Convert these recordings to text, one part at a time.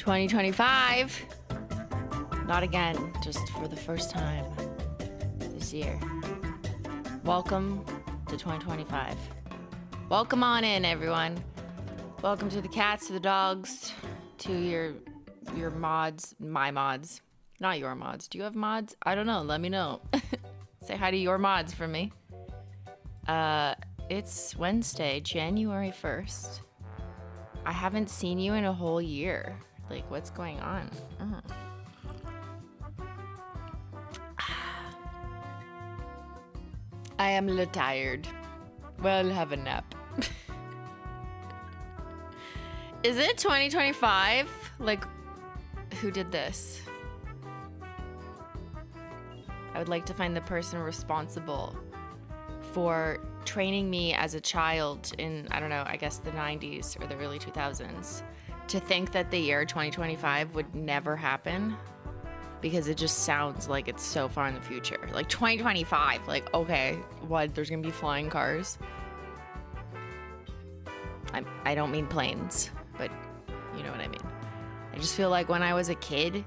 2025. Not again, just for the first time this year. Welcome to 2025. Welcome on in, everyone. Welcome to the cats, to the dogs, to your mods, my mods. Not your mods. Do you have mods? I don't know. Let me know. Say hi to your mods for me. It's Wednesday, January 1st. I haven't seen you in a whole year. Like, what's going on? I am a little tired. Well, I'll have a nap. Is it 2025? Like, who did this? I would like to find the person responsible for training me as a child in, I don't know, I guess the 90s or the early 2000s to think that the year 2025 would never happen, because it just sounds like it's so far in the future. Like 2025, like, okay, what, there's gonna be flying cars? I don't mean planes, but you know what I mean. I just feel like when I was a kid,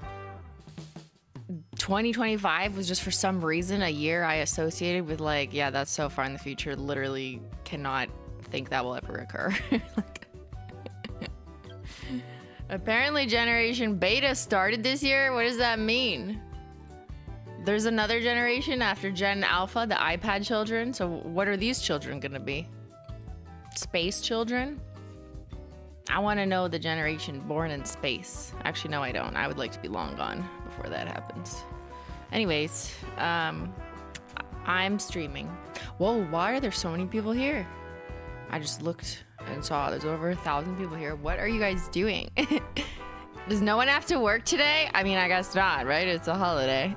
2025 was just for some reason a year I associated with, like, yeah, that's so far in the future, literally cannot think that will ever occur. Apparently Generation Beta started this year. What does that mean? There's another generation after Gen Alpha, the iPad children. So what are these children gonna be? Space children? I want to know the generation born in space. Actually, no, I don't. I would like to be long gone before that happens. Anyways, I'm streaming. Whoa, why are there so many people here? I just looked and saw there's over 1,000 people here. What are you guys doing? Does no one have to work today? I mean, I guess not, right? It's a holiday.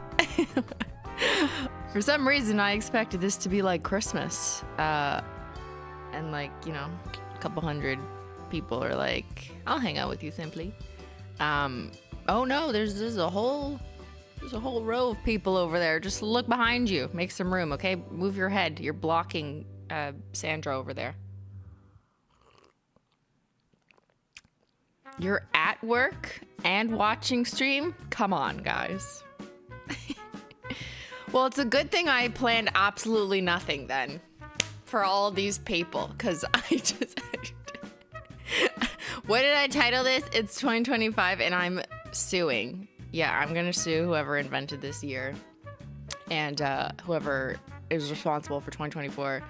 For some reason, I expected this to be like Christmas. And like, you know, a couple hundred people are like, I'll hang out with you, Simply. Oh no, there's a whole row of people over there. Just look behind you. Make some room, okay? Move your head. You're blocking Sandra over there. You're at work and watching stream? Come on, guys. Well, it's a good thing I planned absolutely nothing then for all these people, because I just... What did I title this? It's 2025 and I'm suing. Yeah, I'm gonna sue whoever invented this year and whoever is responsible for 2024,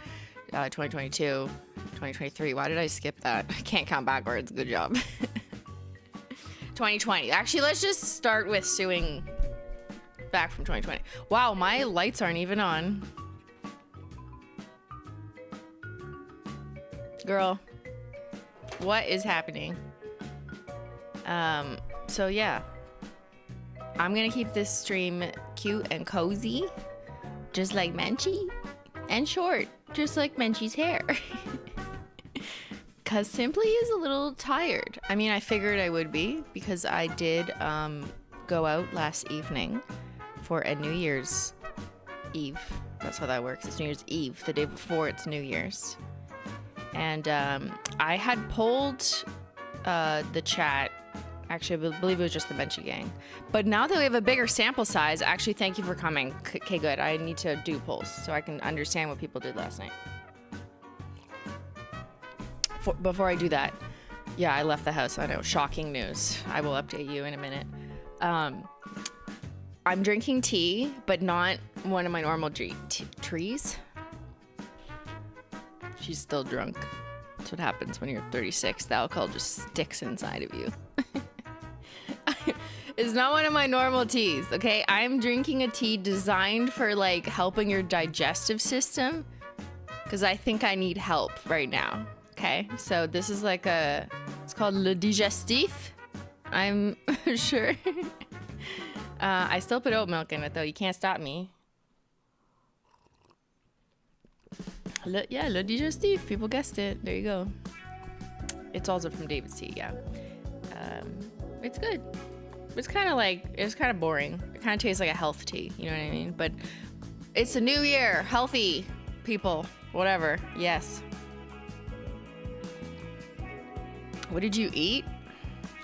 2022, 2023. Why did I skip that? I can't count backwards. Good job. 2020. Actually, let's just start with suing back from 2020. Wow, my lights aren't even on. Girl, what is happening? So yeah, I'm gonna keep this stream cute and cozy, just like Menchie, and short, just like Menchie's hair. Cause Simply is a little tired. I mean, I figured I would be, because I did go out last evening for a New Year's Eve. That's how that works. It's New Year's Eve, the day before it's New Year's. And I had polled the chat. Actually, I believe it was just the Benchy gang. But now that we have a bigger sample size, actually, thank you for coming. Okay, good. I need to do polls so I can understand what people did last night. Before I do that, yeah, I left the house. I know, shocking news. I will update you in a minute. I'm drinking tea, but not one of my normal trees. She's still drunk. That's what happens when you're 36. The alcohol just sticks inside of you. It's not one of my normal teas, okay? I'm drinking a tea designed for, like, helping your digestive system, because I think I need help right now, okay? So this is like it's called Le Digestif, I'm sure. I still put oat milk in it, though. You can't stop me. Le Digestif. People guessed it. There you go. It's also from David's Tea, yeah. It's good. It's kind of boring. It kind of tastes like a health tea, you know what I mean? But it's a new year. Healthy people. Whatever. Yes. What did you eat?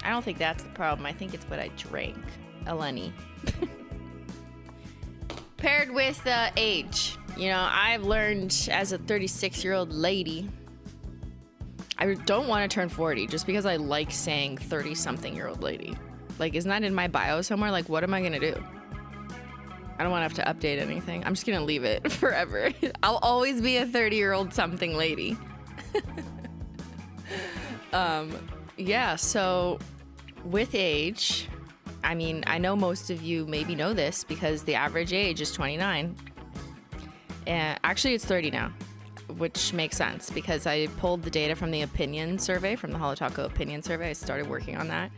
I don't think that's the problem. I think it's what I drank. Eleni. Paired with age. You know, I've learned as a 36-year-old lady, I don't want to turn 40 just because I like saying 30-something-year-old lady. Like, isn't that in my bio somewhere? Like, what am I going to do? I don't want to have to update anything. I'm just going to leave it forever. I'll always be a 30-year-old something lady. Yeah, so with age, I mean, I know most of you maybe know this because the average age is 29. And actually, it's 30 now, which makes sense because I pulled the data from the opinion survey, from the HOLO THERE opinion survey. I started working on that.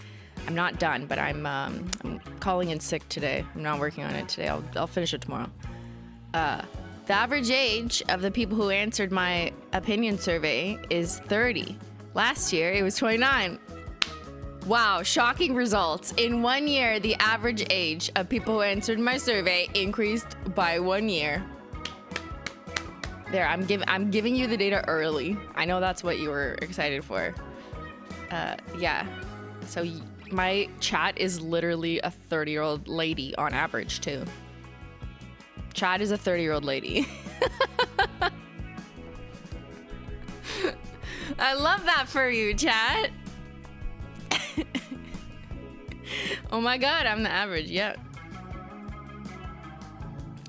I'm not done, but I'm calling in sick today. I'm not working on it today. I'll finish it tomorrow. The average age of the people who answered my opinion survey is 30. Last year, it was 29. Wow, shocking results. In 1 year, the average age of people who answered my survey increased by 1 year. There, I'm giving you the data early. I know that's what you were excited for. Yeah. So my chat is literally a 30-year-old lady on average, too. Chat is a 30-year-old lady. I love that for you, chat. Oh my god, I'm the average. Yeah.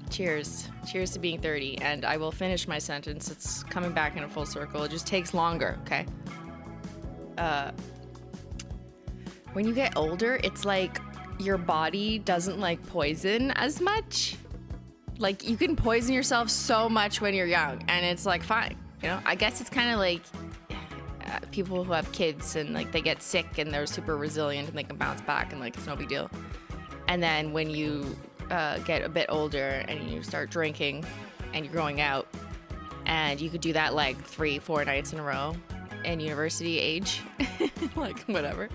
Cheers. Cheers to being 30. And I will finish my sentence. It's coming back in a full circle. It just takes longer, okay? When you get older, it's like your body doesn't like poison as much. Like, you can poison yourself so much when you're young, and it's like fine. You know, I guess it's kind of like people who have kids and like they get sick and they're super resilient and they can bounce back and like it's no big deal. And then when you get a bit older and you start drinking and you're going out, and you could do that like 3-4 nights in a row in university age, like whatever.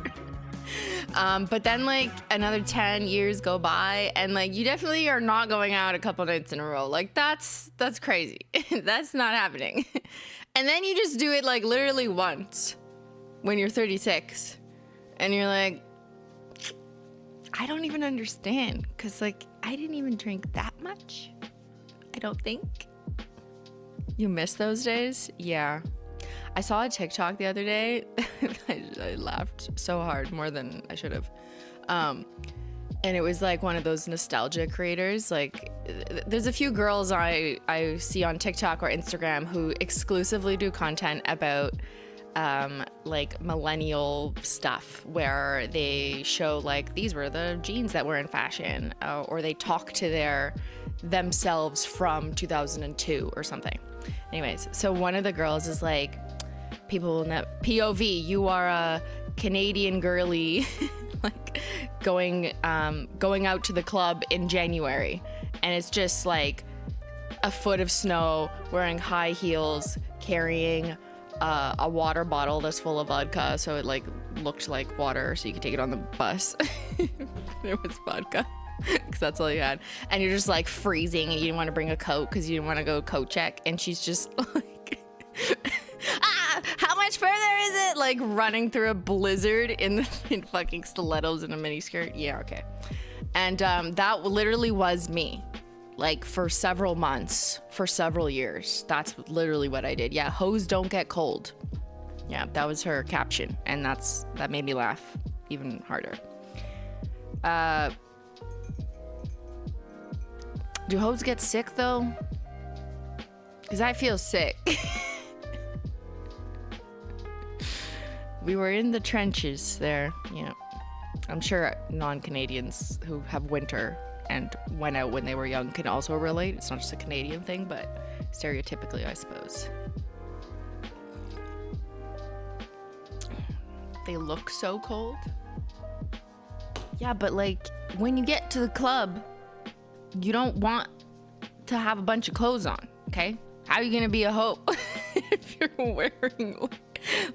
But then like another 10 years go by and like you definitely are not going out a couple nights in a row. Like that's crazy. That's not happening. And then you just do it like literally once when you're 36 and you're like, I don't even understand, because like I didn't even drink that much. I don't think. You miss those days? Yeah. I saw a TikTok the other day. I laughed so hard, more than I should have. And it was like one of those nostalgia creators. Like, there's a few girls I see on TikTok or Instagram who exclusively do content about like millennial stuff, where they show like these were the jeans that were in fashion, or they talk to themselves from 2002 or something. Anyways, so one of the girls is like, people in that POV, you are a Canadian girly, like going out to the club in January, and it's just like a foot of snow, wearing high heels, carrying a water bottle that's full of vodka, so it like looked like water, so you could take it on the bus. It was vodka, because that's all you had, and you're just like freezing, and you didn't want to bring a coat because you didn't want to go coat check, and she's just like, how much further is it? Like running through a blizzard in fucking stilettos and a mini skirt. Yeah, okay. And that literally was me, like for several months, for several years. That's literally what I did. Yeah, hose don't get cold. Yeah, that was her caption, and that made me laugh even harder. Do hoes get sick though? Because I feel sick. We were in the trenches there, yeah. I'm sure non-Canadians who have winter and went out when they were young can also relate. It's not just a Canadian thing, but stereotypically, I suppose. They look so cold. Yeah, but like when you get to the club, you don't want to have a bunch of clothes on, okay? How are you gonna be a hoe if you're wearing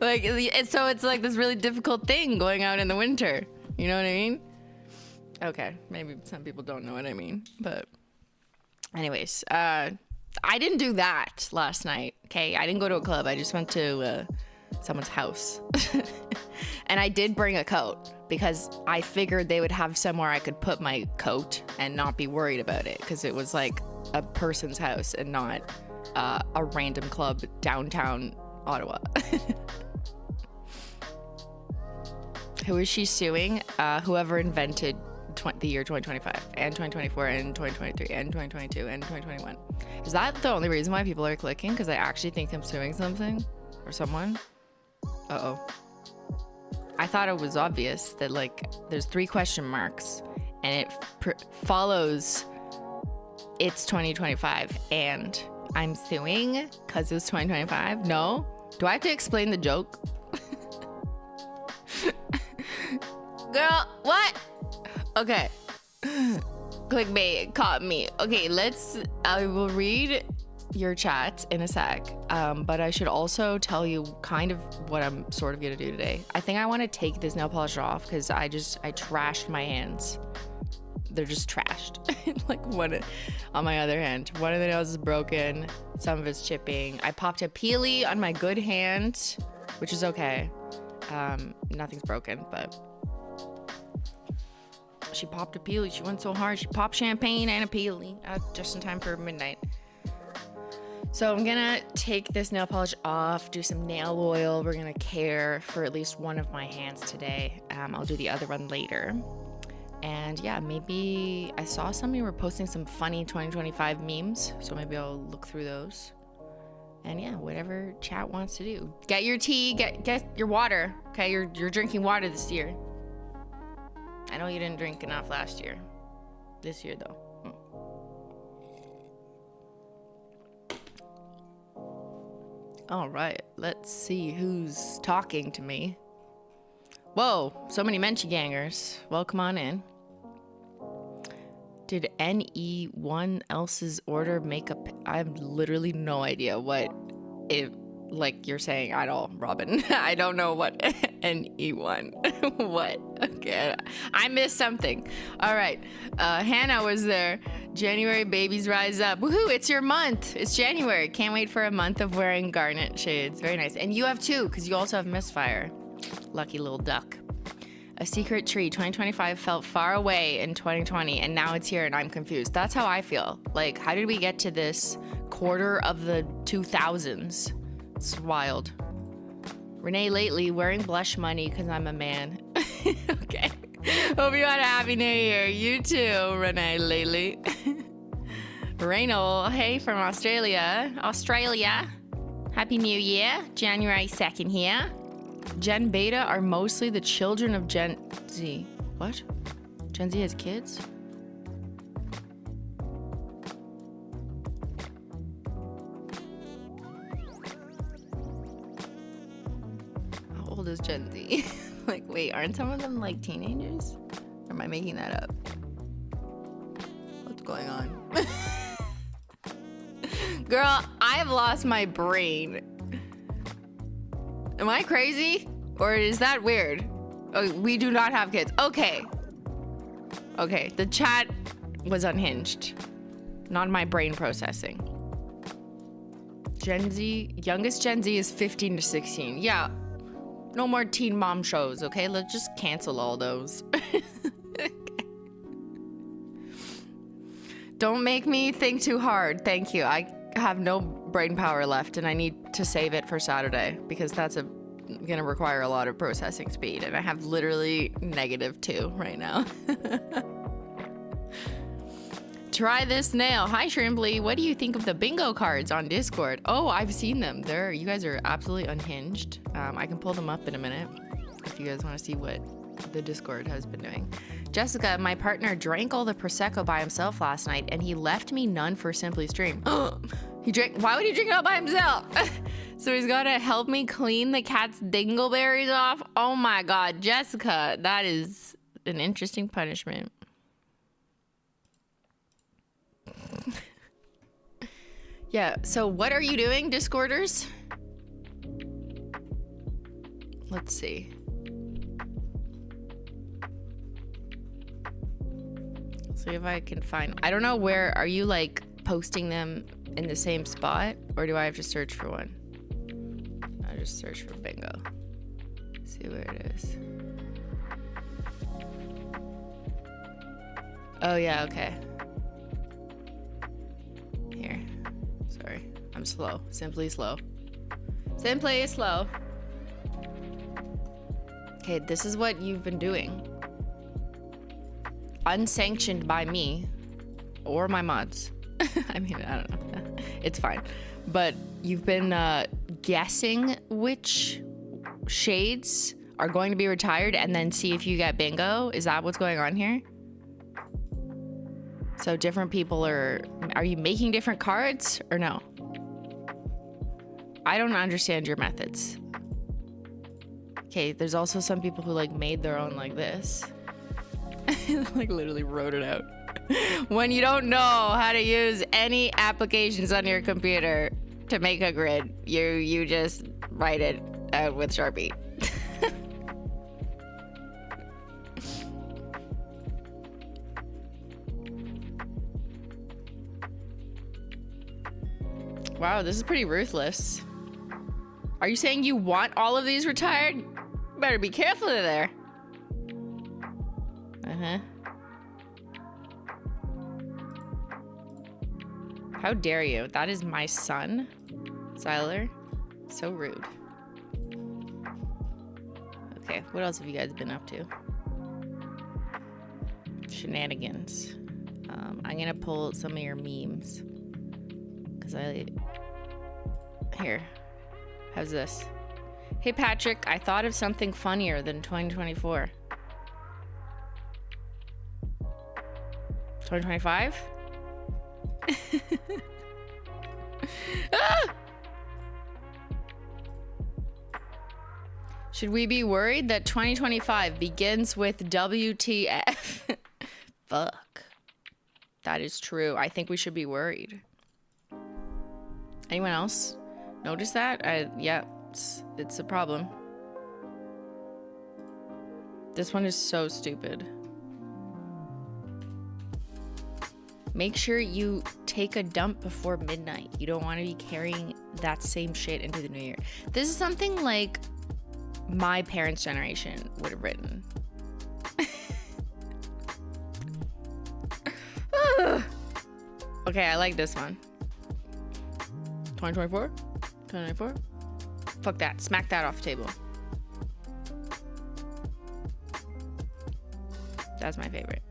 like, so it's like this really difficult thing going out in the winter. You know what I mean? Okay, maybe some people don't know what I mean, but anyways, I didn't do that last night, okay? I didn't go to a club. I just went to someone's house. And I did bring a coat, because I figured they would have somewhere I could put my coat and not be worried about it, because it was like a person's house and not a random club downtown Ottawa. Who is she suing? Whoever invented the year 2025 and 2024 and 2023 and 2022 and 2021. Is that the only reason why people are clicking? Because I actually think I'm suing something or someone? Uh-oh. I thought it was obvious that, like, there's 3 question marks and it follows it's 2025 and I'm suing because it's 2025. No? Do I have to explain the joke? Girl, what? Okay. Clickbait caught me. Okay, I will read your chat in a sec. But I should also tell you kind of what I'm sort of gonna do today. I think I want to take this nail polish off because I trashed my hands. They're just trashed. Like one on my other hand. One of the nails is broken. Some of it's chipping. I popped a peely on my good hand, which is okay. Nothing's broken, but she popped a peely. She went so hard. She popped champagne and a peely just in time for midnight. So I'm gonna take this nail polish off, do some nail oil. We're gonna care for at least one of my hands today. I'll do the other one later. And yeah, maybe I saw some of you were posting some funny 2025 memes, so maybe I'll look through those. And yeah, whatever chat wants to do. Get your tea, get your water. Okay, you're drinking water this year. I know you didn't drink enough last year. This year though. All right, let's see who's talking to me. Whoa, so many Menchie gangers. Welcome on in. Did NE1 else's order make up? I have literally no idea what it, like you're saying at all, Robin. I don't know what NE1. What? Okay, I missed something. All right, Hannah was there. January babies rise up. Woohoo, it's your month. It's January. Can't wait for a month of wearing garnet shades. Very nice. And you have too, because you also have Misfire. Lucky little duck. A secret tree. 2025 felt far away in 2020 and now it's here and I'm confused. That's how I feel. Like, how did we get to this quarter of the 2000s? It's wild. Renee lately wearing blush money because I'm a man. Okay. Hope you had a happy new year. You too, Renee lately. Raynol, hey from Australia. Happy New Year. January 2nd here. Gen Beta are mostly the children of Gen Z. What? Gen Z has kids? How old is Gen Z? Like, wait, aren't some of them like teenagers? Or am I making that up? What's going on? Girl, I've lost my brain. Am I crazy? Or is that weird? Oh, we do not have kids. Okay. Okay, the chat was unhinged. Not my brain processing. Gen Z, youngest Gen Z is 15 to 16. Yeah, no more teen mom shows, okay? Let's just cancel all those. Don't make me think too hard. Thank you. I have no brain power left and I need to save it for Saturday because that's gonna require a lot of processing speed and I have literally -2 right now. Try this nail. Hi Shrimply, what do you think of the bingo cards on Discord? Oh, I've seen them. You guys are absolutely unhinged. I can pull them up in a minute if you guys want to see what the Discord has been doing. Jessica, my partner drank all the Prosecco by himself last night and he left me none for Simply Stream. Why would he drink it all by himself? So he's got to help me clean the cat's dingleberries off. Oh my God, Jessica, that is an interesting punishment. Yeah, so what are you doing, Discorders? Let's see. See if I can find. I don't know where. Are you like posting them in the same spot, or do I have to search for one? I just search for bingo. See where it is. Oh, yeah, okay. Here. Sorry. I'm slow. Simply slow. Simply slow. Okay, this is what you've been doing. Unsanctioned by me or my mods. I mean, I don't know. It's fine. But you've been guessing which shades are going to be retired and then see if you get bingo. Is that what's going on here? So different people are you making different cards or no? I don't understand your methods. Okay, there's also some people who like made their own like this. Like literally wrote it out. When you don't know how to use any applications on your computer to make a grid, you just write it out with Sharpie. Wow, this is pretty ruthless. Are you saying you want all of these retired? Better be careful of there. Uh-huh. How dare you? That is my son, Siler. So rude. Okay, what else have you guys been up to? Shenanigans. I'm gonna pull some of your memes. Cause here. How's this? Hey Patrick, I thought of something funnier than 2024. 2025? Ah! Should we be worried that 2025 begins with WTF? Fuck. That is true. I think we should be worried. Anyone else notice that? Yeah, it's a problem. This one is so stupid. Make sure you take a dump before midnight. You don't want to be carrying that same shit into the new year. This is something like my parents' generation would have written. Okay, I like this one. 2024? 2024? Fuck that. Smack that off the table. That's my favorite.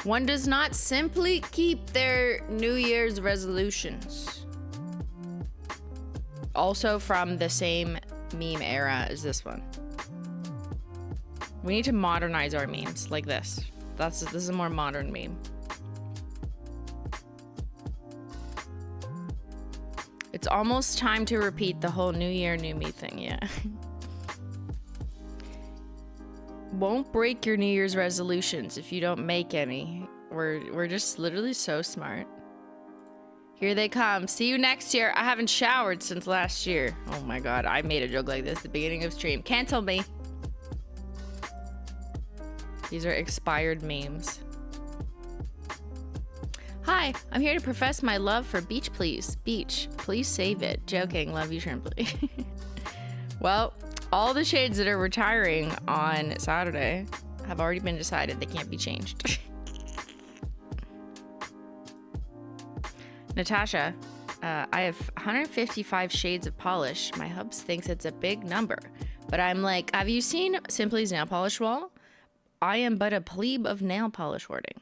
One does not simply keep their New Year's resolutions. Also from the same meme era as this one. We need to modernize our memes like this. This is a more modern meme. It's almost time to repeat the whole New Year, New Me thing, yeah. Won't break your New Year's resolutions if you don't make any. We're just literally so smart. Here they come. See you next year. I haven't showered since last year. Oh my god, I made a joke like this at the beginning of stream. Cancel me. These are expired memes. Hi, I'm here to profess my love for Beach Please. Beach, please save it. Joking, love you shrimply. Well, all the shades that are retiring on Saturday have already been decided. They can't be changed. Natasha, I have 155 shades of polish. My hubs thinks it's a big number. But I'm like, have you seen Simply's nail polish wall? I am but a plebe of nail polish hoarding.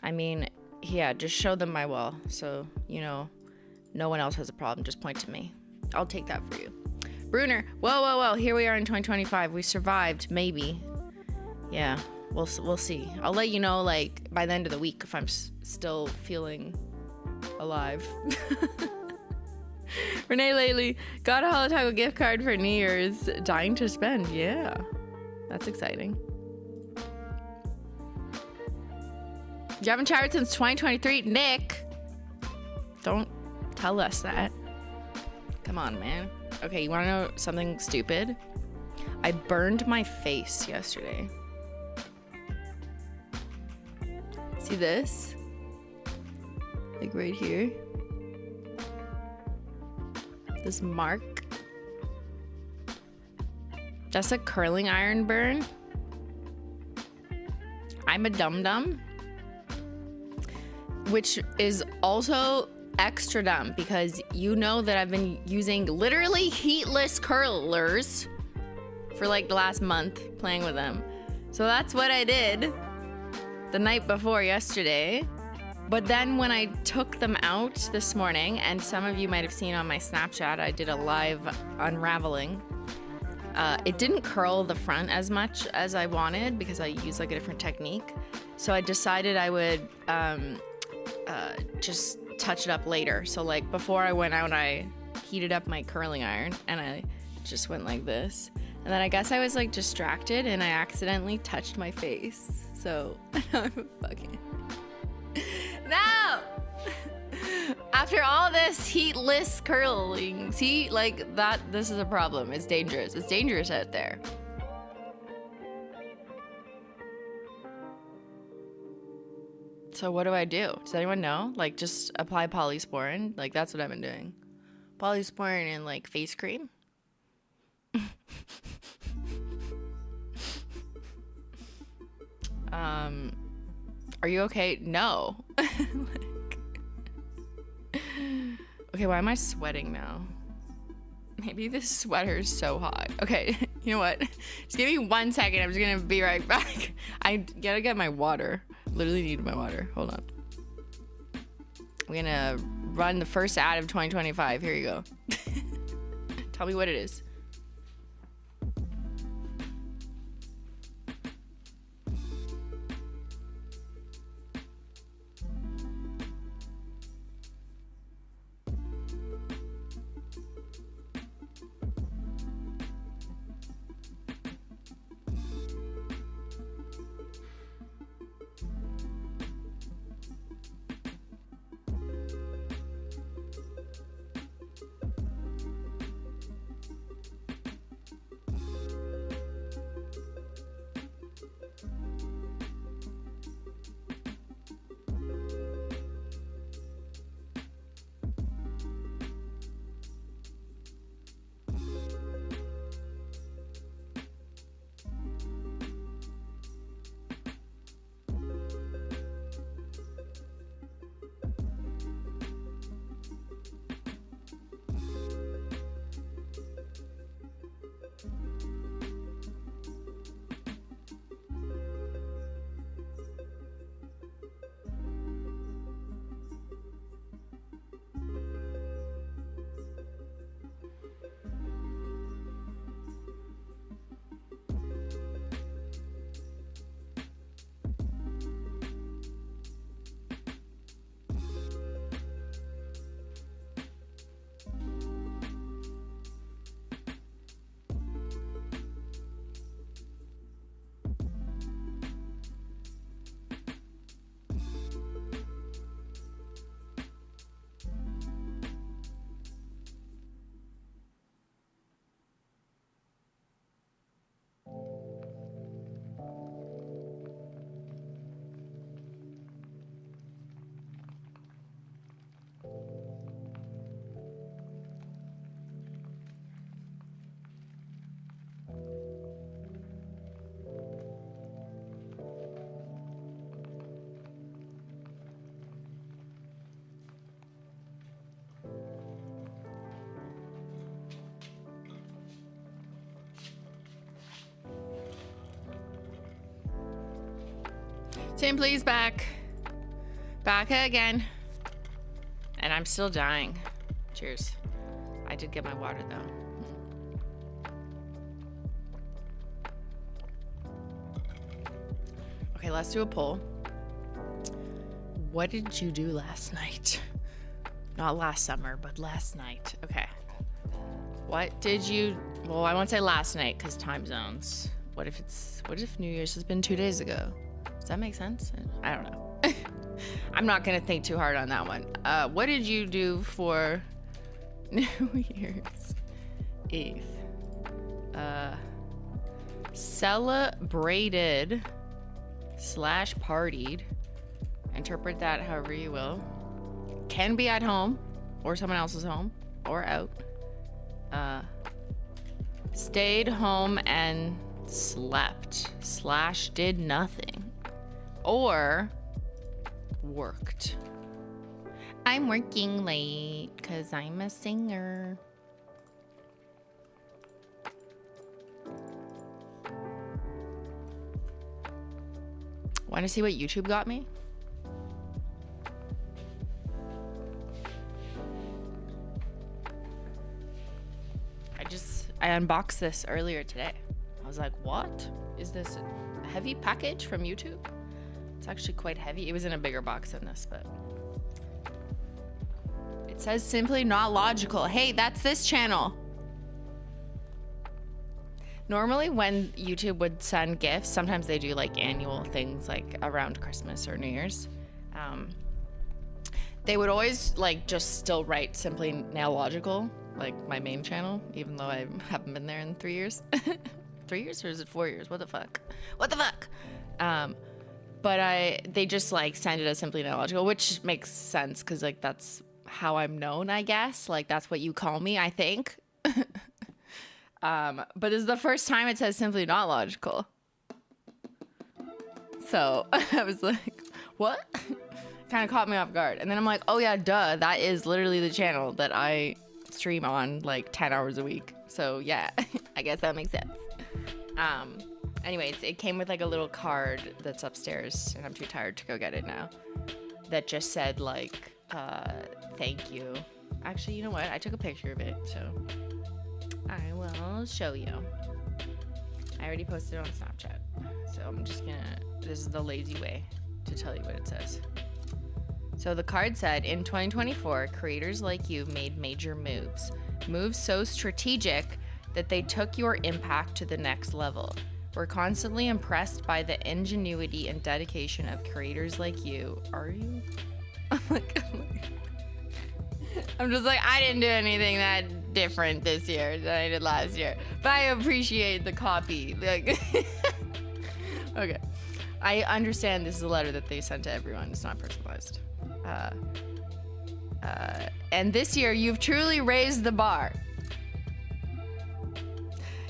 I mean, yeah, just show them my wall. So, you know, no one else has a problem. Just point to me. I'll take that for you. Bruner, whoa. Here we are in 2025. We survived, maybe. Yeah, we'll see. I'll let you know, like, by the end of the week if I'm still feeling alive. Renee Lately, got a HoloTherE gift card for New Year's. Dying to spend. Yeah, that's exciting. You haven't showered since 2023. Nick, don't tell us that. Come on, man. Okay, you want to know something stupid? I burned my face yesterday. See this? Like right here. This mark. That's a curling iron burn. I'm a dum-dum, which is also extra dumb because you know that I've been using literally heatless curlers for like the last month, playing with them. So that's what I did the night before yesterday. But then when I took them out this morning, and some of you might have seen on my Snapchat, I did a live unraveling. It didn't curl the front as much as I wanted because I used like a different technique. So I decided I would just touch it up later. So like before I went out, I heated up my curling iron and I just went like this. And then I guess I was like distracted and I accidentally touched my face. So I'm fucking... No! After all this heatless curling, see, like that, this is a problem. It's dangerous. It's dangerous out there. So what do I do? Does anyone know? Like just apply polysporin? Like that's what I've been doing. Polysporin and like face cream. Are you okay? No. Like, okay, why am I sweating now? Maybe this sweater is so hot. Okay, you know what? Just give me 1 second. I'm just gonna be right back. I gotta get my water. Literally need my water. Hold on. We're gonna run the first ad of 2025. Here you go. Tell me what it is. Simply's back. Back again. And I'm still dying. Cheers. I did get my water though. Okay, let's do a poll. What did you do last night? Not last summer, but last night. Okay. What did you... Well, I won't say last night because time zones. What if New Year's has been 2 days ago? Does that make sense? I don't know. I'm not gonna think too hard on that one. What did you do for New Year's Eve? Celebrated / partied. Interpret that however you will. Can be at home or someone else's home or out. Stayed home and slept / did nothing. or worked. I'm working late because I'm a singer. Want to see what YouTube got me? I unboxed this earlier today. I was like, what? Is this a heavy package from YouTube? It's actually quite heavy. It was in a bigger box than this, but it says Simply Not Logical. Hey, that's this channel. Normally when YouTube would send gifts, sometimes they do like annual things like around Christmas or New Year's. They would always like just still write Simply Now Logical, like my main channel, even though I haven't been there in 3 years. 3 years or is it 4 years? What the fuck? What the fuck? But they just like send it as Simply Now Logical, which makes sense because like that's how I'm known, I guess. Like that's what you call me, I think. But this is the first time it says Simply Not Logical. So I was like, what? Kind of caught me off guard. And then I'm like, oh yeah, duh. That is literally the channel that I stream on like 10 hours a week. So yeah, I guess that makes sense. Anyways, it came with like a little card that's upstairs and I'm too tired to go get it now. That just said like, thank you. Actually, you know what? I took a picture of it, so I will show you. I already posted it on Snapchat. So I'm just gonna, this is the lazy way to tell you what it says. So the card said, in 2024, creators like you made major moves. Moves so strategic that they took your impact to the next level. We're constantly impressed by the ingenuity and dedication of creators like you. Are you? I'm just like, I didn't do anything that different this year than I did last year. But I appreciate the copy. Like, okay. I understand this is a letter that they sent to everyone. It's not personalized. And this year, you've truly raised the bar.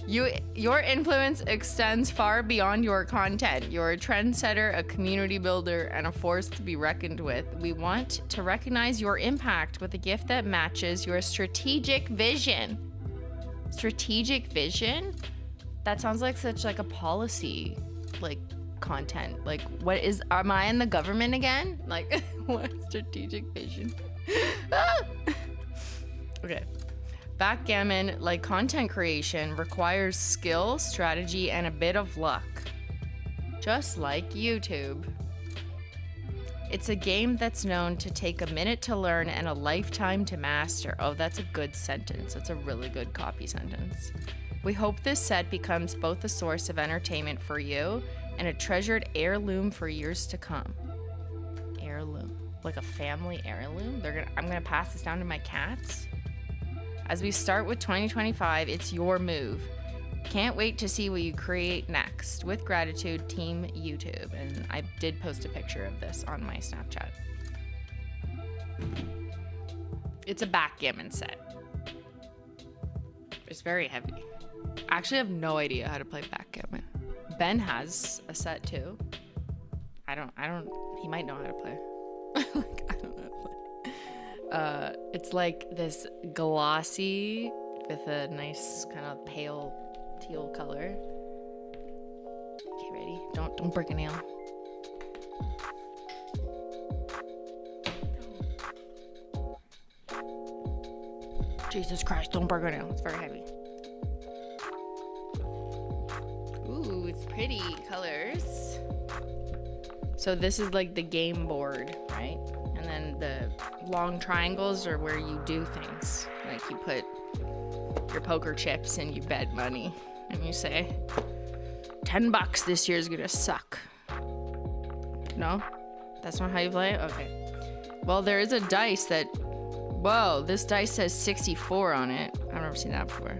Your influence extends far beyond your content. You're a trendsetter, a community builder, and a force to be reckoned with. We want to recognize your impact with a gift that matches your strategic vision. Strategic vision? That sounds like such like a policy, like content. Like, what is, am I in the government again? Like, what strategic vision? Okay. Backgammon, like content creation, requires skill, strategy, and a bit of luck. Just like YouTube. It's a game that's known to take a minute to learn and a lifetime to master. Oh, that's a good sentence. That's a really good copy sentence. We hope this set becomes both a source of entertainment for you and a treasured heirloom for years to come. Heirloom. Like a family heirloom? I'm gonna pass this down to my cats? As we start with 2025, it's your move. Can't wait to see what you create next. With gratitude, Team YouTube. And I did post a picture of this on my Snapchat. It's a backgammon set. It's very heavy. I actually have no idea how to play backgammon. Ben has a set too. He might know how to play. Like, I don't know how to play. It's like this glossy with a nice kind of pale teal color. Okay, ready? Don't break a nail. Jesus Christ, don't break a nail. It's very heavy. Ooh, it's pretty colors. So this is like the game board, right? And then the long triangles are where you do things. Like you put your poker chips and you bet money. And you say, $10 this year is gonna suck. No? That's not how you play it? Okay. Well, there is a dice that, whoa, this dice says 64 on it. I've never seen that before.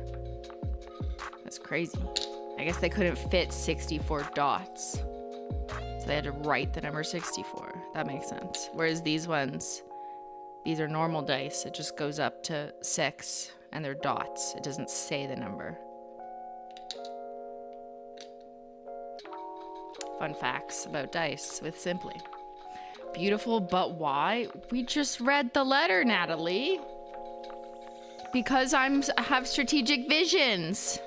That's crazy. I guess they couldn't fit 64 dots. So they had to write the number 64. That makes sense. Whereas these ones, these are normal dice. It just goes up to 6 and they're dots. It doesn't say the number. Fun facts about dice with Simply. Beautiful, but why? We just read the letter, Natalie. Because I have strategic visions.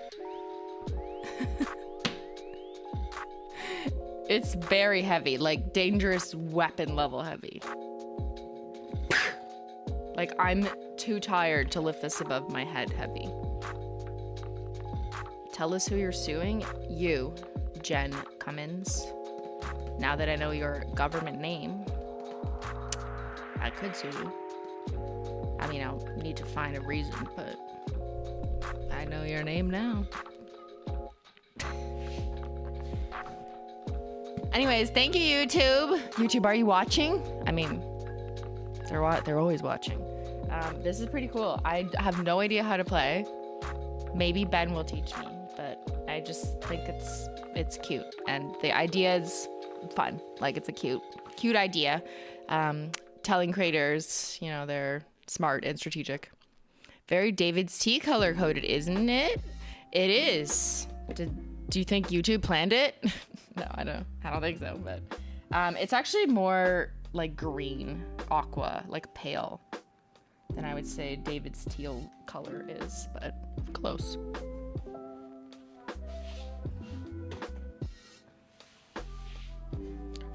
It's very heavy, like dangerous weapon level heavy. Like I'm too tired to lift this above my head heavy. Tell us who you're suing. You, Jen Cummins. Now that I know your government name, I could sue you. I mean, I'll need to find a reason, but I know your name now. Anyways, thank you, YouTube. YouTube, are you watching? I mean, they're always watching. This is pretty cool. I have no idea how to play. Maybe Ben will teach me, but I just think it's cute, and the idea is fun. Like, it's a cute idea. Telling creators, you know, they're smart and strategic. Very David's Tea color coded, isn't it? It is. Do you think YouTube planned it? No, I don't think so, but it's actually more like green, aqua, like pale than I would say David's teal color is, but close.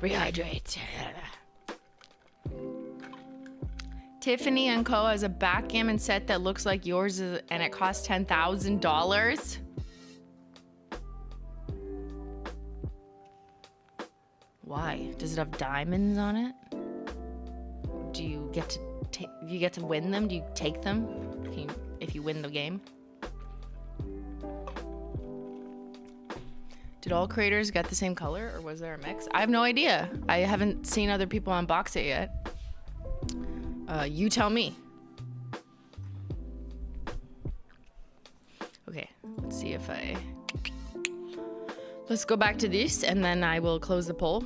Rehydrate. Tiffany & Co. has a backgammon set that looks like yours and it costs $10,000. Why? Does it have diamonds on it? Do you get to win them? Do you take them if you win the game? Did all creators get the same color, or was there a mix? I have no idea. I haven't seen other people unbox it yet. You tell me. Okay, let's see if let's go back to this and then I will close the poll.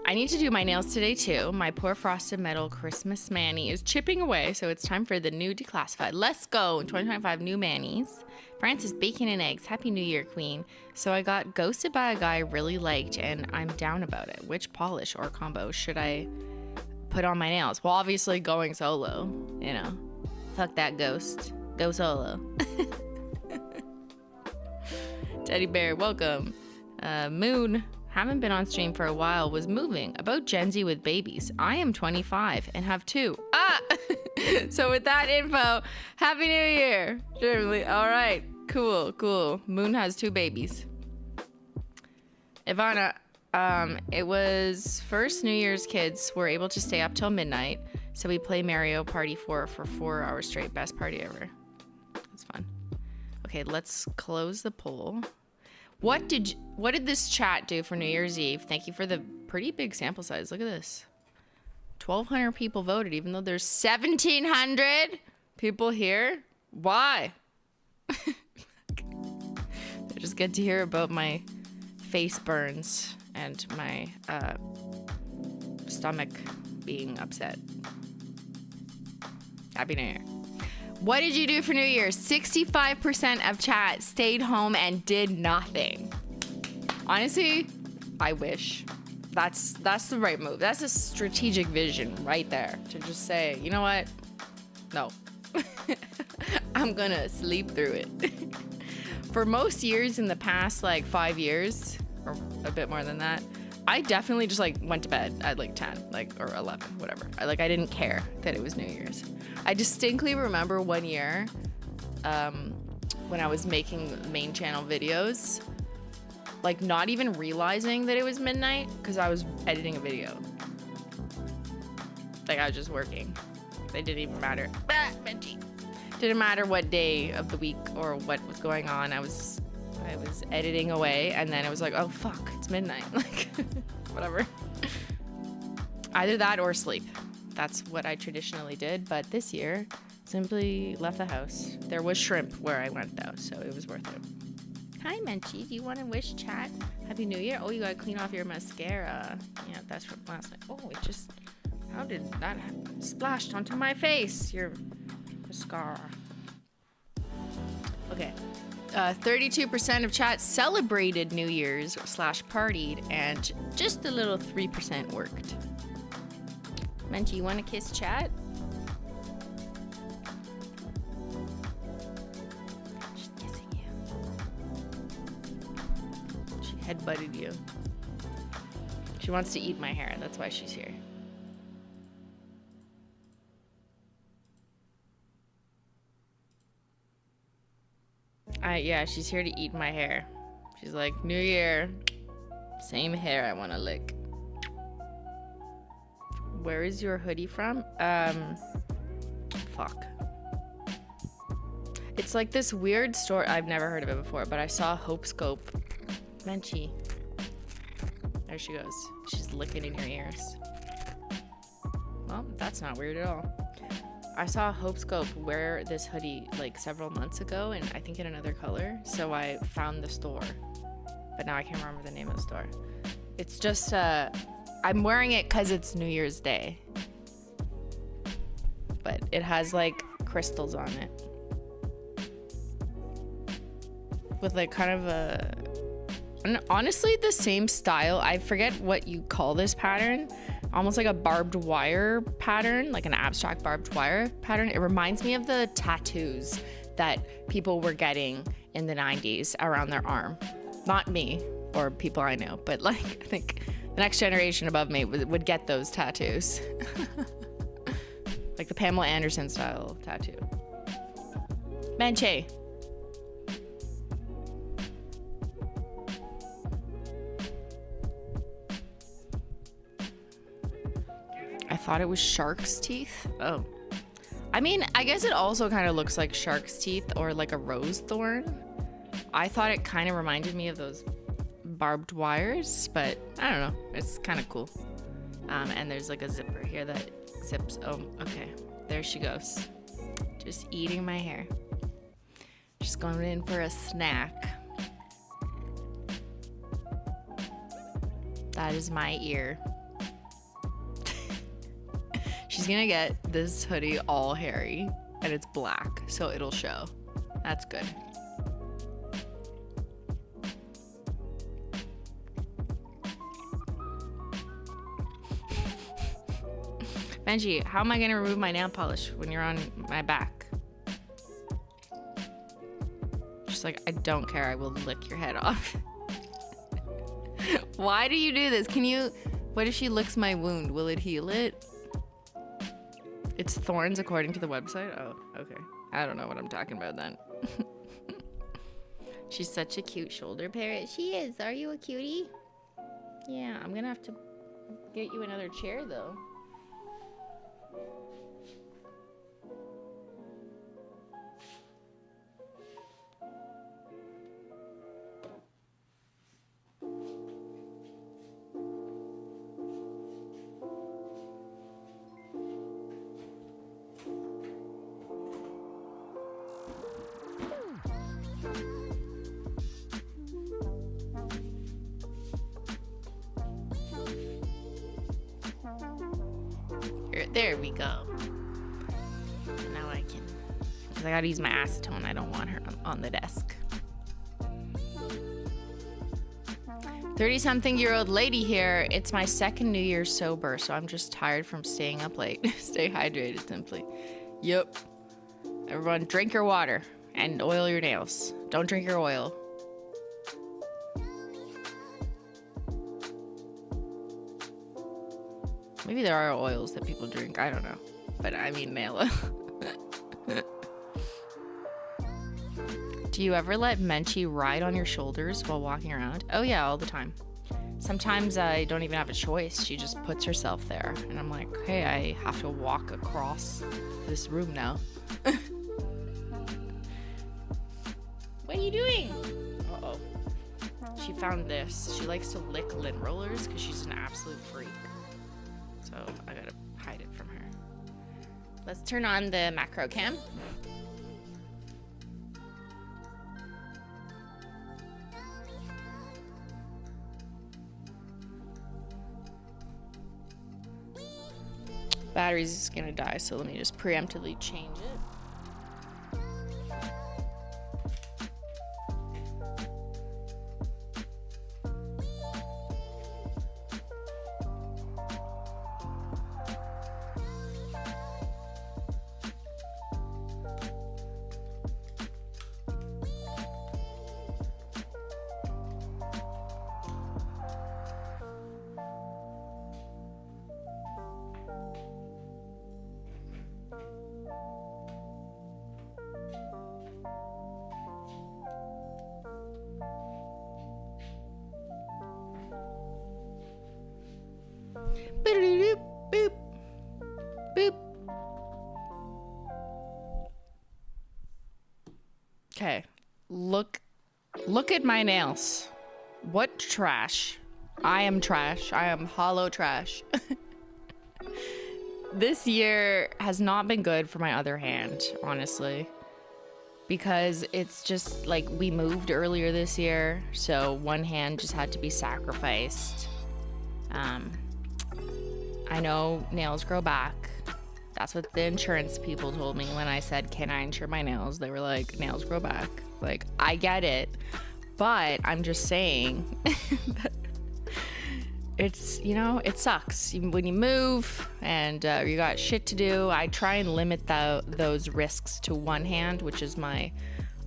I need to do my nails today too. My poor frosted metal Christmas Manny is chipping away, so it's time for the new declassified. Let's go, 2025 new Mannies. Francis, bacon and eggs. Happy New Year, Queen. So I got ghosted by a guy I really liked and I'm down about it. Which polish or combo should I put on my nails? Well, obviously going solo, you know. Fuck that ghost. Go solo. Teddy Bear, welcome. Moon, haven't been on stream for a while, was moving. About Gen Z with babies. I am 25 and have 2. Ah! So with that info, Happy New Year. Generally, all right, cool. Moon has 2 babies. Ivana, it was first New Year's kids were able to stay up till midnight, so we play Mario Party 4 for 4 hours straight. Best party ever. That's fun. Okay, let's close the poll. What did this chat do for New Year's Eve? Thank you for the pretty big sample size. Look at this. 1,200 people voted, even though there's 1,700 people here. Why? I just get to hear about my face burns and my stomach being upset. Happy New Year. What did you do for New Year's? 65% of chat stayed home and did nothing. Honestly, I wish. That's the right move. That's a strategic vision right there. To just say, you know what? No. I'm gonna sleep through it. For most years in the past, like 5 years, or a bit more than that, I definitely just like went to bed at like 10, like, or 11, whatever. I didn't care that it was New Year's. I distinctly remember one year when I was making main channel videos, like not even realizing that it was midnight because I was editing a video. Like I was just working. It didn't even matter. Didn't matter what day of the week or what was going on. I was editing away and then it was like, oh fuck, it's midnight. Like whatever. Either that or sleep. That's what I traditionally did, but this year simply left the house. There was shrimp where I went though, so it was worth it. Hi Menchie, do you want to wish chat Happy New Year? Oh, you gotta clean off your mascara. Yeah, that's from last night. Oh, it just, how did that happen? Splashed onto my face, your mascara. Okay. 32% of chat celebrated New Year's / partied, and just a little 3% worked. Menchi, you want to kiss chat? She's kissing you. She headbutted you. She wants to eat my hair. That's why she's here. Yeah, she's here to eat my hair. She's like, New Year, same hair I want to lick. Where is your hoodie from? Fuck. It's like this weird store. I've never heard of it before, but I saw Hope Scope. Menchie. There she goes. She's licking in your ears. Well, that's not weird at all. I saw Hope Scope wear this hoodie like several months ago, and I think in another color, so I found the store. But now I can't remember the name of the store. It's just, I'm wearing it because it's New Year's Day. But it has like crystals on it. With like kind of a, honestly the same style. I forget what you call this pattern. Almost like a barbed wire pattern, like an abstract barbed wire pattern. It reminds me of the tattoos that people were getting in the 90s around their arm. Not me or people I know, but like I think the next generation above me would get those tattoos. Like the Pamela Anderson style tattoo. Menche. I thought it was shark's teeth. Oh. I mean, I guess it also kind of looks like shark's teeth or like a rose thorn. I thought it kind of reminded me of those barbed wires, but I don't know. It's kind of cool. And there's like a zipper here that zips. Oh, okay. There she goes. Just eating my hair. Just going in for a snack. That is my ear. She's gonna get this hoodie all hairy, and it's black, so it'll show. That's good. Benji, how am I gonna remove my nail polish when you're on my back? She's like, I don't care, I will lick your head off. Why do you do this? Can you, what if she licks my wound? Will it heal it? It's thorns according to the website? Oh, okay. I don't know what I'm talking about then. She's such a cute shoulder parrot. She is. Are you a cutie? Yeah, I'm gonna have to get you another chair though. There we go. Now I can, because I gotta use my acetone. I don't want her on the desk. 30-something-year-old lady here. It's my second New Year's sober, so I'm just tired from staying up late. Stay hydrated, Simply. Yep. Everyone, drink your water and oil your nails. Don't drink your oil. Maybe there are oils that people drink. I don't know. But I mean nail oil. Do you ever let Menchie ride on your shoulders while walking around? Oh yeah, all the time. Sometimes I don't even have a choice. She just puts herself there. And I'm like, hey, I have to walk across this room now. What are you doing? Uh-oh. She found this. She likes to lick lint rollers because she's an absolute freak. So I gotta hide it from her. Let's turn on the macro cam. Battery's gonna die, so let me just preemptively change it. Look at my nails. What trash. I am trash. I am hollow trash. This year has not been good for my other hand, honestly. Because it's just like we moved earlier this year, so one hand just had to be sacrificed. I know nails grow back. That's what the insurance people told me when I said, can I insure my nails? They were like, nails grow back. Like, I get it, but I'm just saying that it's, you know, it sucks when you move and you got shit to do. I try and limit those risks to one hand, which is my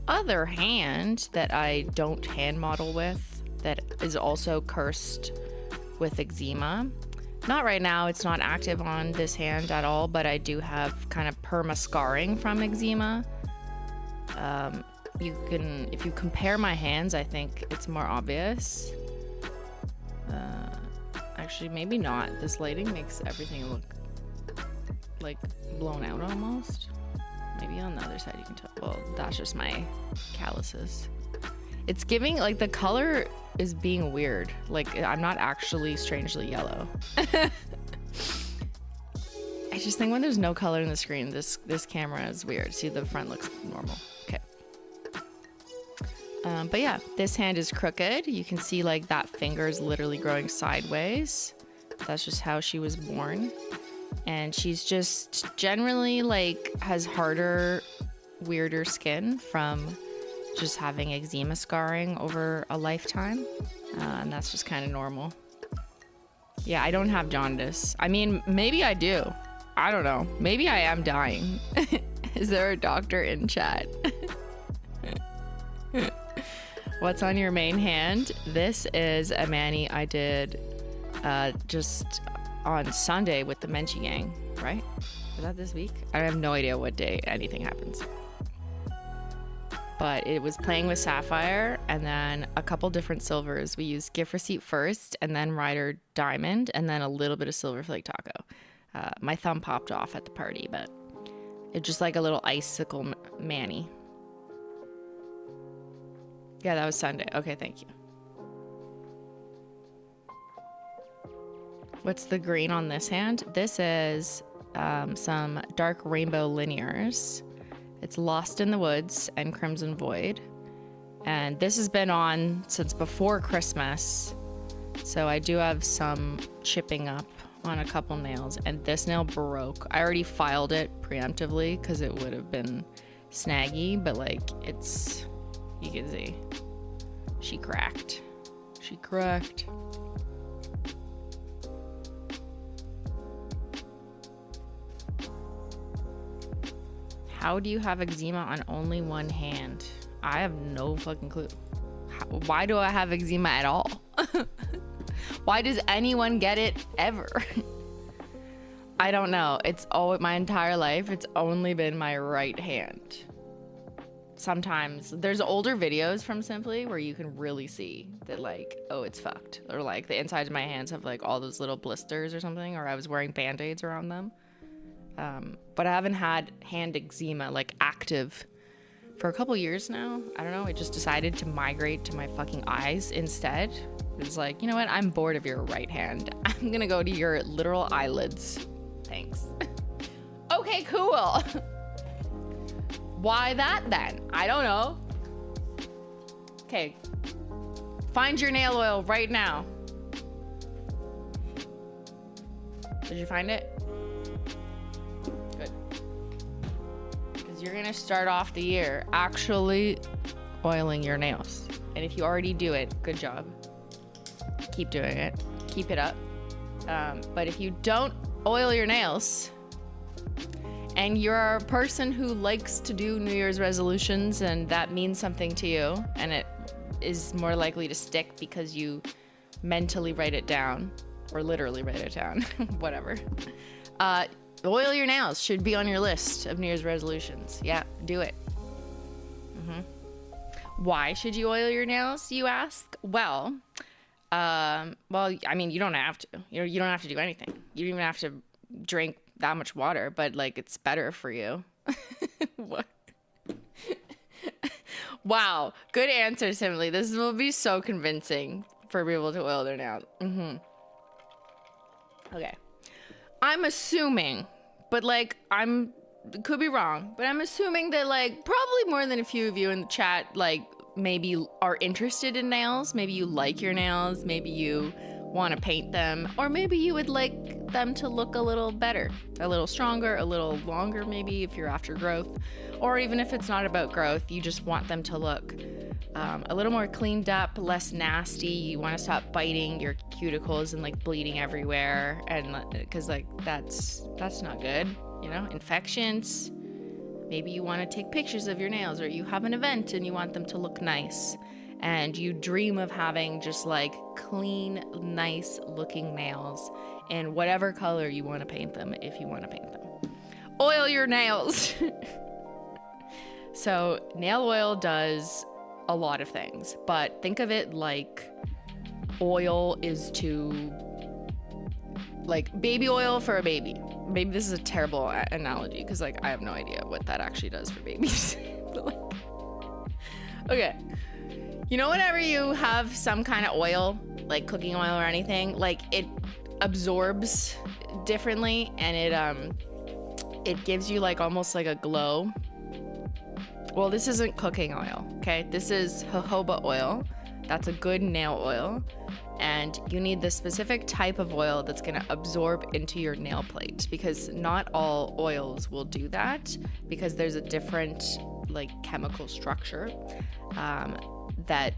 other hand that I don't hand model with, that is also cursed with eczema. Not right now, it's not active on this hand at all, but I do have kind of perma scarring from eczema. If you compare my hands, I think it's more obvious. Actually, maybe not. This lighting makes everything look like blown out almost. Maybe on the other side you can tell. Well, that's just my calluses. It's giving, like, the color is being weird. Like, I'm not actually strangely yellow. I just think when there's no color in the screen, this camera is weird. See, the front looks normal. Okay. But yeah, this hand is crooked. You can see, like, that finger is literally growing sideways. That's just how she was born. And she's just generally, like, has harder, weirder skin from just having eczema scarring over a lifetime. And that's just kind of normal. Yeah, I don't have jaundice. I mean, maybe I do. I don't know. Maybe I am dying. Is there a doctor in chat? What's on your main hand? This is a mani I did just on Sunday with the Menchie gang, right? Was that this week? I have no idea what day anything happens. But it was playing with sapphire and then a couple different silvers. We used gift receipt first and then Rider Diamond and then a little bit of Silver Flake Taco. My thumb popped off at the party, but it's just like a little icicle mani. Yeah, that was Sunday. Okay, thank you. What's the green on this hand? This is some dark rainbow linears. It's Lost in the Woods and Crimson Void. And this has been on since before Christmas. So I do have some chipping up on a couple nails. And this nail broke. I already filed it preemptively because it would have been snaggy. But like, it's, you can see, she cracked. She cracked. How do you have eczema on only one hand? I have no fucking clue. Why do I have eczema at all? Why does anyone get it ever? I don't know. It's all my entire life. It's only been my right hand. Sometimes there's older videos from Simply where you can really see that, like, oh, it's fucked. Or like the insides of my hands have like all those little blisters or something, or I was wearing band-aids around them. But I haven't had hand eczema like active for a couple years now. I don't know. I just decided to migrate to my fucking eyes instead. It's like, you know what? I'm bored of your right hand. I'm gonna go to your literal eyelids. Thanks. Okay, cool. Why that then? I don't know. Okay. Find your nail oil right now. Did you find it? You're gonna start off the year actually oiling your nails. And if you already do it, good job. Keep doing it. Keep it up. But if you don't oil your nails and you're a person who likes to do New Year's resolutions and that means something to you and it is more likely to stick because you mentally write it down or literally write it down, whatever. Oil your nails should be on your list of New Year's resolutions. Yeah, do it. Why should you oil your nails, you ask? Well, I mean, you don't have to. You don't have to do anything. You don't even have to drink that much water, but like it's better for you. What? Wow, good answer, Simply. This will be so convincing for people to oil their nails. Okay. I'm assuming, but like could be wrong, but I'm assuming that like probably more than a few of you in the chat like maybe are interested in nails. Maybe you like your nails, maybe you want to paint them, or maybe you would like them to look a little better, a little stronger, a little longer maybe if you're after growth, or even if it's not about growth, you just want them to look a little more cleaned up, less nasty. You want to stop biting your cuticles and like bleeding everywhere, and because like that's not good, you know, infections. Maybe you want to take pictures of your nails, or you have an event and you want them to look nice, and you dream of having just like clean, nice looking nails in whatever color you want to paint them, if you want to paint them. Oil your nails. So nail oil does a lot of things, but think of it like oil is to like baby oil for a baby. Maybe this is a terrible analogy because like I have no idea what that actually does for babies. But, like, okay, you know, whenever you have some kind of oil, like cooking oil or anything, like it absorbs differently, and it gives you like almost like a glow. Well, this isn't cooking oil, okay? This is jojoba oil. That's a good nail oil. And you need the specific type of oil that's gonna absorb into your nail plate, because not all oils will do that, because there's a different like chemical structure that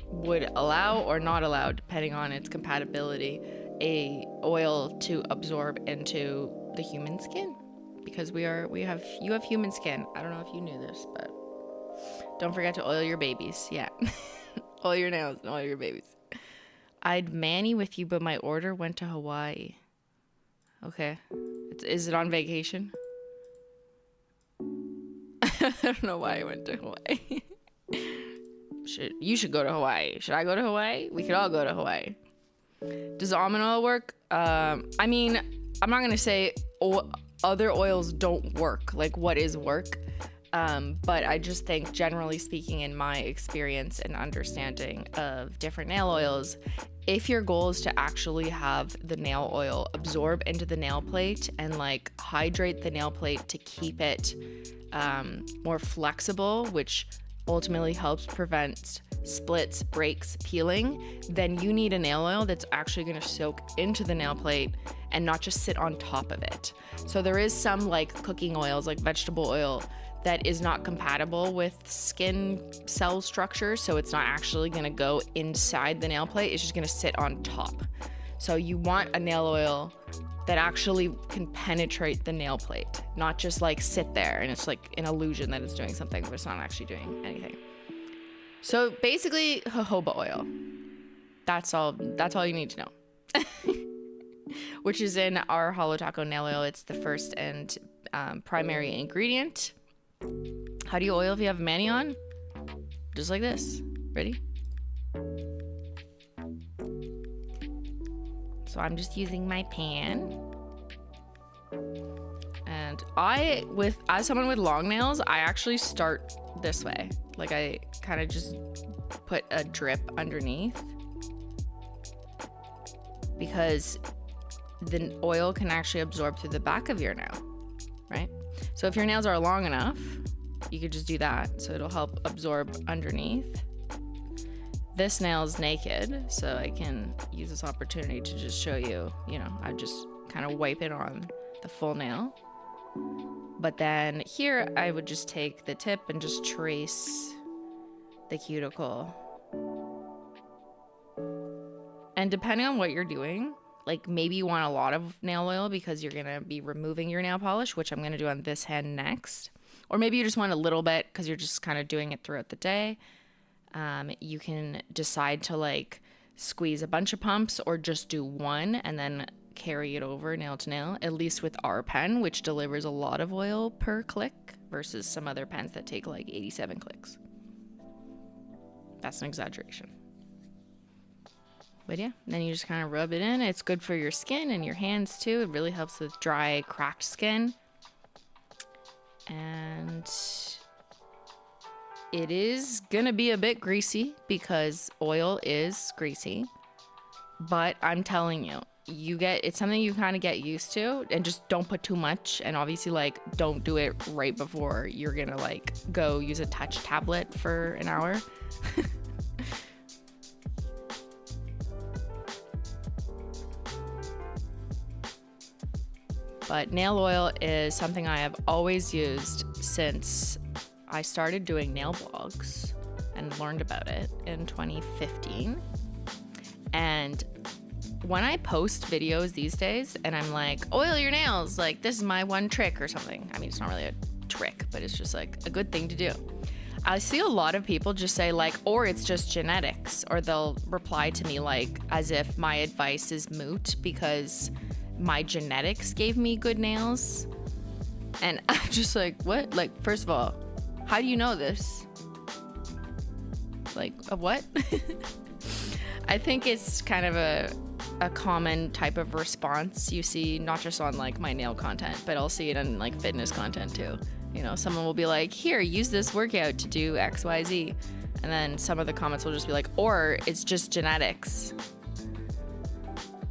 would allow or not allow, depending on its compatibility, a oil to absorb into the human skin. Because you have human skin. I don't know if you knew this, but don't forget to oil your babies. Yeah. Oil your nails and oil your babies. I'd Manny with you, but my order went to Hawaii. Okay. Is it on vacation? I don't know why I went to Hawaii. You should go to Hawaii. Should I go to Hawaii? We could all go to Hawaii. Does almond oil work? I mean, I'm not gonna say other oils don't work. Like, what is work? But I just think, generally speaking, in my experience and understanding of different nail oils, if your goal is to actually have the nail oil absorb into the nail plate and like hydrate the nail plate to keep it more flexible, which ultimately helps prevent splits, breaks, peeling, then you need a nail oil that's actually going to soak into the nail plate and not just sit on top of it. So there is some like cooking oils, like vegetable oil, that is not compatible with skin cell structure, so it's not actually going to go inside the nail plate, it's just going to sit on top. So you want a nail oil that actually can penetrate the nail plate, not just like sit there and it's like an illusion that it's doing something, but it's not actually doing anything. So basically, jojoba oil. That's all you need to know. Which is in our Holo Taco nail oil. It's the first and primary ingredient. How do you oil if you have mani on? Just like this. Ready? So I'm just using my pan. And as someone with long nails, I actually start this way. Like I kind of just put a drip underneath, because the oil can actually absorb through the back of your nail, right? So if your nails are long enough, you could just do that. So it'll help absorb underneath. This nail's naked, so I can use this opportunity to just show you, I just kind of wipe it on the full nail. But then here I would just take the tip and just trace the cuticle. And depending on what you're doing, like maybe you want a lot of nail oil because you're gonna be removing your nail polish, which I'm gonna do on this hand next. Or maybe you just want a little bit because you're just kind of doing it throughout the day. You can decide to like squeeze a bunch of pumps or just do one and then carry it over nail to nail, at least with our pen, which delivers a lot of oil per click versus some other pens that take like 87 clicks. That's an exaggeration. But yeah, then you just kind of rub it in. It's good for your skin and your hands too. It really helps with dry, cracked skin. And It is gonna be a bit greasy because oil is greasy, but I'm telling you, it's something you kind of get used to, and just don't put too much. And obviously, like, don't do it right before you're gonna like go use a touch tablet for an hour. But nail oil is something I have always used since I started doing nail blogs and learned about it in 2015. And when I post videos these days and I'm like, oil your nails, like this is my one trick or something. I mean, it's not really a trick, but it's just like a good thing to do. I see a lot of people just say like, or it's just genetics, or they'll reply to me like as if my advice is moot because my genetics gave me good nails. And I'm just like, what? Like, first of all, how do you know this? Like, what? I think it's kind of a common type of response you see, not just on like my nail content, but I'll see it in like fitness content too. You know, someone will be like, here, use this workout to do XYZ. And then some of the comments will just be like, or it's just genetics.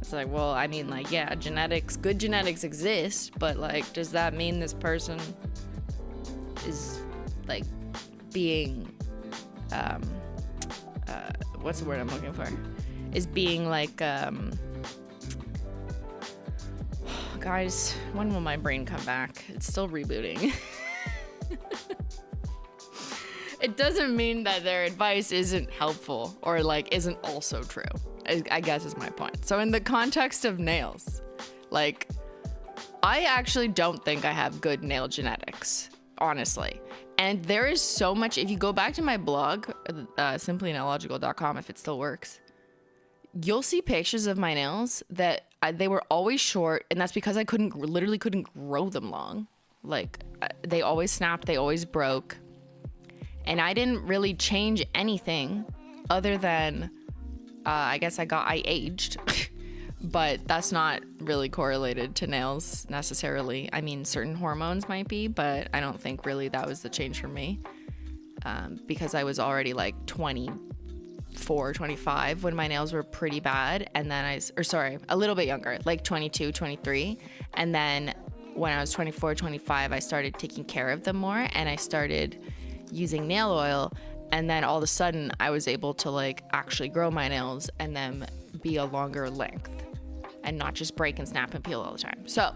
It's like, well, I mean, like, yeah, good genetics exist, but like, does that mean this person is like being, what's the word I'm looking for? Is being like, guys, when will my brain come back? It's still rebooting. It doesn't mean that their advice isn't helpful or like isn't also true, I guess is my point. So in the context of nails, like, I actually don't think I have good nail genetics, honestly. And there is so much, if you go back to my blog, Simplypartylogical.com, if it still works, you'll see pictures of my nails that they were always short, and that's because I literally couldn't grow them long. Like, they always snapped, they always broke. And I didn't really change anything other than, I guess I aged, but that's not really correlated to nails necessarily. I mean, certain hormones might be, but I don't think really that was the change for me, because I was already like 24, 25 when my nails were pretty bad. And then a little bit younger, like 22, 23. And then when I was 24, 25, I started taking care of them more, and I started using nail oil, and then all of a sudden I was able to like actually grow my nails and then be a longer length and not just break and snap and peel all the time. So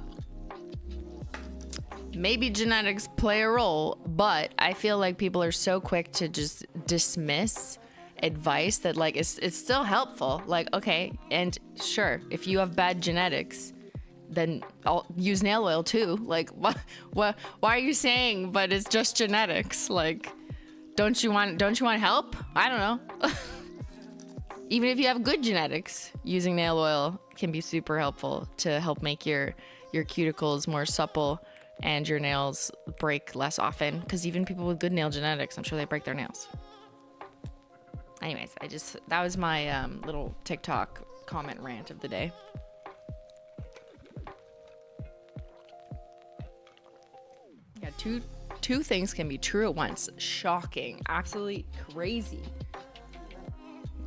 maybe genetics play a role, but I feel like people are so quick to just dismiss advice that like it's still helpful. Like, okay, and sure, if you have bad genetics, then I'll use nail oil too. Like, what? Why are you saying? But it's just genetics. Like, don't you want help? I don't know. Even if you have good genetics, using nail oil can be super helpful to help make your cuticles more supple and your nails break less often. Because even people with good nail genetics, I'm sure they break their nails. Anyways, that was my little TikTok comment rant of the day. Yeah, two things can be true at once. Shocking. Absolutely crazy.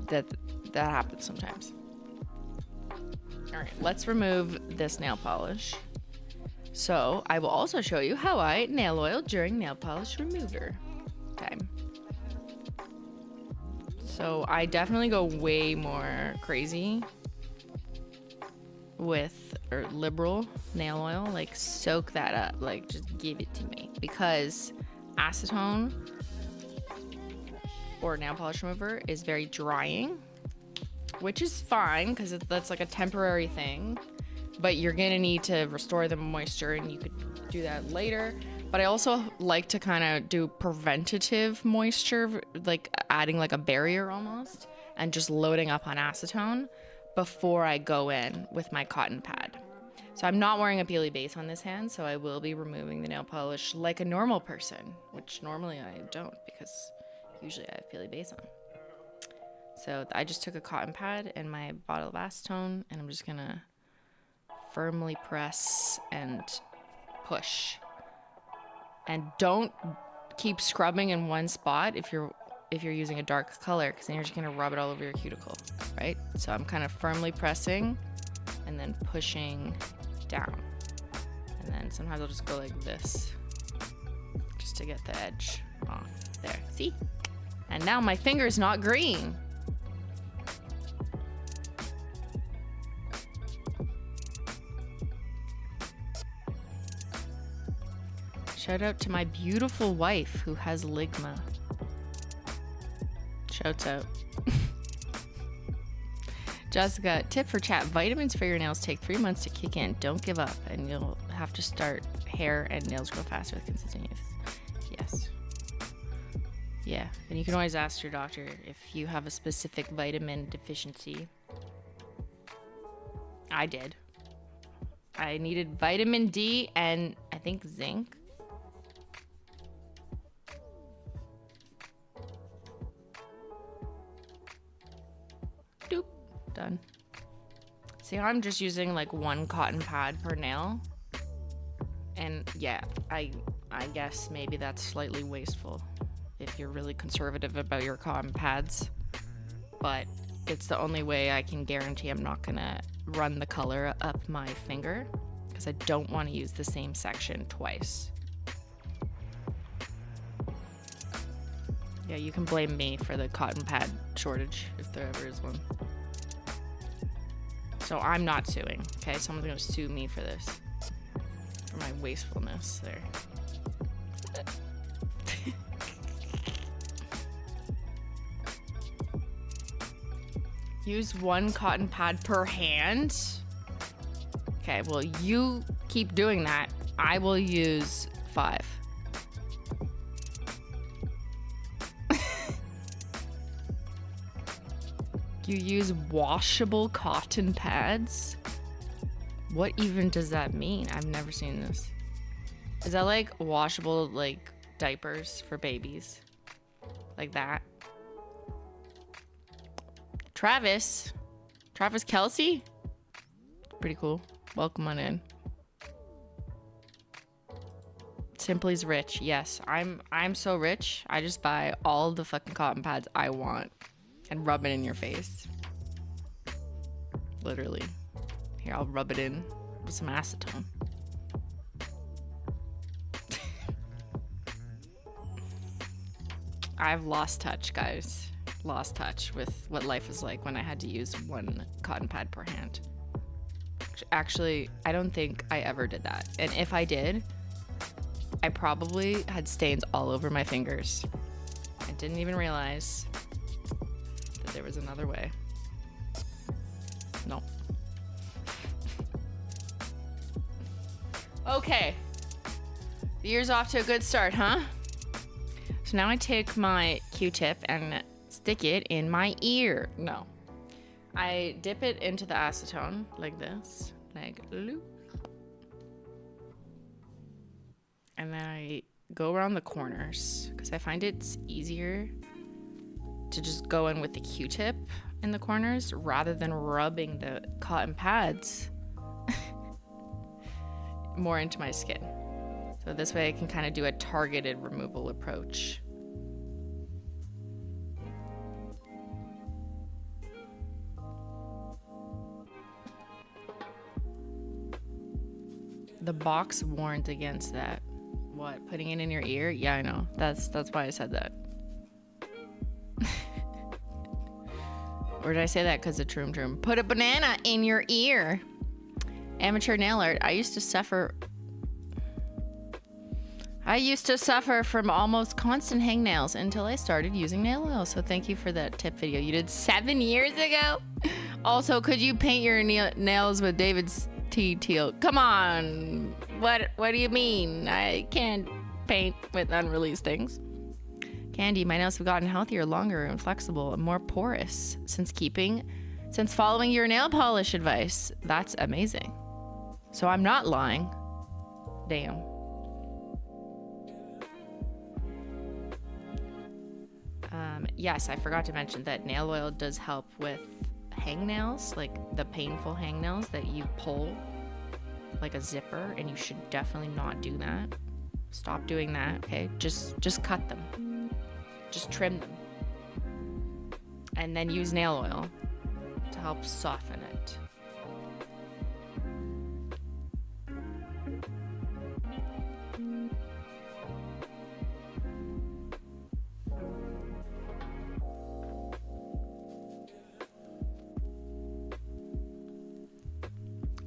That happens sometimes. All right, let's remove this nail polish. So I will also show you how I nail oil during nail polish remover time. So I definitely go way more crazy with liberal nail oil. Like, soak that up, like just give it to me, because acetone or nail polish remover is very drying, which is fine because that's like a temporary thing, but you're gonna need to restore the moisture, and you could do that later. But I also like to kind of do preventative moisture, like adding like a barrier almost, and just loading up on acetone before I go in with my cotton pad. So I'm not wearing a peely base on this hand, so I will be removing the nail polish like a normal person, which normally I don't, because usually I have peely base on. So I just took a cotton pad and my bottle of acetone, and I'm just gonna firmly press and push. And don't keep scrubbing in one spot if you're using a dark color, because then you're just gonna rub it all over your cuticle, right? So I'm kind of firmly pressing and then pushing down. And then sometimes I'll just go like this just to get the edge off. There, see? And now my finger's not green. Shout out to my beautiful wife who has ligma. Shouts out. Jessica, tip for chat. Vitamins for your nails take 3 months to kick in. Don't give up and you'll have to start hair and nails grow faster with consistent use. Yes. Yeah, and you can always ask your doctor if you have a specific vitamin deficiency. I did. I needed vitamin D and I think zinc. Doop. Done. See, I'm just using like 1 cotton pad per nail. And yeah, I guess maybe that's slightly wasteful if you're really conservative about your cotton pads. But it's the only way I can guarantee I'm not gonna run the color up my finger, because I don't want to use the same section twice. Yeah, you can blame me for the cotton pad shortage if there ever is one. So I'm not suing, okay? Someone's gonna sue me for this, for my wastefulness there. Use 1 cotton pad per hand. Okay, well, you keep doing that. I will use 5. You use washable cotton pads? What even does that mean? I've never seen this. Is that like washable, like diapers for babies? Like that? Travis Kelsey? Pretty cool. Welcome on in. Simply's rich. Yes, I'm so rich. I just buy all the fucking cotton pads I want and rub it in your face. Literally. Here, I'll rub it in with some acetone. I've lost touch, guys. Lost touch with what life is like when I had to use 1 cotton pad per hand. Actually, I don't think I ever did that. And if I did, I probably had stains all over my fingers. I didn't even realize that there was another way. No. Okay. The year's off to a good start, huh? So now I take my Q-tip and stick it in my ear. No. I dip it into the acetone like this. Like loop. And then I go around the corners because I find it's easier to just go in with the Q-tip in the corners rather than rubbing the cotton pads more into my skin. So this way I can kind of do a targeted removal approach. The box warned against that. What? Putting it in your ear? Yeah, I know. That's why I said that. Or did I say that because of Troom Troom? Put a banana in your ear. Amateur nail art. I used to suffer from almost constant hangnails until I started using nail oil. So thank you for that tip video. You did 7 years ago? Also, could you paint your nails with David's T teal? Come on. What do you mean? I can't paint with unreleased things. Candy, my nails have gotten healthier, longer, and flexible, and more porous since following your nail polish advice. That's amazing. So I'm not lying. Damn. Yes, I forgot to mention that nail oil does help with hangnails, like the painful hangnails that you pull like a zipper, and you should definitely not do that. Stop doing that, okay? Just cut them. Just trim them. And then use nail oil to help soften it.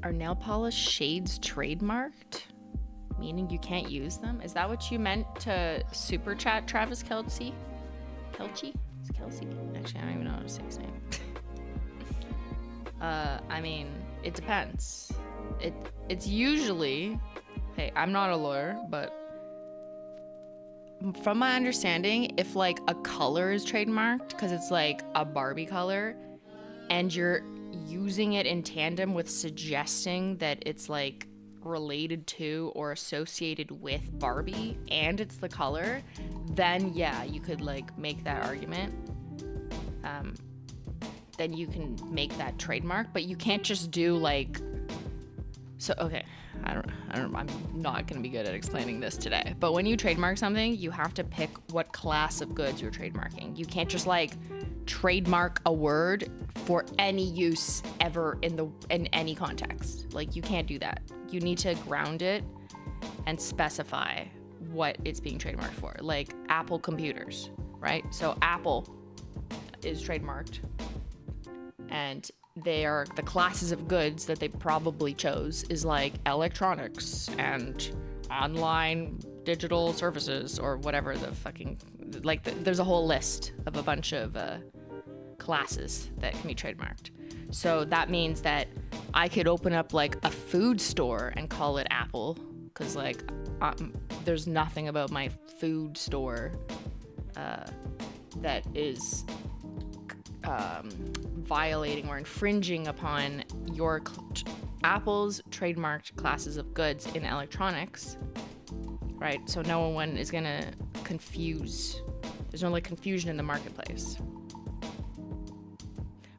Are nail polish shades trademarked? Meaning you can't use them? Is that what you meant to super chat Travis Kelce? Kelce? It's Kelsey. Actually, I don't even know how to say his name. I mean, it depends. It's usually, hey, I'm not a lawyer, but from my understanding, if like a color is trademarked, because it's like a Barbie color, and you're using it in tandem with suggesting that it's like related to or associated with Barbie and it's the color, then yeah, you could like make that argument. Then you can make that trademark, but you can't just do like, so okay, I'm not gonna be good at explaining this today, but when you trademark something, you have to pick what class of goods you're trademarking. You can't just like trademark a word for any use ever in any context. Like, you can't do that. You need to ground it and specify what it's being trademarked for. Like Apple computers, right? So Apple is trademarked, and they are the classes of goods that they probably chose is like electronics and online digital services or whatever the fucking, like there's a whole list of a bunch of classes that can be trademarked. So that means that I could open up like a food store and call it Apple, because like there's nothing about my food store that is violating or infringing upon your Apple's trademarked classes of goods in electronics, right? So no one is gonna confuse. There's no like confusion in the marketplace.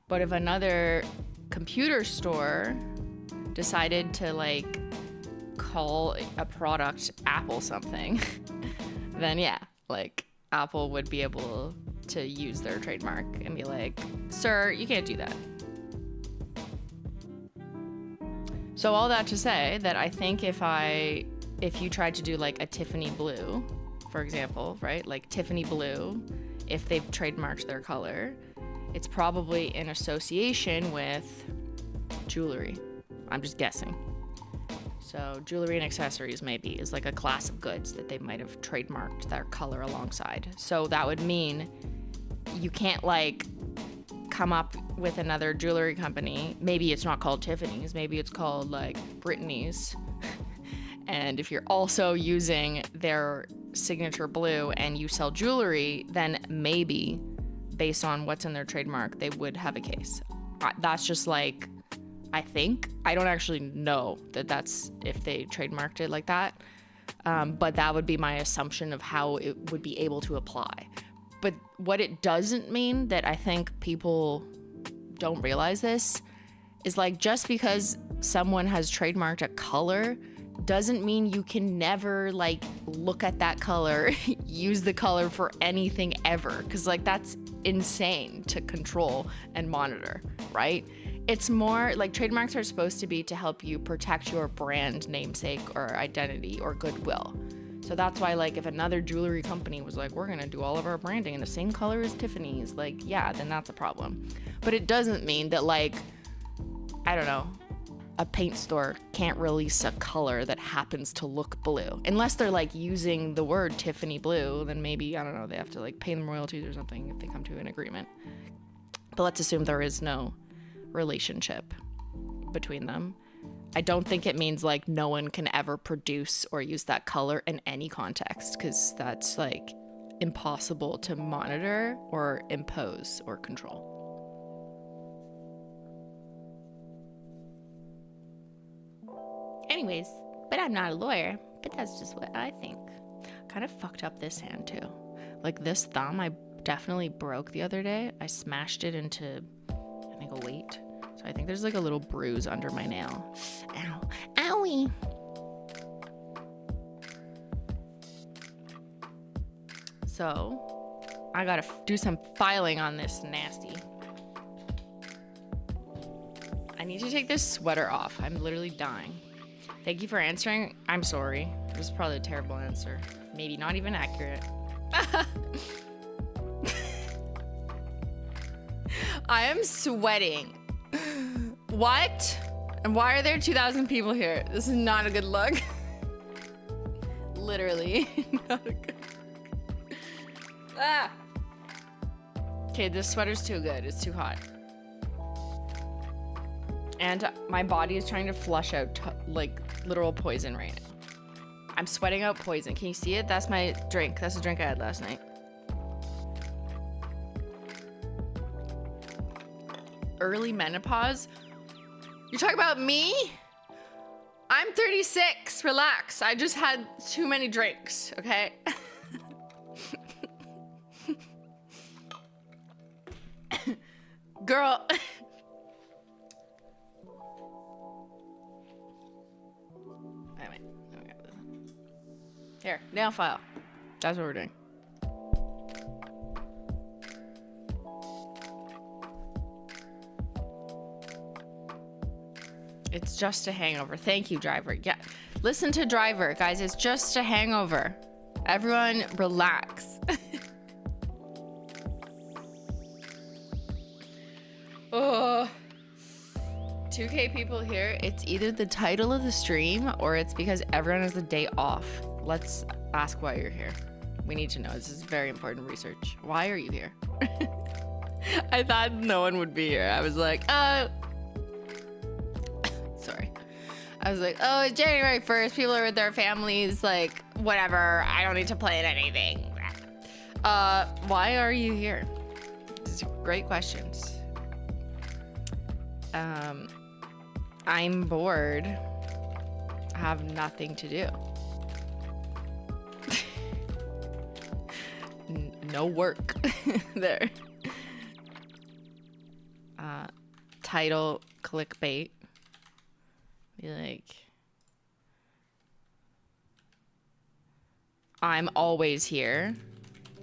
But if another computer store decided to like call a product Apple something, then yeah, like Apple would be able to use their trademark and be like, sir, you can't do that. So all that to say that I think if you tried to do like a Tiffany blue, for example, right? Like Tiffany blue, if they've trademarked their color, it's probably in association with jewelry. I'm just guessing. So jewelry and accessories maybe is like a class of goods that they might have trademarked their color alongside. So that would mean you can't like come up with another jewelry company. Maybe it's not called Tiffany's, maybe it's called like Brittany's. And if you're also using their signature blue and you sell jewelry, then maybe based on what's in their trademark, they would have a case. That's just like, I think. I don't actually know that that's if they trademarked it like that. But that would be my assumption of how it would be able to apply. But what it doesn't mean, that I think people don't realize this, is like just because someone has trademarked a color doesn't mean you can never like look at that color, use the color for anything ever. Because like that's insane to control and monitor, right? It's more like trademarks are supposed to be to help you protect your brand namesake or identity or goodwill. So that's why like if another jewelry company was like, we're gonna do all of our branding in the same color as Tiffany's, like yeah, then that's a problem. But it doesn't mean that like, I don't know, a paint store can't release a color that happens to look blue. Unless they're like using the word Tiffany blue, then maybe, I don't know, they have to like pay them royalties or something if they come to an agreement. But let's assume there is no relationship between them. I don't think it means like no one can ever produce or use that color in any context, because that's like impossible to monitor or impose or control. Anyways, but I'm not a lawyer, but that's just what I think. Kind of fucked up this hand too. Like this thumb, I definitely broke the other day. I smashed it into, I think, a weight. So I think there's like a little bruise under my nail. Ow. Owie. So I gotta do some filing on this nasty. I need to take this sweater off. I'm literally dying. Thank you for answering. I'm sorry. It was probably a terrible answer. Maybe not even accurate. I am sweating. What? And why are there 2,000 people here? This is not a good look. Literally not a good look. Ah! Okay, this sweater's too good. It's too hot. And my body is trying to flush out like literal poison right now. I'm sweating out poison. Can you see it? That's my drink. That's the drink I had last night. Early menopause? You're talking about me? I'm 36. Relax. I just had too many drinks, okay? Girl. Here, nail file. That's what we're doing. It's just a hangover. Thank you, driver. Yeah. Listen to driver, guys. It's just a hangover. Everyone relax. Oh. 2K people here. It's either the title of the stream or it's because everyone has the day off. Let's ask why you're here. We need to know. This is very important research. Why are you here? I thought no one would be here. I was like, sorry. I was like, oh, it's January 1st. People are with their families. Like, whatever. I don't need to plan anything. Why are you here? These are great questions. I'm bored. I have nothing to do. No work there. Title clickbait. Be like, I'm always here.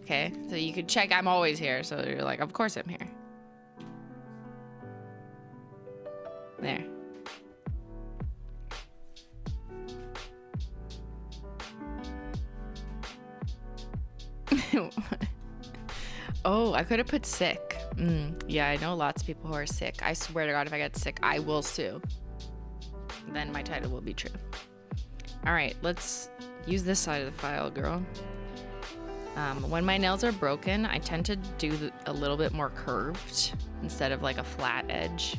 Okay, so you could check I'm always here. So you're like, of course I'm here. There. Oh, I could have put sick. Yeah, I know lots of people who are sick. I swear to God, if I get sick, I will sue. Then my title will be true. All right, let's use this side of the file, girl. When my nails are broken, I tend to do a little bit more curved instead of like a flat edge,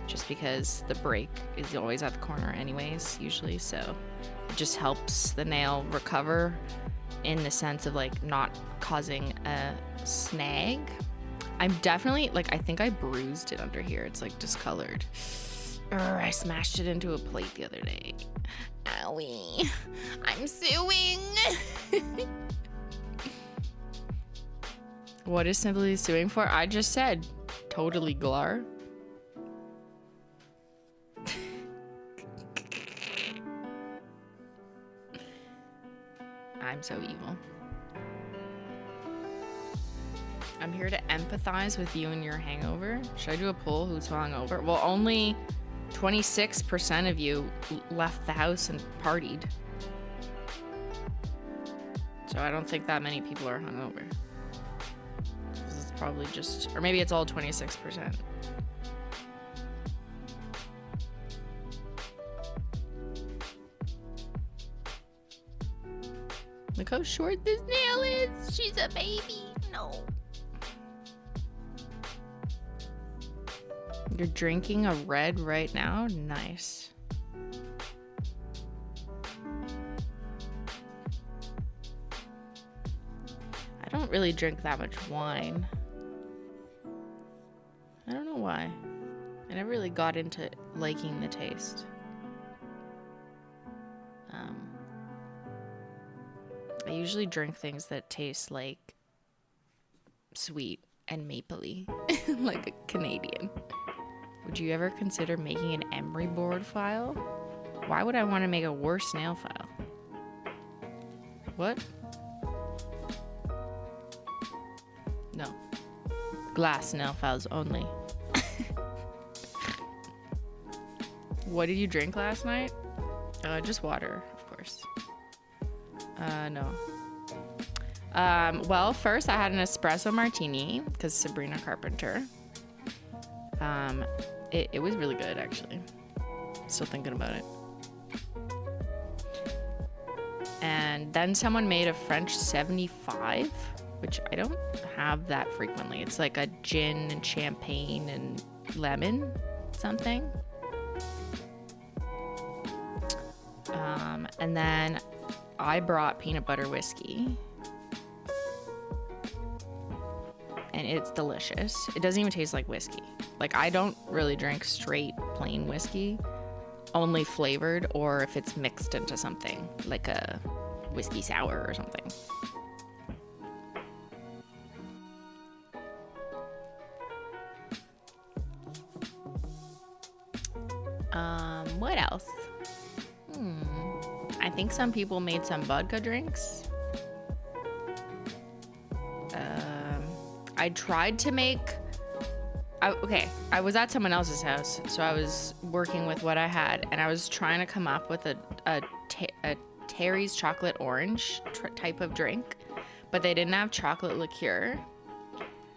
just because the break is always at the corner anyways, usually. So it just helps the nail recover in the sense of like not causing a snag. I'm definitely like, I think I bruised it under here. It's like discolored. I smashed it into a plate the other day. Owie. I'm suing. What is Simply suing for? I just said totally Glar. I'm so evil. I'm here to empathize with you and your hangover. Should I do a poll who's hungover? Well, only 26% of you left the house and partied. So I don't think that many people are hungover. This is probably just, or maybe it's all 26%. Look how short this nail is. She's a baby. No. You're drinking a red right now? Nice. I don't really drink that much wine. I don't know why. I never really got into liking the taste. I usually drink things that taste like sweet and mapley, like a Canadian. Would you ever consider making an emery board file? Why would I want to make a worse nail file? What? Glass nail files only. What did you drink last night? Just water, of course. No. Well, first I had an espresso martini because Sabrina Carpenter. It was really good, actually. Still thinking about it. And then someone made a French 75, which I don't have that frequently. It's like a gin and champagne and lemon something. And then I brought peanut butter whiskey. And it's delicious. It doesn't even taste like whiskey. Like, I don't really drink straight plain whiskey, only flavored, or if it's mixed into something like a whiskey sour or something. What else? I think some people made some vodka drinks. I tried to make... I was at someone else's house, so I was working with what I had, and I was trying to come up with a Terry's chocolate orange type of drink, but they didn't have chocolate liqueur.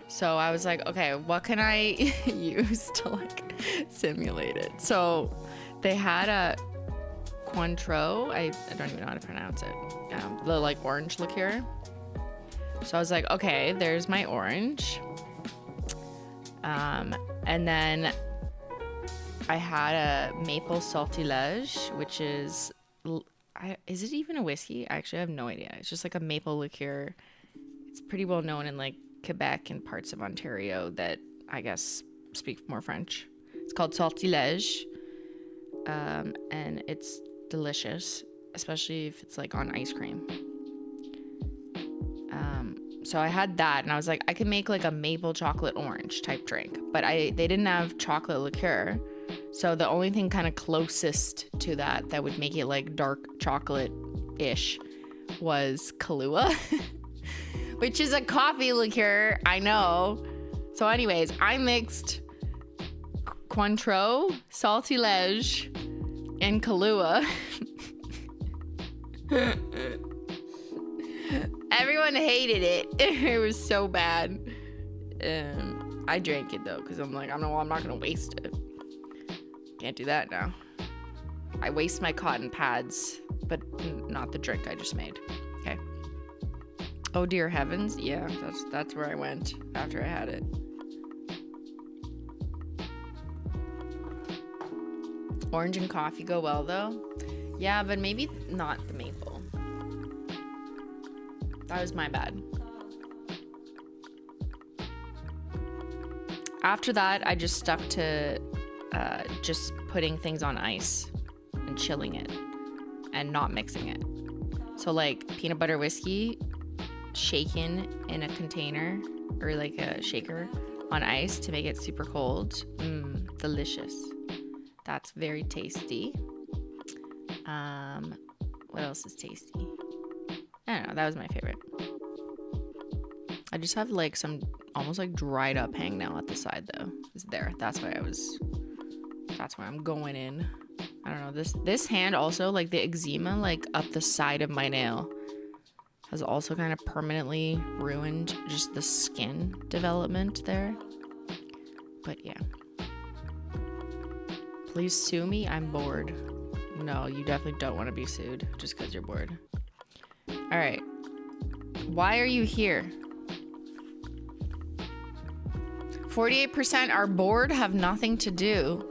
So I was like, okay, what can I use to like simulate it? So they had a Cointreau. I don't even know how to pronounce it. The like orange liqueur. So I was like, okay, there's my orange. And then I had a maple saltilage, which is it even a whiskey? I actually have no idea. It's just like a maple liqueur. It's pretty well known in like Quebec and parts of Ontario that I guess speak more French. It's called saltilage. And it's delicious, especially if it's like on ice cream. So I had that, and I was like, I could make like a maple chocolate orange type drink, but they didn't have chocolate liqueur. So the only thing kind of closest to that would make it like dark chocolate-ish was Kahlua, which is a coffee liqueur, I know. So anyways, I mixed Cointreau, Saltilege, and Kahlua. Everyone hated it. It was so bad. I drank it though, because I'm like, I'm not gonna waste it. Can't do that now. I waste my cotton pads, but not the drink I just made. Okay. Oh dear heavens, yeah, that's where I went after I had it. Orange and coffee go well though. Yeah, but maybe not the maple. That was my bad. After that, I just stuck to just putting things on ice and chilling it and not mixing it. So like peanut butter whiskey shaken in a container or like a shaker on ice to make it super cold. Delicious. That's very tasty. What else is tasty? I don't know. That was my favorite. I just have like some almost like dried up hangnail at the side though. Is there? That's why I'm going in. I don't know. This hand also, like the eczema like up the side of my nail has also kind of permanently ruined just the skin development there. But yeah. Please sue me. I'm bored. No, you definitely don't want to be sued just because you're bored. All right. Why are you here? 48% are bored, have nothing to do,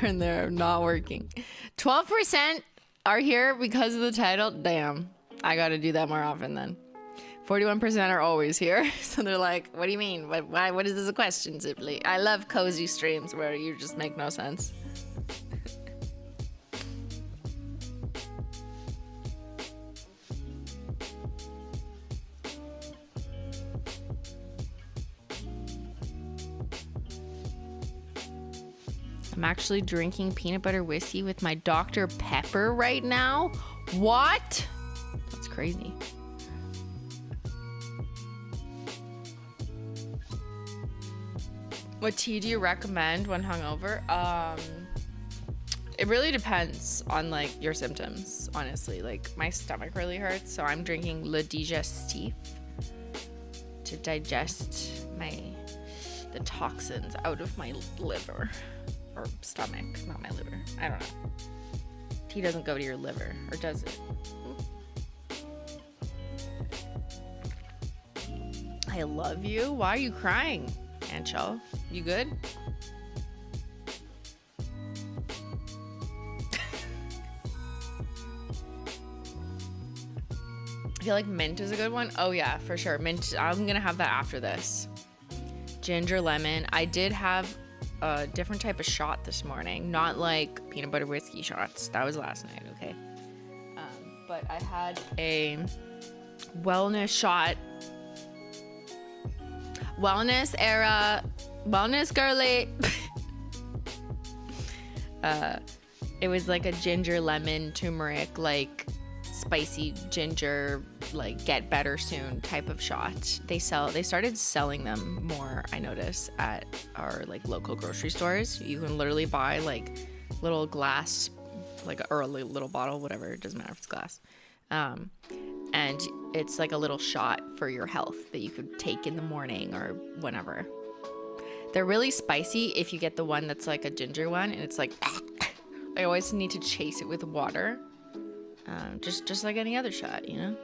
and they're not working. 12% are here because of the title. Damn, I got to do that more often then. 41% are always here. So they're like, what do you mean? Why? What is this a question, Simply? I love cozy streams where you just make no sense. I'm actually drinking peanut butter whiskey with my Dr. Pepper right now. What? That's crazy. What tea do you recommend when hungover? It really depends on like your symptoms, honestly. Like my stomach really hurts, so I'm drinking Le Digestif to digest the toxins out of my liver or stomach, not my liver. I don't know. Tea doesn't go to your liver, or does it? I love you. Why are you crying, Anchel? You good? I feel like mint is a good one. Oh yeah, for sure. Mint, I'm gonna have that after this. Ginger lemon. I did have a different type of shot this morning. Not like peanut butter whiskey shots. That was last night, okay? But I had a wellness shot. Wellness era. Wellness girly. It was like a ginger lemon turmeric, like spicy ginger, like get better soon type of shot. They started selling them more, I notice, at our like local grocery stores. You can literally buy like little glass, like, or a little bottle, whatever, it doesn't matter if it's glass, and it's like a little shot for your health that you could take in the morning or whenever. They're really spicy if you get the one that's like a ginger one, and it's like I always need to chase it with water. Just like any other shot, you know?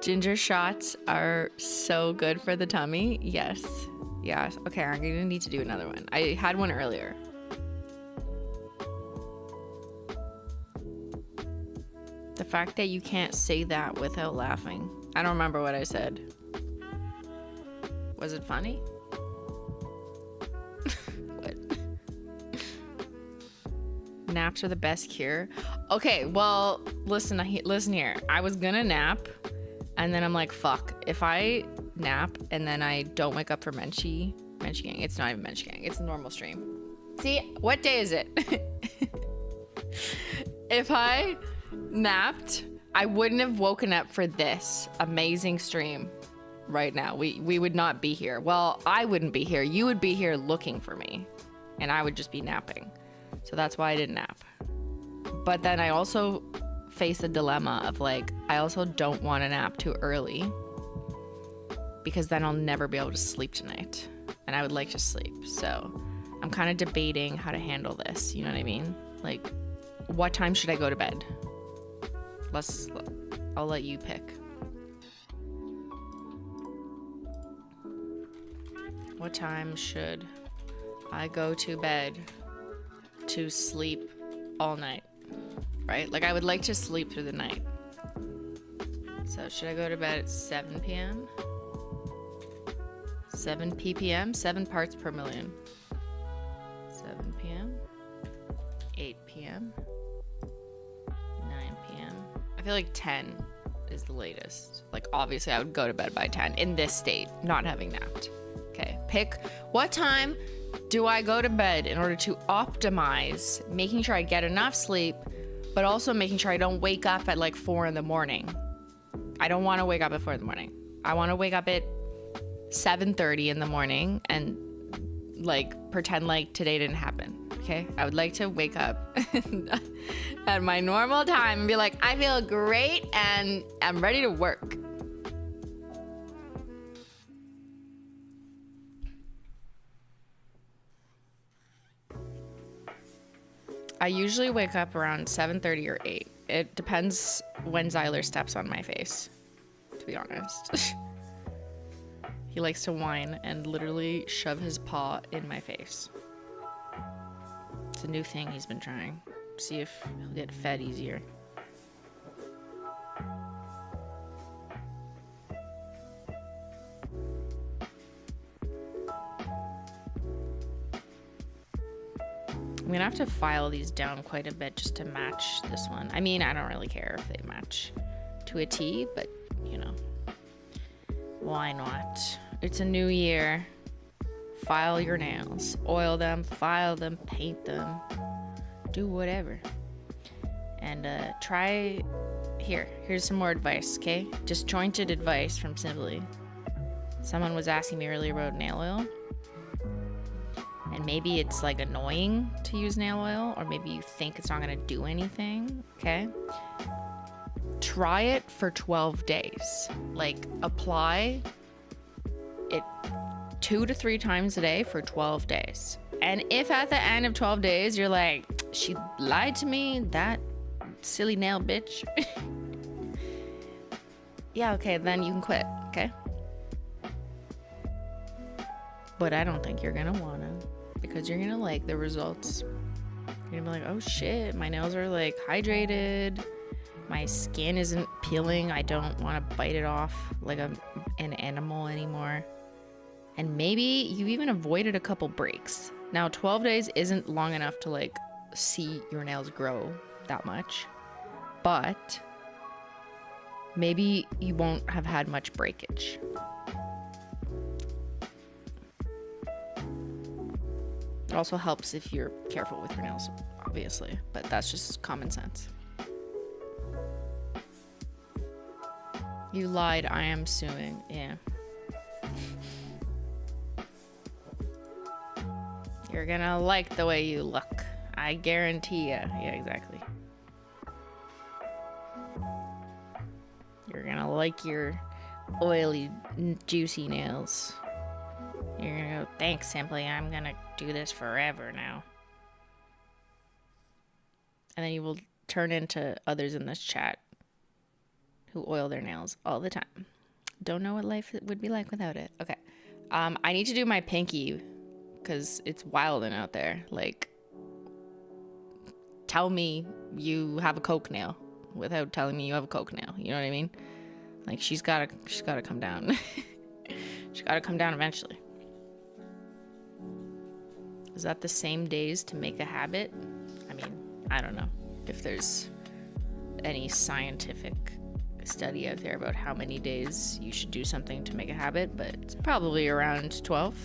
Ginger shots are so good for the tummy. Yes. Yeah. Okay, I'm gonna need to do another one. I had one earlier. The fact that you can't say that without laughing. I don't remember what I said. Was it funny? What? Naps are the best cure. Okay, well, listen here. I was gonna nap, and then I'm like, fuck. If I nap and then I don't wake up for Menchie Gang, it's not even Menchie Gang. It's a normal stream. See, what day is it? If I napped, I wouldn't have woken up for this amazing stream right now. We would not be here. Well, I wouldn't be here. You would be here looking for me, and I would just be napping. So that's why I didn't nap. But then I also face a dilemma of like, I also don't want to nap too early because then I'll never be able to sleep tonight, and I would like to sleep. So I'm kind of debating how to handle this. You know what I mean? Like, what time should I go to bed? I'll let you pick. What time should I go to bed to sleep all night? Right? Like, I would like to sleep through the night. So should I go to bed at 7 p.m.? 7 ppm? 7 parts per million. 7 p.m. 8 p.m. 9 p.m. I feel like 10 is the latest. Like, obviously I would go to bed by 10 in this state, not having napped. Okay, pick what time do I go to bed in order to optimize making sure I get enough sleep, but also making sure I don't wake up at like 4 in the morning. I don't want to wake up at 4 in the morning. I want to wake up at 7:30 in the morning and like pretend like today didn't happen. Okay, I would like to wake up at my normal time and be like, I feel great and I'm ready to work. I usually wake up around 7:30 or 8. It depends when Zyler steps on my face, to be honest. He likes to whine and literally shove his paw in my face. It's a new thing he's been trying. See if he'll get fed easier. I'm gonna have to file these down quite a bit just to match this one. I mean, I don't really care if they match to a T, but you know, why not? It's a new year. File your nails, oil them, file them, paint them, do whatever. And here's some more advice, okay? Disjointed advice from Simply. Someone was asking me earlier about nail oil. And maybe it's like annoying to use nail oil, or maybe you think it's not gonna do anything, okay? Try it for 12 days. Like, apply it 2 to 3 times a day for 12 days. And if at the end of 12 days you're like, she lied to me, that silly nail bitch. Yeah, okay, then you can quit, okay? But I don't think you're gonna wanna, because you're gonna like the results. You're gonna be like, oh shit, my nails are like hydrated, my skin isn't peeling, I don't want to bite it off like I'm an animal anymore. And maybe you even avoided a couple breaks. Now 12 days isn't long enough to like see your nails grow that much, but maybe you won't have had much breakage. It also helps if you're careful with your nails, obviously, but that's just common sense. You lied, I am suing. Yeah. You're gonna like the way you look. I guarantee ya. Yeah, exactly. You're gonna like your oily, juicy nails. You're gonna go, thanks, Simply. I'm gonna do this forever now. And then you will turn into others in this chat who oil their nails all the time. Don't know what life would be like without it. Okay. I need to do my pinky because it's wilding out there. Like, tell me you have a coke nail without telling me you have a coke nail. You know what I mean? Like, she's gotta come down. She's gotta come down eventually. Is that the same days to make a habit? I mean, I don't know if there's any scientific study out there about how many days you should do something to make a habit, but it's probably around 12.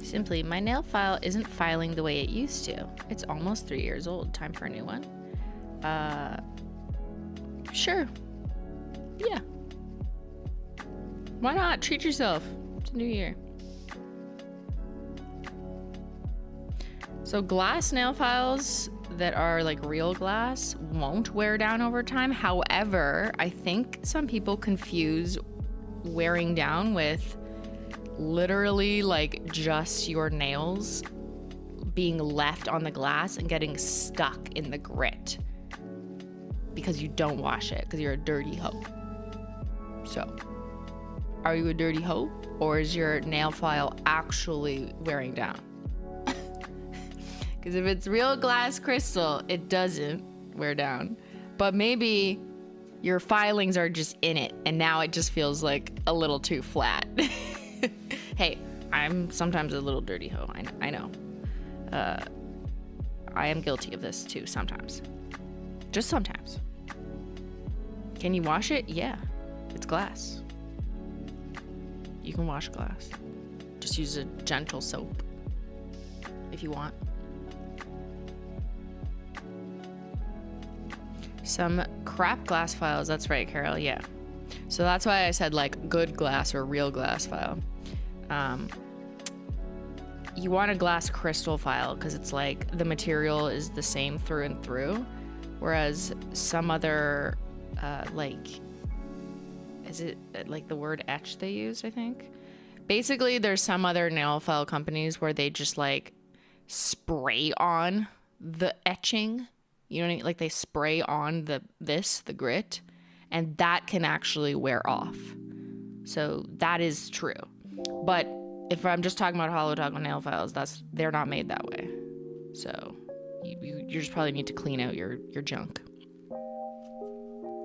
Simply, my nail file isn't filing the way it used to. It's almost 3 years old. Time for a new one. Sure. Yeah. Why not? Treat yourself. It's a new year. So glass nail files that are like real glass won't wear down over time. However, I think some people confuse wearing down with literally like just your nails being left on the glass and getting stuck in the grit because you don't wash it, because you're a dirty hoe. So, are you a dirty hoe, or is your nail file actually wearing down? Because if it's real glass crystal, it doesn't wear down. But maybe your filings are just in it, and now it just feels like a little too flat. Hey, I'm sometimes a little dirty hoe. I know. I am guilty of this too sometimes. Just sometimes. Can you wash it? Yeah. It's glass. You can wash glass. Just use a gentle soap if you want. Some crap glass files. That's right, Carol. Yeah. So that's why I said like good glass or real glass file. You want a glass crystal file because it's like the material is the same through and through, whereas some other like, is it like the word etch they used? I think basically there's some other nail file companies where they just like spray on the etching, you know what I mean? Like they spray on the grit, and that can actually wear off. So that is true. But if I'm just talking about HOLO THERE nail files, they're not made that way. So you just probably need to clean out your junk.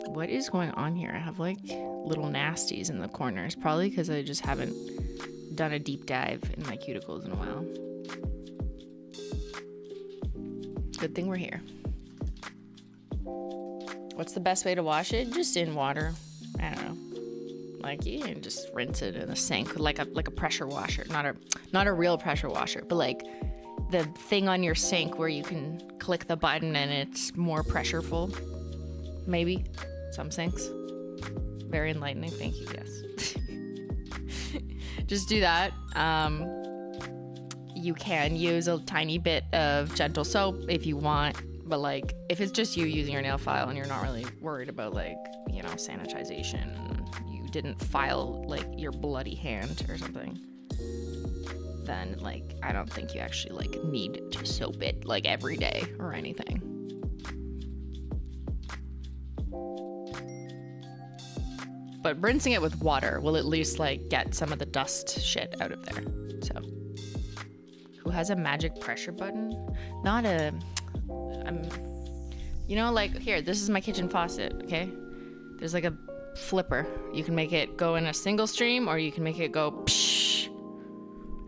What is going on here? I have like little nasties in the corners, probably because I just haven't done a deep dive in my cuticles in a while. Good thing we're here. What's the best way to wash it? Just in water. I don't know. Like you can just rinse it in the sink like a pressure washer, not a real pressure washer, but like the thing on your sink where you can click the button and it's more pressureful. Maybe some sinks. Very enlightening. Thank you. Yes. Just do that. You can use a tiny bit of gentle soap if you want, but like if it's just you using your nail file and you're not really worried about like, you know, sanitization, you didn't file like your bloody hand or something, then like I don't think you actually like need to soap it like every day or anything. But rinsing it with water will at least like get some of the dust shit out of there. So who has a magic pressure button? Not a you know, like here, this is my kitchen faucet, okay? There's like a flipper. You can make it go in a single stream or you can make it go psh.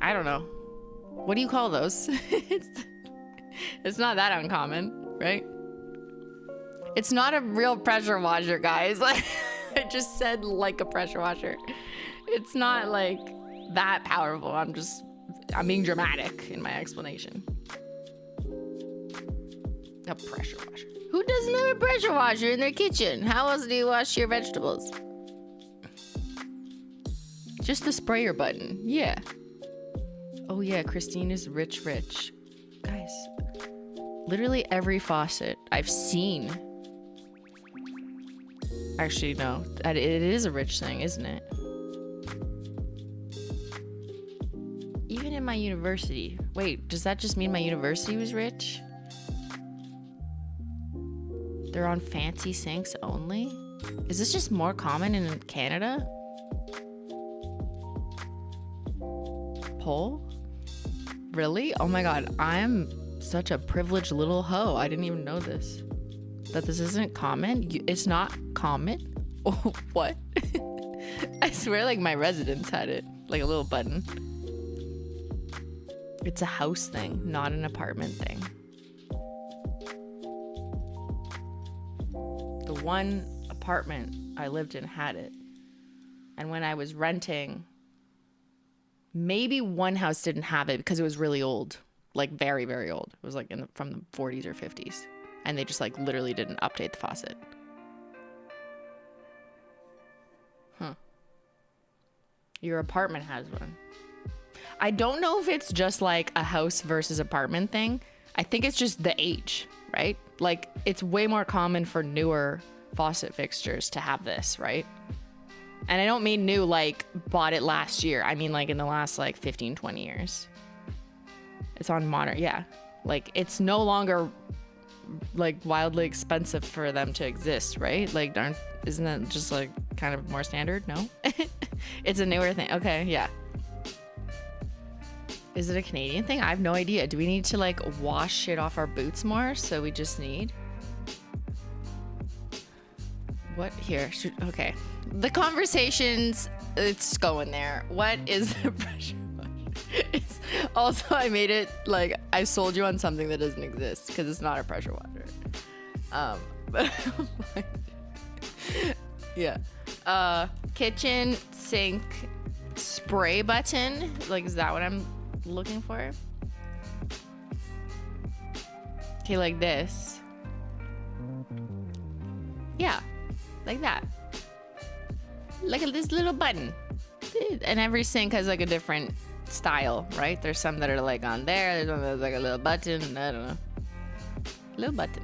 I don't know. What do you call those? It's not that uncommon, right? It's not a real pressure washer, guys. Like I just said like a pressure washer. It's not like that powerful. I'm being dramatic in my explanation. A pressure washer. Who doesn't have a pressure washer in their kitchen? How else do you wash your vegetables? Just the sprayer button. Yeah. Oh yeah, Christine is rich. Guys, literally every faucet I've seen. Actually, no. It is a rich thing, isn't it? Even in my university. Wait, does that just mean my university was rich? They're on fancy sinks only? Is this just more common in Canada? Pole? Really? Oh my god, I'm such a privileged little hoe. I didn't even know this. That this isn't common? It's not common? Oh, what? I swear like my residence had it. Like a little button. It's a house thing, not an apartment thing. The one apartment I lived in had it. And when I was renting, maybe one house didn't have it because it was really old. Like very, very old. It was like from the 40s or 50s. And they just like literally didn't update the faucet. Huh. Your apartment has one. I don't know if it's just like a house versus apartment thing. I think it's just the age, right? Like it's way more common for newer faucet fixtures to have this, right? And I don't mean new like bought it last year. I mean like in the last like 15, 20 years. It's on modern, yeah. Like it's no longer like wildly expensive for them to exist, right? Like isn't that just like kind of more standard? No? It's a newer thing. Okay, yeah. Is it a Canadian thing? I have no idea. Do we need to like wash shit off our boots more? So we just need what here? Okay. The conversations, it's going there. What is the pressure washer? It's also, I made it like I sold you on something that doesn't exist because it's not a pressure washer. But yeah. Kitchen sink spray button. Like, is that what I'm looking for? Okay, like this. Yeah, like that. Look at this little button. And every sink has like a different style, right? There's some that are like on there. There's one that's like a little button. I don't know. Little button.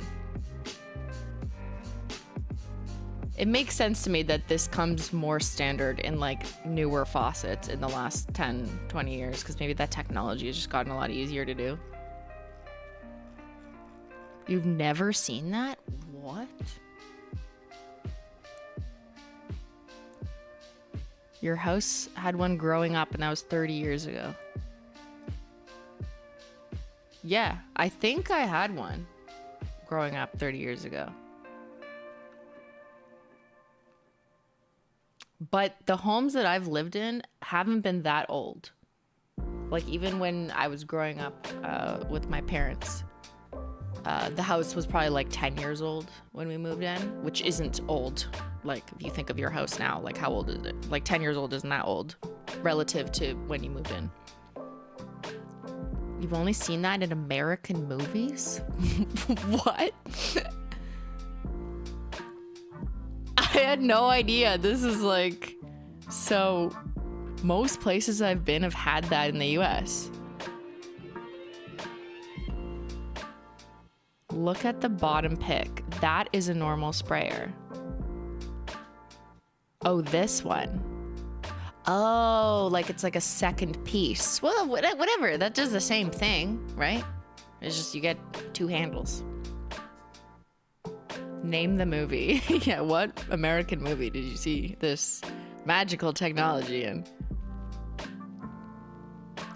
It makes sense to me that this comes more standard in like newer faucets in the last 10, 20 years, because maybe that technology has just gotten a lot easier to do. You've never seen that? What? Your house had one growing up and that was 30 years ago. Yeah, I think I had one growing up 30 years ago. But the homes that I've lived in haven't been that old. Like even when I was growing up with my parents, The house was probably like 10 years old when we moved in, which isn't old. Like, if you think of your house now, like, how old is it? Like, 10 years old isn't that old relative to when you moved in. You've only seen that in American movies? What? I had no idea. This is like... So, most places I've been have had that in the US. Look at the bottom pick. That is a normal sprayer. Oh, this one. Oh, like it's like a second piece. Well, whatever. That does the same thing, right? It's just you get two handles. Name the movie. Yeah, what American movie did you see this magical technology in?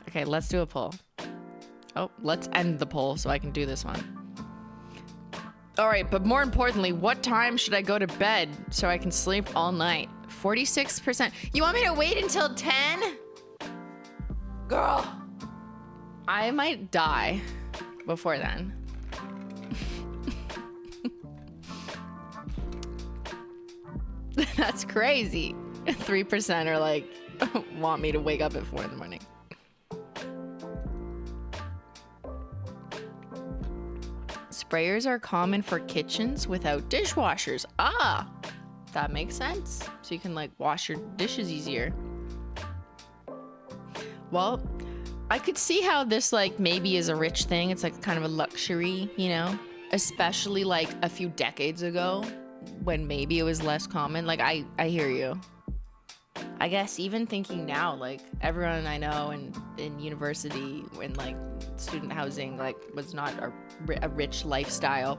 Okay, let's do a poll. Oh, let's end the poll so I can do this one. All right, but more importantly, what time should I go to bed so I can sleep all night? 46%. You want me to wait until 10? Girl, I might die before then. That's crazy. 3% are like, want me to wake up at 4 in the morning. Sprayers are common for kitchens without dishwashers. Ah, that makes sense. So you can like wash your dishes easier. Well, I could see how this like maybe is a rich thing. It's like kind of a luxury, you know, especially like a few decades ago when maybe it was less common. Like I hear you. I guess even thinking now, like everyone I know in university and like student housing, like was not a rich lifestyle.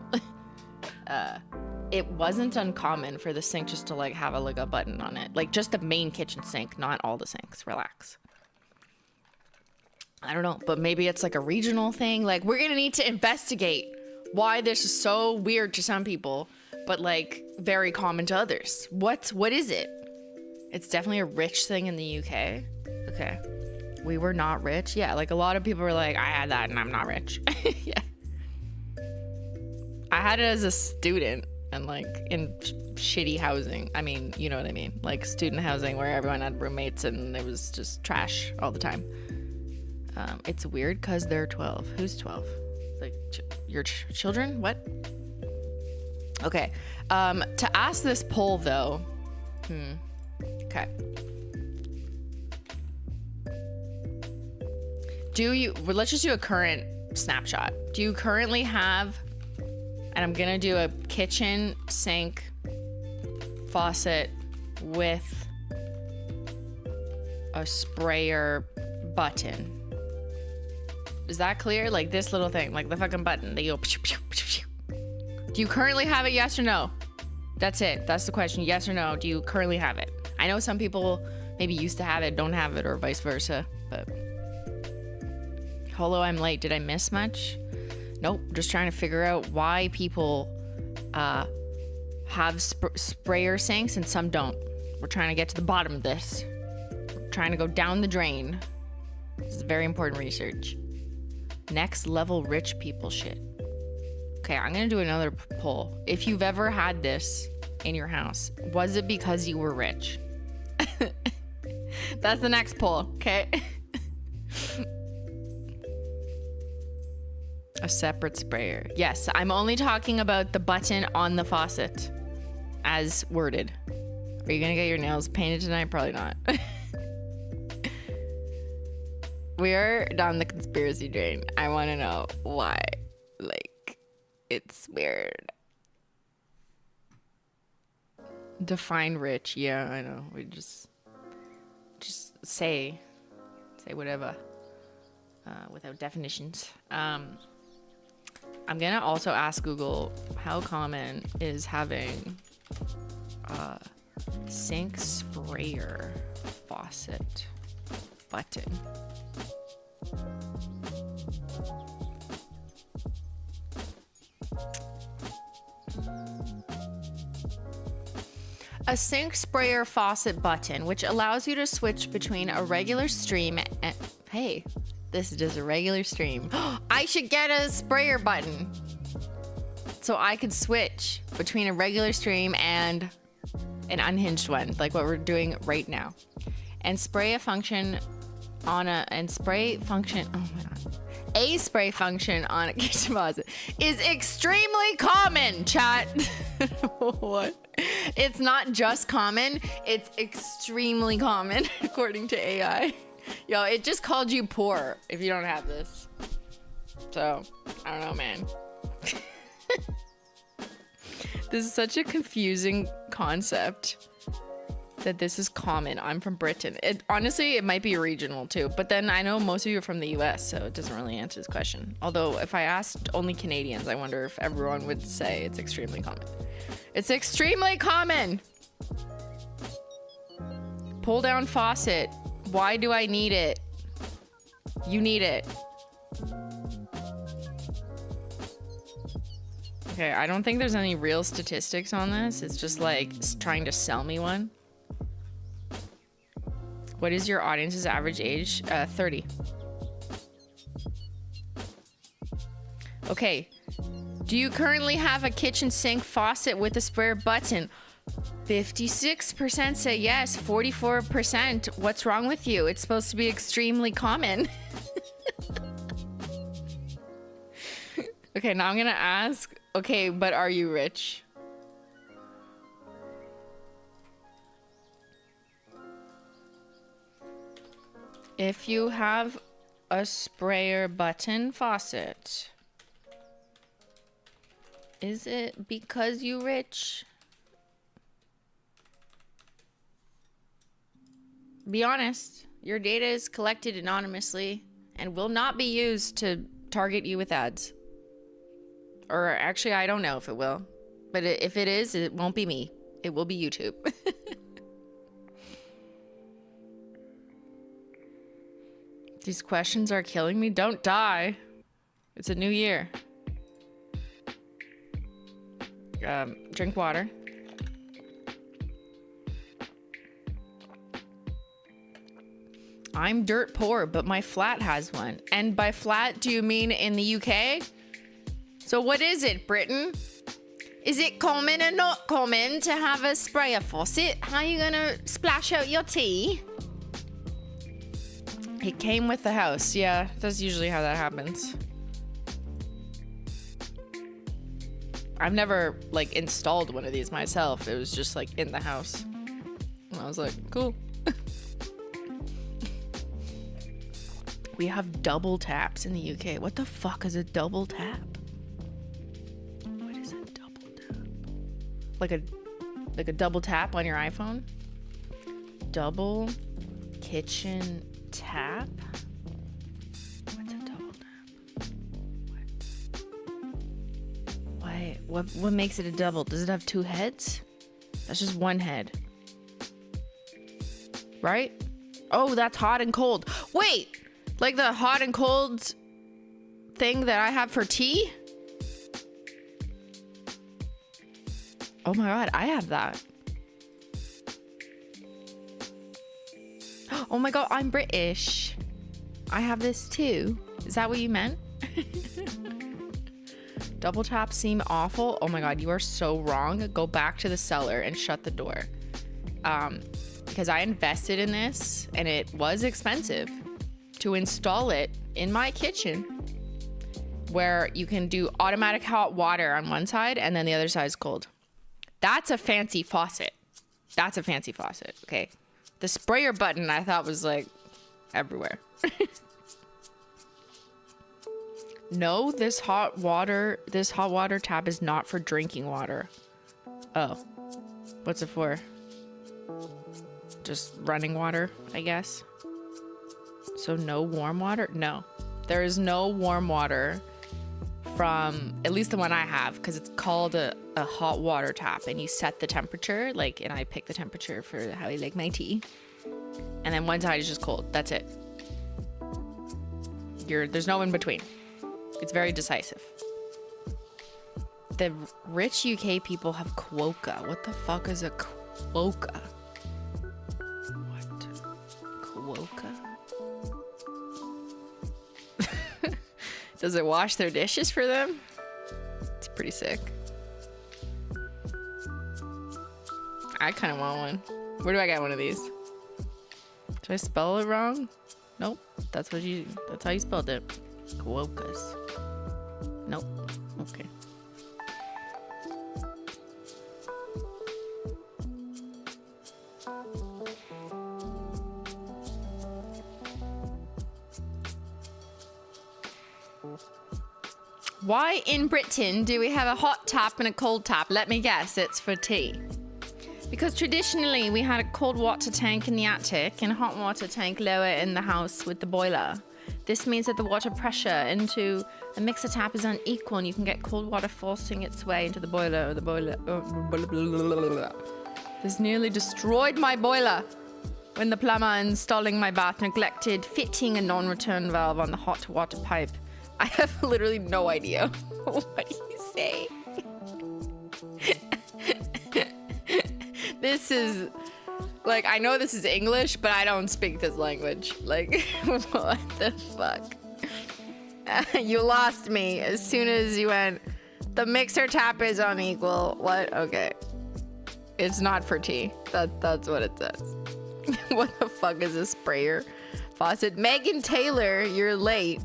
It wasn't uncommon for the sink just to like have a button on it, like just the main kitchen sink, not all the sinks. Relax. I don't know, but maybe it's like a regional thing. Like we're gonna need to investigate why this is so weird to some people, but like very common to others. What is it? It's definitely a rich thing in the UK. Okay. We were not rich. Yeah, like a lot of people were like, I had that and I'm not rich. Yeah. I had it as a student and like in shitty housing. I mean, you know what I mean? Like student housing where everyone had roommates and it was just trash all the time. It's weird because they're 12. Who's 12? Like your children? What? Okay. To ask this poll though. Okay. Let's just do a current snapshot. Do you currently have, and I'm gonna do a kitchen sink faucet with a sprayer button? Is that clear? Like this little thing, like the fucking button that you go. Do you currently have it? Yes or no? That's it. That's the question. Yes or no? Do you currently have it? I know some people maybe used to have it, don't have it, or vice versa, but... Holo, I'm late. Did I miss much? Nope. Just trying to figure out why people have sprayer sinks and some don't. We're trying to get to the bottom of this. We're trying to go down the drain. This is very important research. Next level rich people shit. Okay, I'm gonna do another poll. If you've ever had this in your house, was it because you were rich? That's the next poll, okay? A separate sprayer. Yes, I'm only talking about the button on the faucet as worded. Are you gonna get your nails painted tonight? Probably not. We are down the conspiracy drain. I want to know why. Like, it's weird. Define rich. Yeah, I know. We just say whatever without definitions. I'm gonna also ask Google how common is having a sink sprayer faucet button. A sink sprayer faucet button, which allows you to switch between a regular stream and... Hey, this is just a regular stream. I should get a sprayer button. So I could switch between a regular stream and an unhinged one, like what we're doing right now. And spray a function on a, and spray function, oh my God. A spray function on a kitchen faucet is extremely common, chat. What? It's not just common, it's extremely common, according to AI. Yo, it just called you poor if you don't have this. So, I don't know, man. This is such a confusing concept that this is common. I'm from Britain. Honestly, it might be regional too, but then I know most of you are from the US, so it doesn't really answer this question. Although if I asked only Canadians, I wonder if everyone would say it's extremely common. It's extremely common. Pull down faucet. Why do I need it? You need it. Okay, I don't think there's any real statistics on this. It's just like trying to sell me one. What is your audience's average age? 30. Okay. Do you currently have a kitchen sink faucet with a spare button? 56% say yes. 44%. What's wrong with you? It's supposed to be extremely common. Okay, now I'm gonna ask. Okay, but are you rich? If you have a sprayer button faucet, is it because you rich? Be honest. Your data is collected anonymously and will not be used to target you with ads. Or actually, I don't know if it will. But if it is, it won't be me. It will be YouTube. These questions are killing me. Don't die. It's a new year. Drink water. I'm dirt poor, but my flat has one. And by flat, do you mean in the UK? So what is it, Britain? Is it common or not common to have a sprayer faucet? How are you gonna splash out your tea? It came with the house. Yeah, that's usually how that happens. I've never, like, installed one of these myself. It was just, like, in the house. And I was like, cool. We have double taps in the UK. What the fuck is a double tap? What is a double tap? Like a double tap on your iPhone? Double kitchen tap? What's a double tap? Why? What makes it a double? Does it have two heads? That's just one head. Right? Oh, that's hot and cold. Wait! Like the hot and cold thing that I have for tea? Oh my god, I have that. Oh my god, I'm British. I have this too. Is that what you meant? Double taps seem awful. Oh my god, you are so wrong. Go back to the cellar and shut the door. Because I invested in this and it was expensive to install it in my kitchen, where you can do automatic hot water on one side and then the other side is cold. That's a fancy faucet. That's a fancy faucet, okay? The sprayer button I thought was like everywhere. No, this hot water tap is not for drinking water. Oh, what's it for? Just running water, I guess. So no warm water? No, there is no warm water from, at least the one I have, because it's called a hot water tap, and you set the temperature, like, and I pick the temperature for how I like my tea, and then one side is just cold. That's it. There's no in between. It's very decisive. The rich UK people have quokka. What the fuck is a quokka? What? Quokka? Does it wash their dishes for them? It's pretty sick. I kind of want one. Where do I get one of these? Did I spell it wrong? Nope. That's how you spelled it. Quokkas. Nope. Okay. Why in Britain do we have a hot tap and a cold tap? Let me guess, it's for tea. Because traditionally we had a cold water tank in the attic and a hot water tank lower in the house with the boiler. This means that the water pressure into a mixer tap is unequal and you can get cold water forcing its way into the boiler. This nearly destroyed my boiler when the plumber installing my bath neglected fitting a non-return valve on the hot water pipe. I have literally no idea. What do you say? This is, like, I know this is English, but I don't speak this language. Like, what the fuck? You lost me as soon as you went, the mixer tap is unequal. What? Okay. It's not for tea. That's what it says. What the fuck is a sprayer faucet? Megan Taylor, you're late.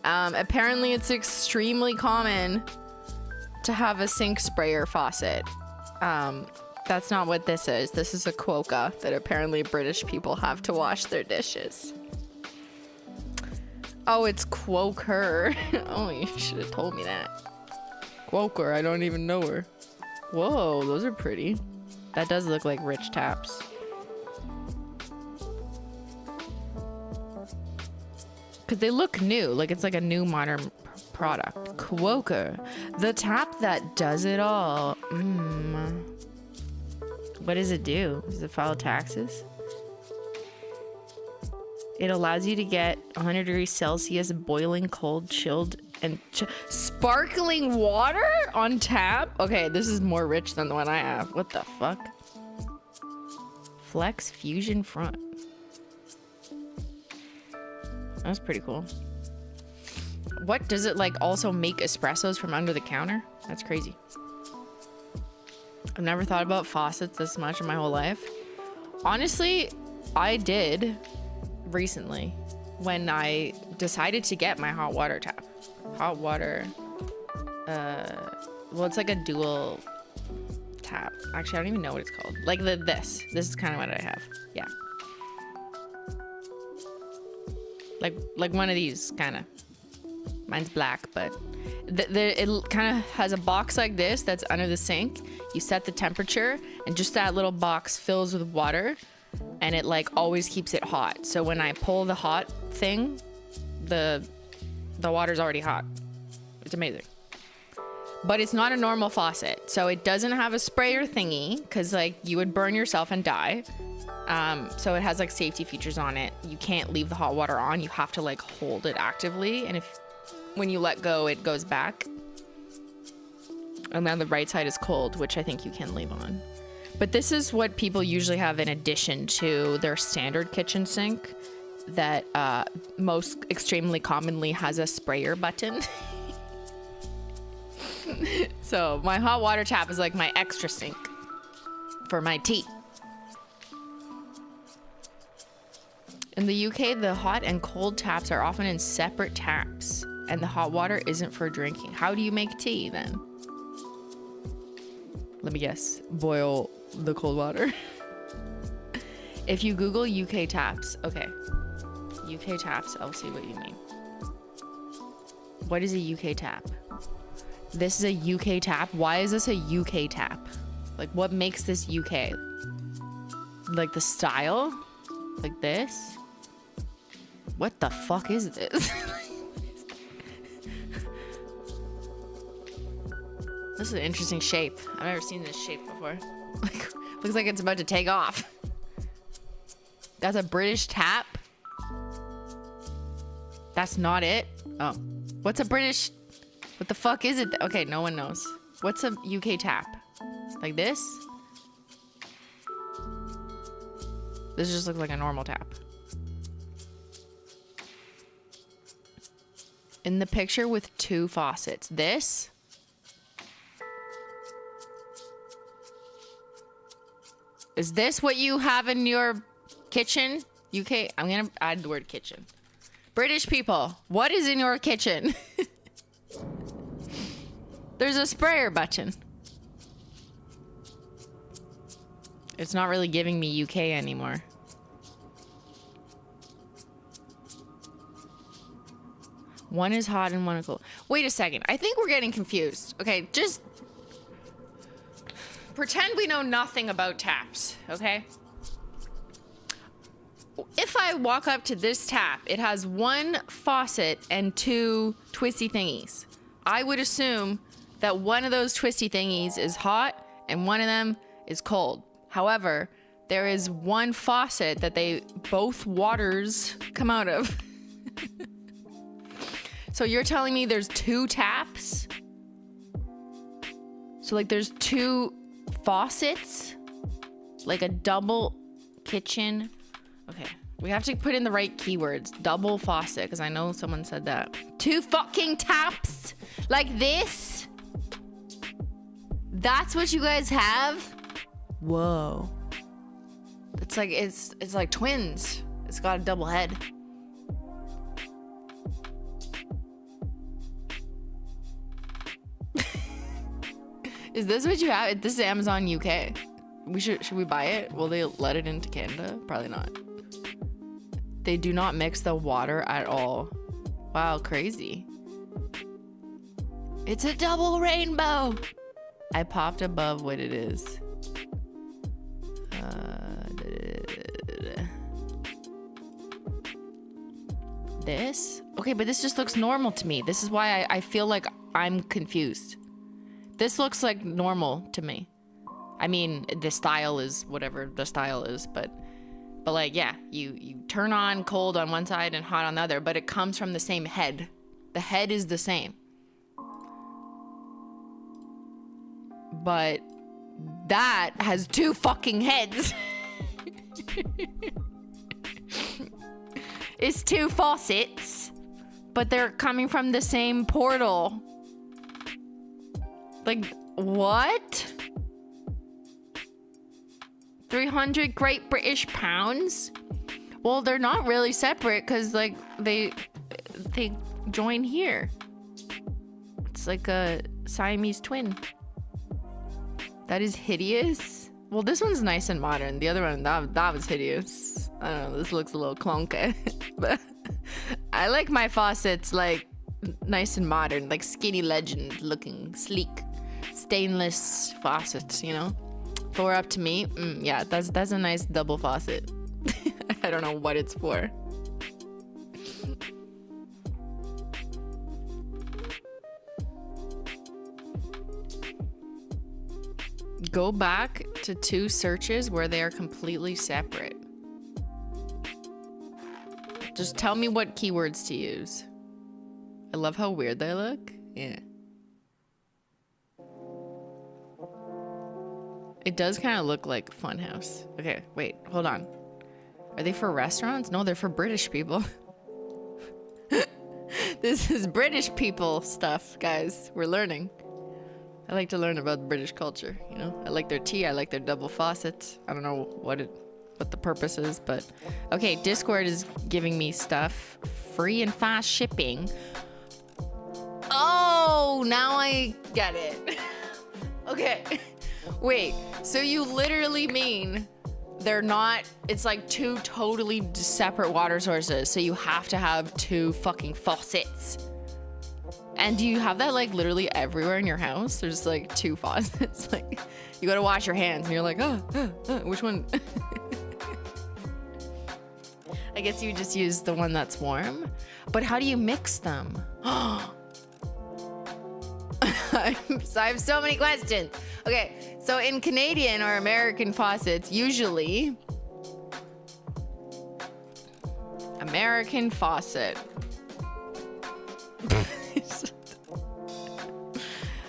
Apparently it's extremely common to have a sink sprayer faucet. That's not what this is. This is a quokka that apparently British people have to wash their dishes. Oh, it's quoker. Oh, you should have told me that. Quoker, I don't even know her. Whoa, those are pretty. That does look like rich taps. Because they look new, like it's like a new modern product. Quoker, the tap that does it all. What does it do? Does it file taxes? It allows you to get 100 degrees Celsius, boiling cold, chilled, and sparkling water on tap? Okay, this is more rich than the one I have. What the fuck? Flex Fusion Front. That's pretty cool. What does it like also make espressos from under the counter? That's crazy. I've never thought about faucets this much in my whole life. Honestly, I did recently when I decided to get my hot water tap. Hot water, well, it's like a dual tap. Actually, I don't even know what it's called. Like this is kind of what I have. Yeah. Like one of these, kind of. Mine's black, but it kind of has a box like this that's under the sink. You set the temperature, and just that little box fills with water, and it like always keeps it hot. So when I pull the hot thing, the water's already hot. It's amazing. But it's not a normal faucet, so it doesn't have a sprayer thingy, because like you would burn yourself and die. So it has like safety features on it. You can't leave the hot water on. You have to like hold it actively, and when you let go, it goes back. And then the right side is cold, which I think you can leave on. But this is what people usually have in addition to their standard kitchen sink that most extremely commonly has a sprayer button. So my hot water tap is like my extra sink for my tea. In the UK, the hot and cold taps are often in separate taps, and the hot water isn't for drinking. How do you make tea then? Let me guess. Boil the cold water. If you Google UK taps, okay. UK taps, I'll see what you mean. What is a UK tap? This is a UK tap. Why is this a UK tap? Like, what makes this UK? Like the style? Like this? What the fuck is this? This is an interesting shape. I've never seen this shape before. Like, looks like it's about to take off. That's a British tap. That's not it. Oh, what's a British? What the fuck is it? Okay, no one knows. What's a UK tap? Like this? This just looks like a normal tap. In the picture with two faucets. This Is this what you have in your kitchen? UK, I'm gonna add the word kitchen. British people, what is in your kitchen? There's a sprayer button. It's not really giving me UK anymore. One is hot and one is cold. Wait a second. I think we're getting confused. Okay, just pretend we know nothing about taps, okay? If I walk up to this tap, it has one faucet and two twisty thingies. I would assume that one of those twisty thingies is hot and one of them is cold. However, there is one faucet that both waters come out of. So you're telling me there's two taps? So like there's two faucets? Like a double kitchen? Okay, we have to put in the right keywords. Double faucet, because I know someone said that. Two fucking taps? Like this? That's what you guys have? Whoa. It's like twins. It's got a double head. Is this what you have? This is Amazon UK. Should we buy it? Will they let it into Canada? Probably not. They do not mix the water at all. Wow, crazy. It's a double rainbow. I popped above what it is. This? Okay, but this just looks normal to me. This is why I feel like I'm confused. This looks like normal to me. I mean, the style is whatever the style is, but like, yeah, you turn on cold on one side and hot on the other, but it comes from the same head. The head is the same. But that has two fucking heads. It's two faucets, but they're coming from the same portal. Like, what? 300 Great British pounds? Well, they're not really separate because, like, they join here. It's like a Siamese twin. That is hideous. Well, this one's nice and modern. The other one, that was hideous. I don't know, this looks a little clunky. But I like my faucets, like, nice and modern. Like Skinny Legend looking, sleek, stainless faucets, you know? If it were up to me, yeah, that's a nice double faucet. I don't know what it's for. Go back to two searches where they are completely separate. Just tell me what keywords to use. I love how weird they look. Yeah. It does kind of look like Funhouse. Okay, wait, hold on. Are they for restaurants? No, they're for British people. This is British people stuff, guys. We're learning. I like to learn about British culture, you know? I like their tea, I like their double faucets. I don't know what the purpose is, but... Okay, Discord is giving me stuff. Free and fast shipping. Oh, now I get it. Okay. Wait, so you literally mean they're not... It's like two totally separate water sources, so you have to have two fucking faucets. And do you have that like literally everywhere in your house? There's like two faucets. Like you gotta wash your hands and you're like, which one? I guess you just use the one that's warm. But how do you mix them? I have so many questions. Okay, so in Canadian or American faucets, usually American faucet.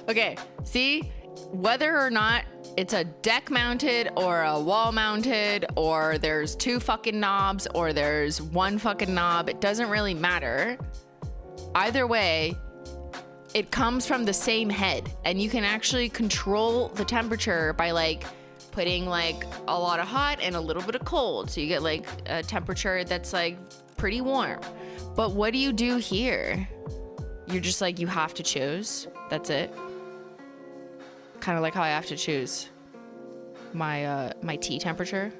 Okay, see, whether or not it's a deck mounted or a wall mounted or there's two fucking knobs or there's one fucking knob, it doesn't really matter. Either way, it comes from the same head and you can actually control the temperature by like putting like a lot of hot and a little bit of cold. So you get like a temperature that's like pretty warm. But what do you do here? You're just like, you have to choose. That's it. Kind of like how I have to choose my my tea temperature.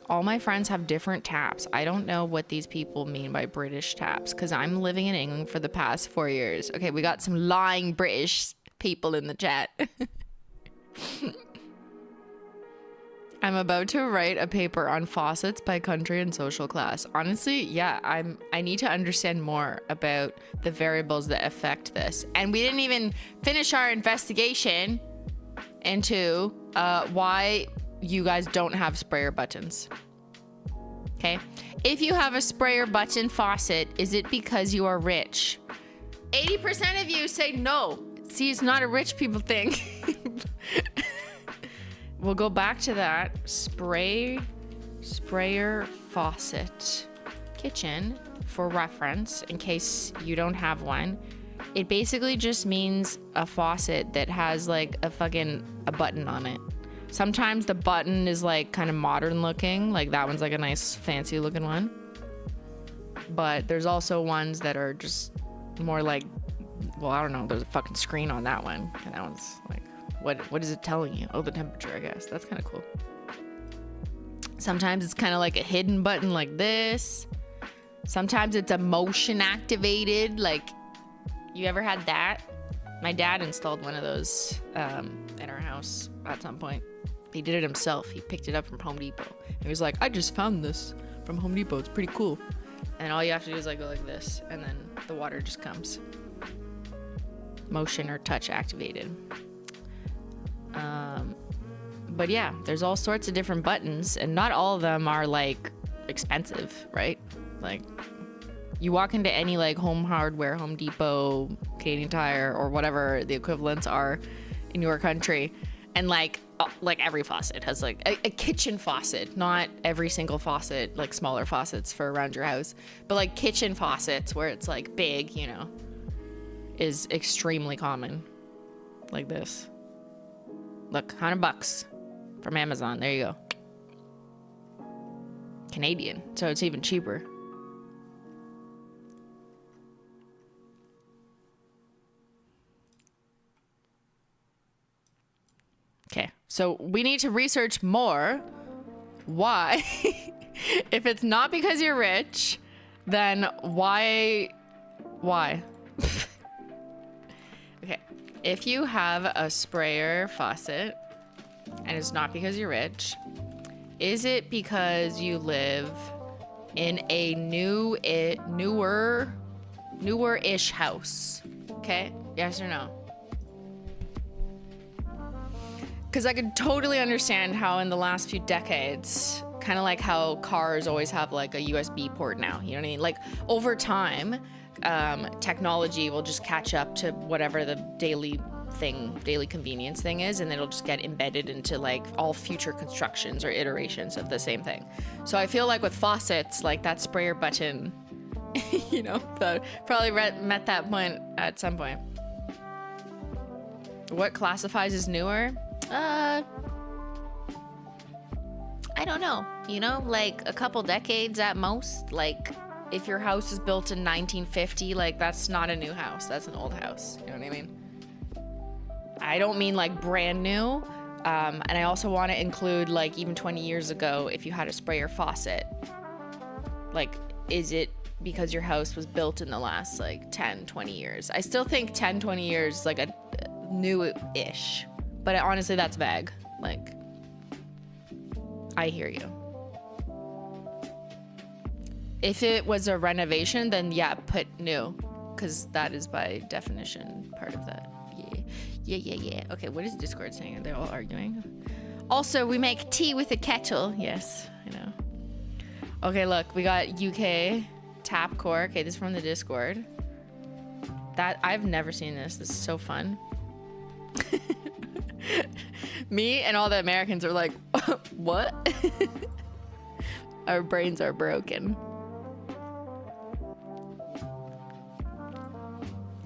All my friends have different taps. I don't know what these people mean by British taps because I'm living in England for the past 4 years. Okay, we got some lying British people in the chat. I'm about to write a paper on faucets by country and social class. Honestly, yeah, I need to understand more about the variables that affect this. And we didn't even finish our investigation into why you guys don't have sprayer buttons. Okay, if you have a sprayer button faucet, is it because you are rich? 80% of you say no. See, it's not a rich people thing. We'll go back to that. Sprayer faucet kitchen for reference in case you don't have one. It basically just means a faucet that has like a button on it. Sometimes the button is like kind of modern looking, like that one's like a nice fancy looking one. But there's also ones that are just more like, well, I don't know, there's a fucking screen on that one. And that one's like, what is it telling you? Oh, the temperature, I guess. That's kind of cool. Sometimes it's kind of like a hidden button like this. Sometimes it's a motion activated, like, you ever had that? My dad installed one of those in our house at some point. He did it himself. He picked it up from Home Depot. He was like, I just found this from Home Depot. It's pretty cool. And all you have to do is like go like this, and then the water just comes. Motion or touch activated. But yeah, there's all sorts of different buttons, and not all of them are like expensive, right? Like, you walk into any like home hardware, Home Depot, Canadian Tire, or whatever the equivalents are in your country, and like every faucet has like a kitchen faucet, not every single faucet, like smaller faucets for around your house, but like kitchen faucets where it's like big, you know, is extremely common. Like this. Look, $100 from Amazon. There you go. Canadian, so it's even cheaper. Okay, so we need to research more why. If it's not because you're rich, then why? Okay, if you have a sprayer faucet and it's not because you're rich, is it because you live in a newer-ish house? Okay, yes or no? Because I could totally understand how in the last few decades, kind of like how cars always have like a USB port now, you know what I mean? Like over time, technology will just catch up to whatever the daily convenience thing is, and it'll just get embedded into like all future constructions or iterations of the same thing. So I feel like with faucets, like that sprayer button, you know, probably met that point at some point. What classifies as newer? I don't know, you know, like a couple decades at most. Like if your house is built in 1950, like that's not a new house, that's an old house, you know what I mean? I don't mean like brand new, and I also want to include like even 20 years ago, if you had a sprayer faucet, like is it because your house was built in the last like 10, 20 years? I still think 10, 20 years is like a new-ish. But honestly, that's vague. Like, I hear you. If it was a renovation, then yeah, put new. Because that is by definition part of that. Yeah. Okay, what is Discord saying? Are they all arguing? Also, we make tea with a kettle. Yes, I know. Okay, look, we got UK tap core. Okay, this is from the Discord. That, I've never seen this. This is so fun. Me and all the Americans are like, what? Our brains are broken.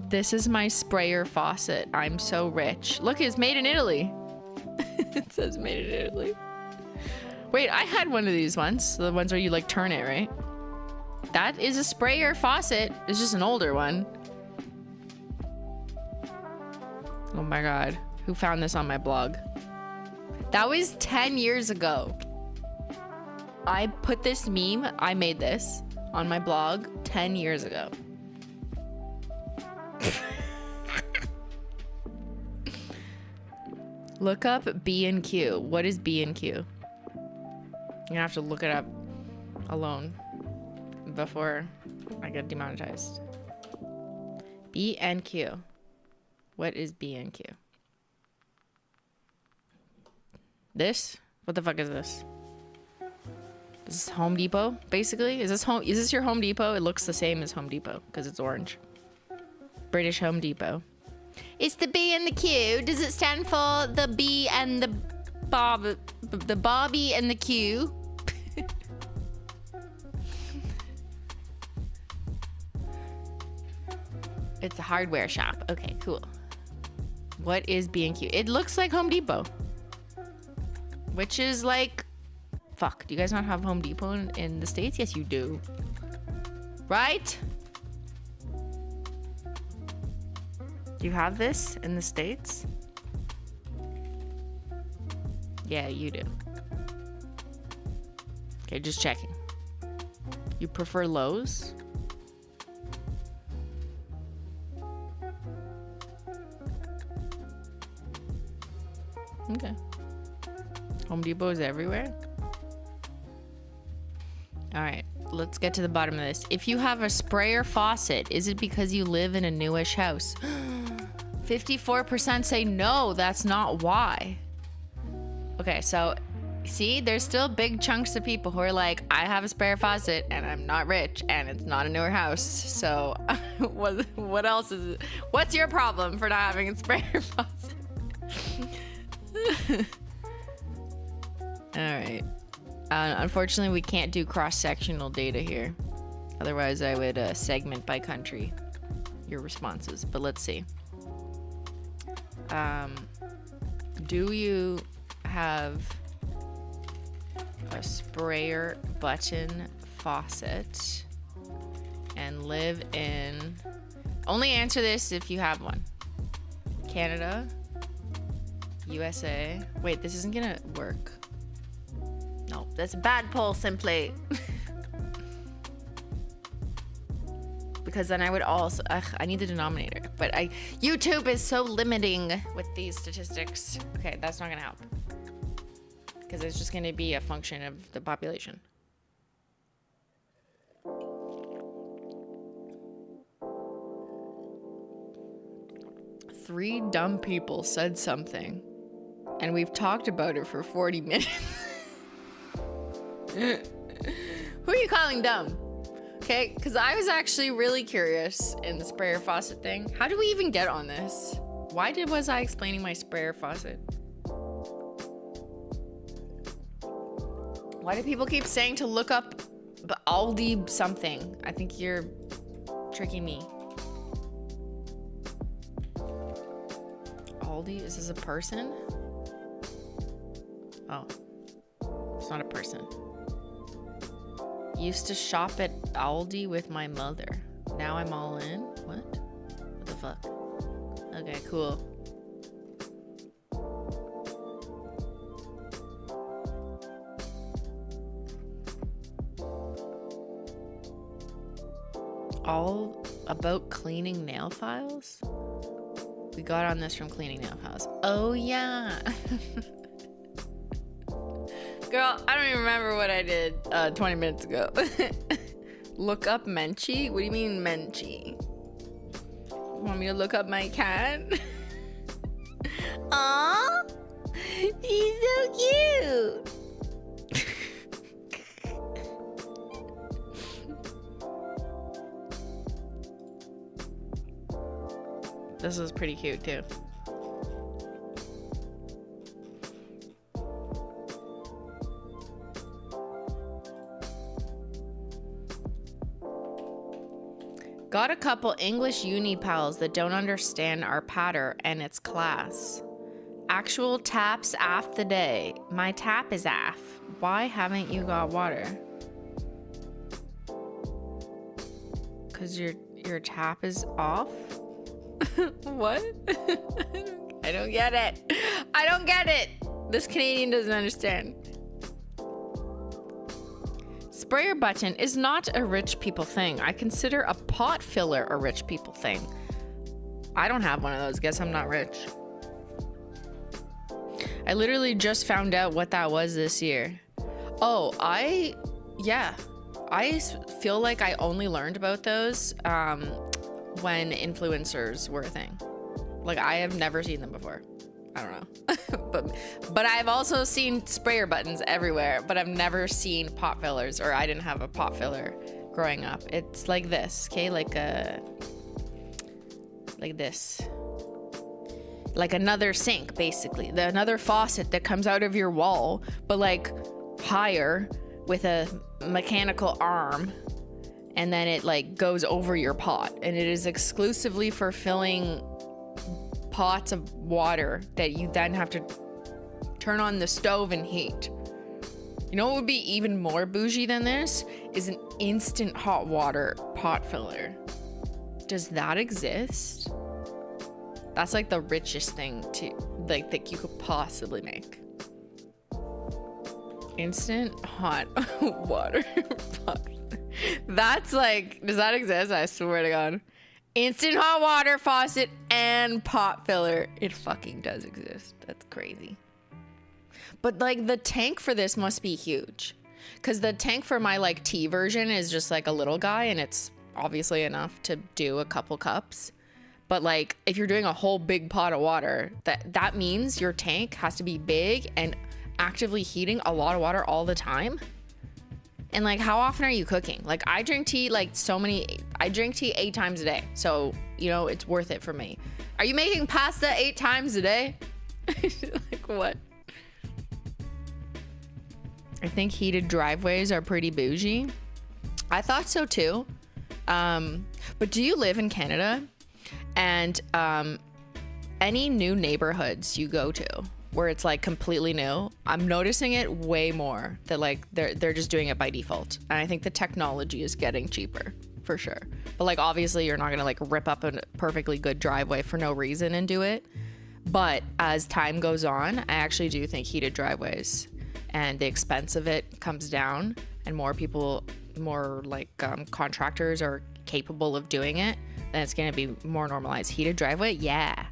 This is my sprayer faucet. I'm so rich. Look, it's made in Italy. It says made in Italy. Wait, I had one of these once. The ones where you like turn it, right? That is a sprayer faucet. It's just an older one. Oh my god. Who found this on my blog? That was 10 years ago. I put this meme, I made this on my blog 10 years ago. Look up B&Q. What is B&Q? You're gonna have to look it up alone before I get demonetized. B&Q. What is B&Q? This? What the fuck is this? Is this Home Depot, basically? Is this your Home Depot? It looks the same as Home Depot because it's orange. British Home Depot. It's the B and the Q. Does it stand for the B and the Bobby and the Q? It's a hardware shop. Okay, cool. What is B&Q? It looks like Home Depot. Which is like... Fuck, do you guys not have Home Depot in the States? Yes, you do. Right? Do you have this in the States? Yeah, you do. Okay, just checking. You prefer Lowe's? Okay. Home Depot is everywhere? Alright, let's get to the bottom of this. If you have a sprayer faucet, is it because you live in a newish house? 54% say no, that's not why. Okay, so see, there's still big chunks of people who are like, I have a sprayer faucet and I'm not rich and it's not a newer house. So what else is it? What's your problem for not having a sprayer faucet? All right. Unfortunately, we can't do cross-sectional data here. Otherwise, I would segment by country your responses. But let's see. Do you have a sprayer button faucet and live in... Only answer this if you have one. Canada, USA. Wait, this isn't gonna work. No, that's a bad poll, Simply. Because then I would also... I need the denominator. But YouTube is so limiting with these statistics. Okay, that's not gonna help. Because it's just gonna be a function of the population. Three dumb people said something. And we've talked about it for 40 minutes. Who are you calling dumb? Okay, because I was actually really curious in the sprayer faucet thing. How do we even get on this? Why was I explaining my sprayer faucet? Why do people keep saying to look up Aldi something? I think you're tricking me. Aldi? Is this a person? Oh. It's not a person. Used to shop at Aldi with my mother. Now I'm all in? What? What the fuck? Okay, cool. All about cleaning nail files? We got on this from cleaning nail files. Oh yeah. Girl, I don't even remember what I did 20 minutes ago. Look up Menchie? What do you mean Menchie? Want me to look up my cat? Aw, he's so cute. This is pretty cute too. Got a couple English uni pals that don't understand our patter and its class. Actual taps aff the day. My tap is aff. Why haven't you got water? Cause your tap is off? What? I don't get it. I don't get it. This Canadian doesn't understand. Sprayer button is not a rich people thing. I consider a pot filler a rich people thing. I don't have one of those. Guess I'm not rich. I literally just found out what that was this year. Oh, yeah. I feel like I only learned about those when influencers were a thing. Like, I have never seen them before. I don't know. but I've also seen sprayer buttons everywhere, but I've never seen pot fillers, or I didn't have a pot filler growing up. It's like this, okay? Like this. Like another sink, basically. Another faucet that comes out of your wall, but like higher with a mechanical arm, and then it like goes over your pot, and it is exclusively for filling pots of water that you then have to turn on the stove and heat. You know what would be even more bougie than this is an instant hot water pot filler. Does that exist? That's like the richest thing to like that you could possibly make. Instant hot water pot. That's like, does that exist? I swear to God. Instant hot water faucet and pot filler. It fucking does exist. That's crazy. But like the tank for this must be huge, because the tank for my like tea version is just like a little guy, and it's obviously enough to do a couple cups. But like if you're doing a whole big pot of water, that means your tank has to be big and actively heating a lot of water all the time. And like, how often are you cooking? Like, I drink tea I drink tea 8 times a day. So, you know, it's worth it for me. Are you making pasta 8 times a day? Like, what? I think heated driveways are pretty bougie. I thought so too. But do you live in Canada? And any new neighborhoods you go to where it's like completely new, I'm noticing it way more that like they're just doing it by default. And I think the technology is getting cheaper for sure. But like, obviously you're not gonna like rip up a perfectly good driveway for no reason and do it. But as time goes on, I actually do think heated driveways and the expense of it comes down, and more people, more like contractors are capable of doing it, then it's gonna be more normalized. Heated driveway, yeah.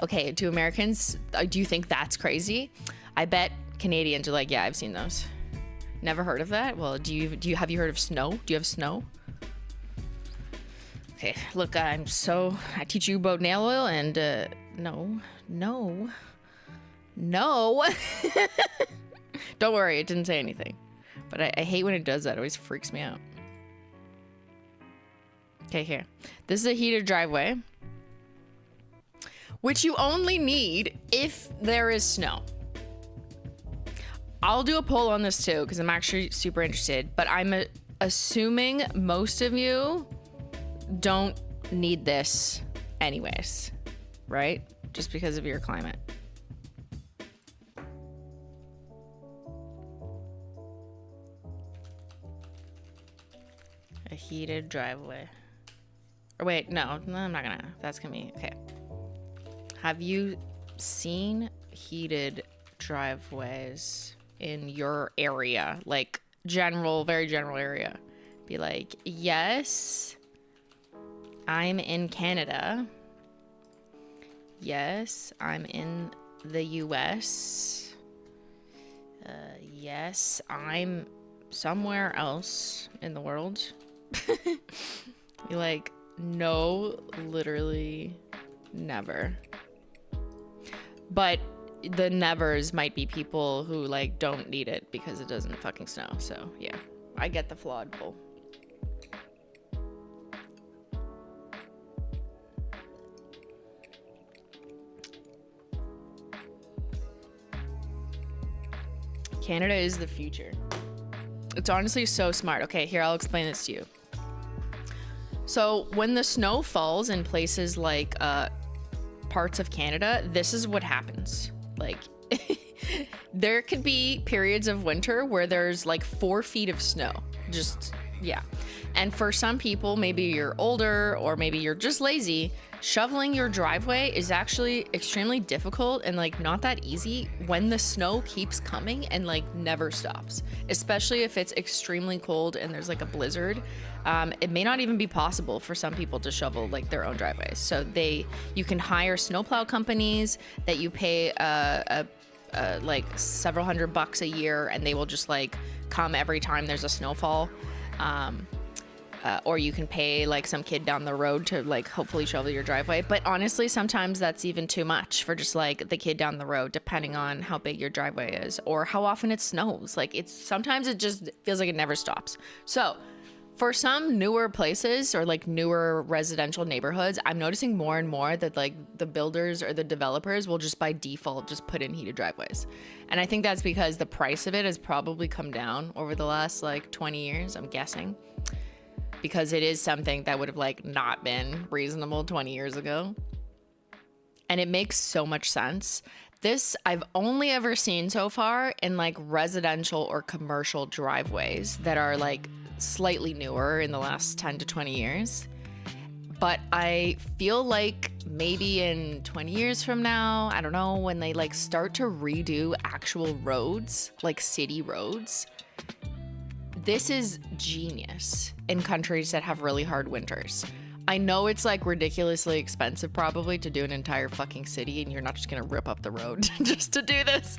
Okay, to Americans, do you think that's crazy? I bet Canadians are like, yeah, I've seen those. Never heard of that? Well, have you heard of snow? Do you have snow? Okay, look, I teach you about nail oil, and no. Don't worry, it didn't say anything. But I hate when it does that. It always freaks me out. Okay, here. This is a heated driveway, which you only need if there is snow. I'll do a poll on this too, because I'm actually super interested, but I'm assuming most of you don't need this anyways, right? Just because of your climate. A heated driveway. Or wait, no, I'm not gonna. That's gonna be okay. Have you seen heated driveways in your area? Like very general area. Be like, yes, I'm in Canada. Yes, I'm in the US. Yes, I'm somewhere else in the world. Be like, no, literally never. But the nevers might be people who like don't need it because it doesn't fucking snow. So yeah, I get the flawed poll. Canada is the future. It's honestly so smart. Okay, here, I'll explain this to you. So when the snow falls in places like parts of Canada, this is what happens. Like there could be periods of winter where there's like 4 feet of snow. Just, yeah. And for some people, maybe you're older or maybe you're just lazy, shoveling your driveway is actually extremely difficult and like not that easy when the snow keeps coming and like never stops, especially if it's extremely cold and there's like a blizzard. It may not even be possible for some people to shovel like their own driveways. So you can hire snowplow companies that you pay like several $100 a year, and they will just like come every time there's a snowfall. Or you can pay like some kid down the road to like hopefully shovel your driveway. But honestly, sometimes that's even too much for just like the kid down the road, depending on how big your driveway is or how often it snows. Like sometimes it just feels like it never stops. So for some newer places or like newer residential neighborhoods, I'm noticing more and more that like the builders or the developers will just by default just put in heated driveways. And I think that's because the price of it has probably come down over the last like 20 years, I'm guessing. Because it is something that would have like not been reasonable 20 years ago. And it makes so much sense. This I've only ever seen so far in like residential or commercial driveways that are like slightly newer in the last 10 to 20 years. But I feel like maybe in 20 years from now, I don't know, when they like start to redo actual roads, like city roads, this is genius in countries that have really hard winters. I know it's like ridiculously expensive probably to do an entire fucking city, and you're not just gonna rip up the road just to do this.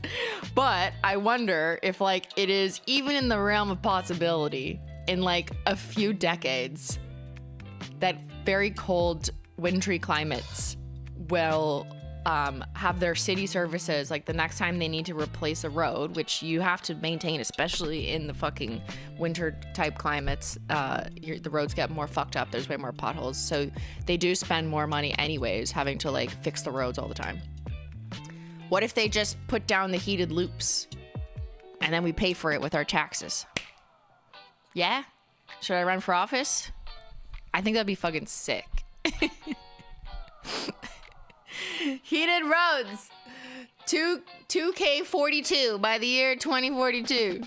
But I wonder if like it is even in the realm of possibility in like a few decades that very cold wintry climates will have their city services, like the next time they need to replace a road, which you have to maintain, especially in the fucking winter type climates, the roads get more fucked up, there's way more potholes, so they do spend more money anyways having to like fix the roads all the time. What if they just put down the heated loops and then we pay for it with our taxes? Yeah? Should I run for office? I think that'd be fucking sick. Heated roads, 2K42 by the year 2042.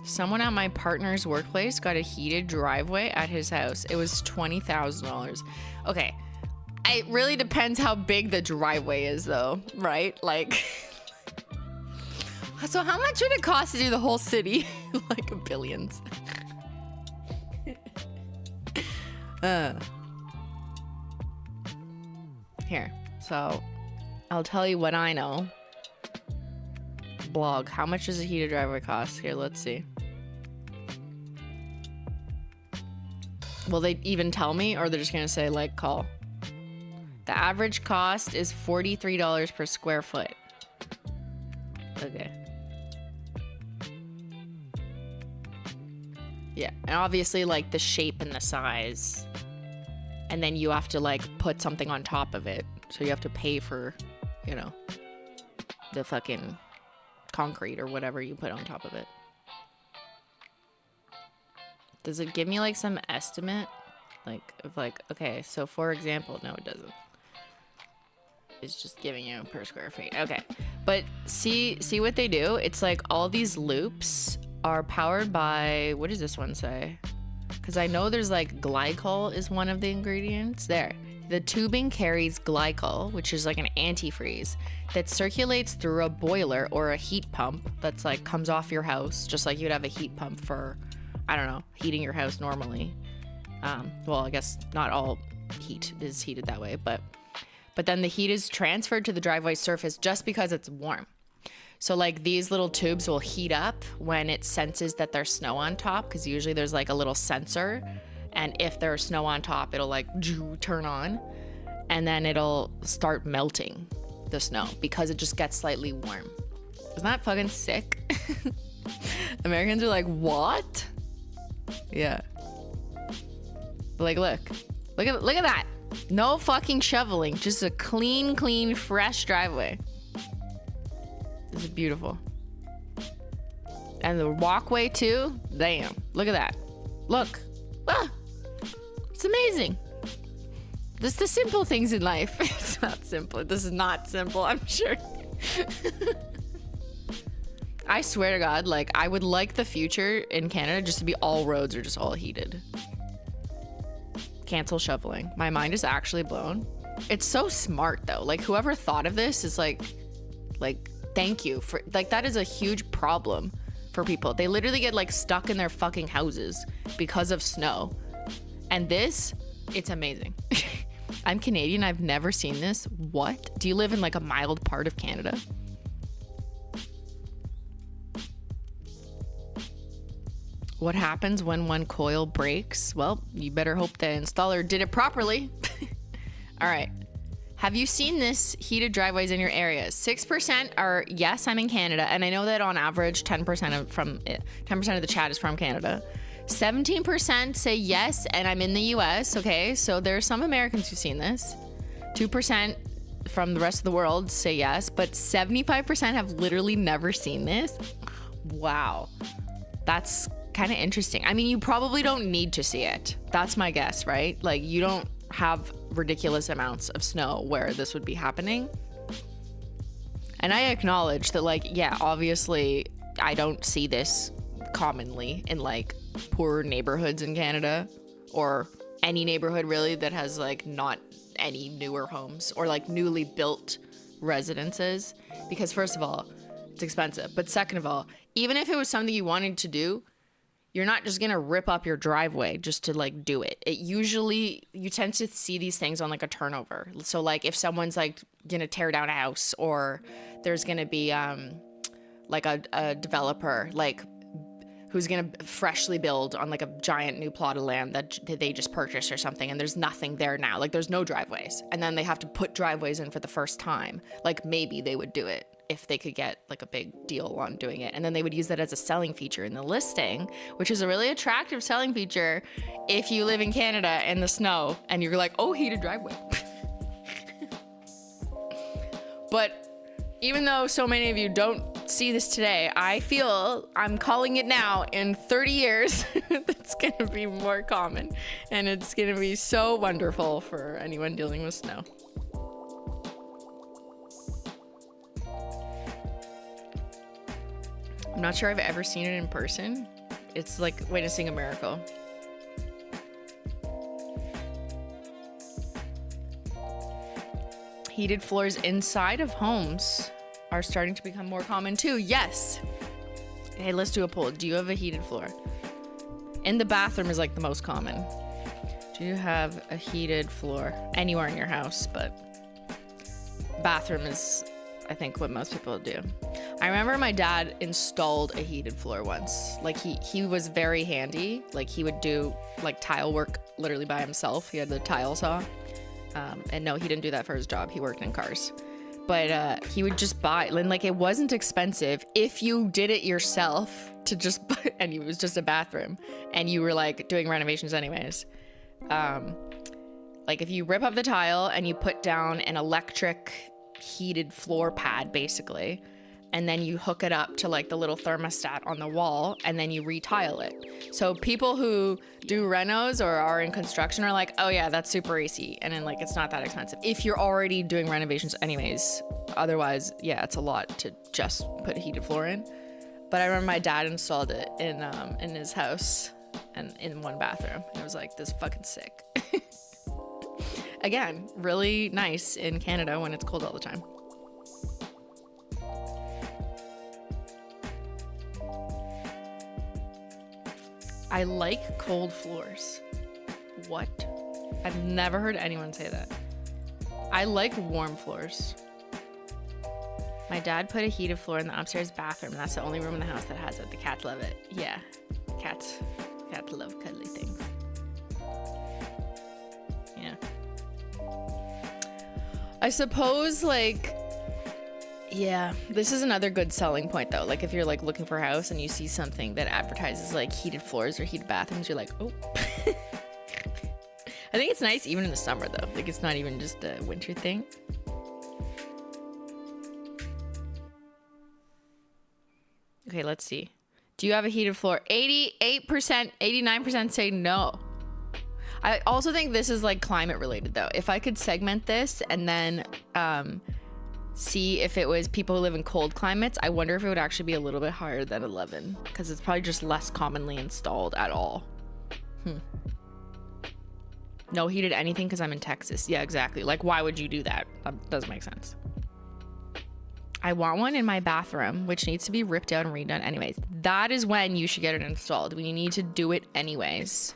Someone at my partner's workplace got a heated driveway at his house. It was $20,000. Okay, it really depends how big the driveway is though, right? Like, so how much would it cost to do the whole city? Like billions. Here, so I'll tell you what I know. Blog, how much does a heated driveway cost? Here, let's see. Will they even tell me, or they're just gonna say like call? The average cost is $43 per square foot. Okay. Yeah, and obviously like the shape and the size. And then you have to like put something on top of it. So you have to pay for, you know, the fucking concrete or whatever you put on top of it. Does it give me like some estimate? Like, of like, okay, so for example, no, it doesn't. It's just giving you per square feet. Okay, but see what they do? It's like all these loops are powered by, what does this one say? Because I know there's like glycol is one of the ingredients. There. The tubing carries glycol, which is like an antifreeze that circulates through a boiler or a heat pump that's like comes off your house, just like you'd have a heat pump for, I don't know, heating your house normally. Well, I guess not all heat is heated that way, but then the heat is transferred to the driveway surface just because it's warm. So like these little tubes will heat up when it senses that there's snow on top, because usually there's like a little sensor, and if there's snow on top, it'll like turn on, and then it'll start melting the snow because it just gets slightly warm. Isn't that fucking sick? Americans are like, what? Yeah. But like, look at that. No fucking shoveling, just a clean, fresh driveway. This is beautiful. And the walkway too, damn, look at that. Look. Ah, it's amazing. This the simple things in life. It's not simple. This is not simple, I'm sure. I swear to God, like, I would like the future in Canada just to be all roads are just all heated. Cancel shoveling. My mind is actually blown. It's so smart though. Like, whoever thought of this is like thank you for, like, that is a huge problem for people. They literally get like stuck in their fucking houses because of snow. And this, it's amazing. I'm Canadian. I've never seen this. What? Do you live in like a mild part of Canada? What happens when one coil breaks? Well, you better hope the installer did it properly. All right. Have you seen this heated driveways in your area? 6% are yes, I'm in Canada. And I know that on average, 10% of the chat is from Canada. 17% say yes, and I'm in the US. Okay, so there are some Americans who've seen this. 2% from the rest of the world say yes, but 75% have literally never seen this. Wow. That's kind of interesting. I mean, you probably don't need to see it. That's my guess, right? Like, you don't have ridiculous amounts of snow where this would be happening. And I acknowledge that, like, yeah, obviously I don't see this commonly in like poor neighborhoods in Canada, or any neighborhood really that has like not any newer homes or like newly built residences, because first of all, it's expensive, but second of all, even if it was something you wanted to do, you're not just gonna rip up your driveway just to like do it. It usually, you tend to see these things on like a turnover. So like if someone's like gonna tear down a house, or there's gonna be like a developer like who's gonna freshly build on like a giant new plot of land that they just purchased or something, and there's nothing there now, like there's no driveways, and then they have to put driveways in for the first time. Like, maybe they would do it if they could get like a big deal on doing it, and then they would use that as a selling feature in the listing, which is a really attractive selling feature if you live in Canada in the snow and you're like, oh, heated driveway. But even though so many of you don't see this today, I feel, I'm calling it now, in 30 years it's gonna be more common, and it's gonna be so wonderful for anyone dealing with snow. I'm not sure I've ever seen it in person. It's like witnessing a miracle. Heated floors inside of homes are starting to become more common too. Yes. Hey, let's do a poll. Do you have a heated floor? In the bathroom is like the most common. Do you have a heated floor anywhere in your house? But bathroom is, I think, what most people do. I remember my dad installed a heated floor once. Like, he was very handy. Like, he would do like tile work literally by himself. He had the tile saw. And no, he didn't do that for his job. He worked in cars. But he would just buy, and like, it wasn't expensive if you did it yourself to just, and it was just a bathroom and you were like doing renovations anyways. Like, if you rip up the tile and you put down an electric heated floor pad basically, and then you hook it up to like the little thermostat on the wall, and then you retile it. So people who do renos or are in construction are like, oh yeah, that's super easy. And then like, it's not that expensive if you're already doing renovations anyways. Otherwise, yeah, it's a lot to just put a heated floor in. But I remember my dad installed it in his house and in one bathroom. It was like, this fucking sick. Again, really nice in Canada when it's cold all the time. I like cold floors. What? I've never heard anyone say that. I like warm floors. My dad put a heated floor in the upstairs bathroom, and that's the only room in the house that has it. The cats love it. Yeah, cats love cuddly things. Yeah. I suppose, like, yeah, this is another good selling point though. Like, if you're like looking for a house and you see something that advertises like heated floors or heated bathrooms, you're like, oh. I think it's nice even in the summer though. Like, it's not even just a winter thing. Okay, let's see. Do you have a heated floor? 88%, 89% say no. I also think this is like climate related though. If I could segment this and then see if it was people who live in cold climates, I wonder if it would actually be a little bit higher than 11 because it's probably just less commonly installed at all. No heated anything because I'm in Texas. Yeah, exactly. Like, why would you do that? That doesn't make sense. I want one in my bathroom, which needs to be ripped out and redone anyways. That is when you should get it installed. We need to do it anyways.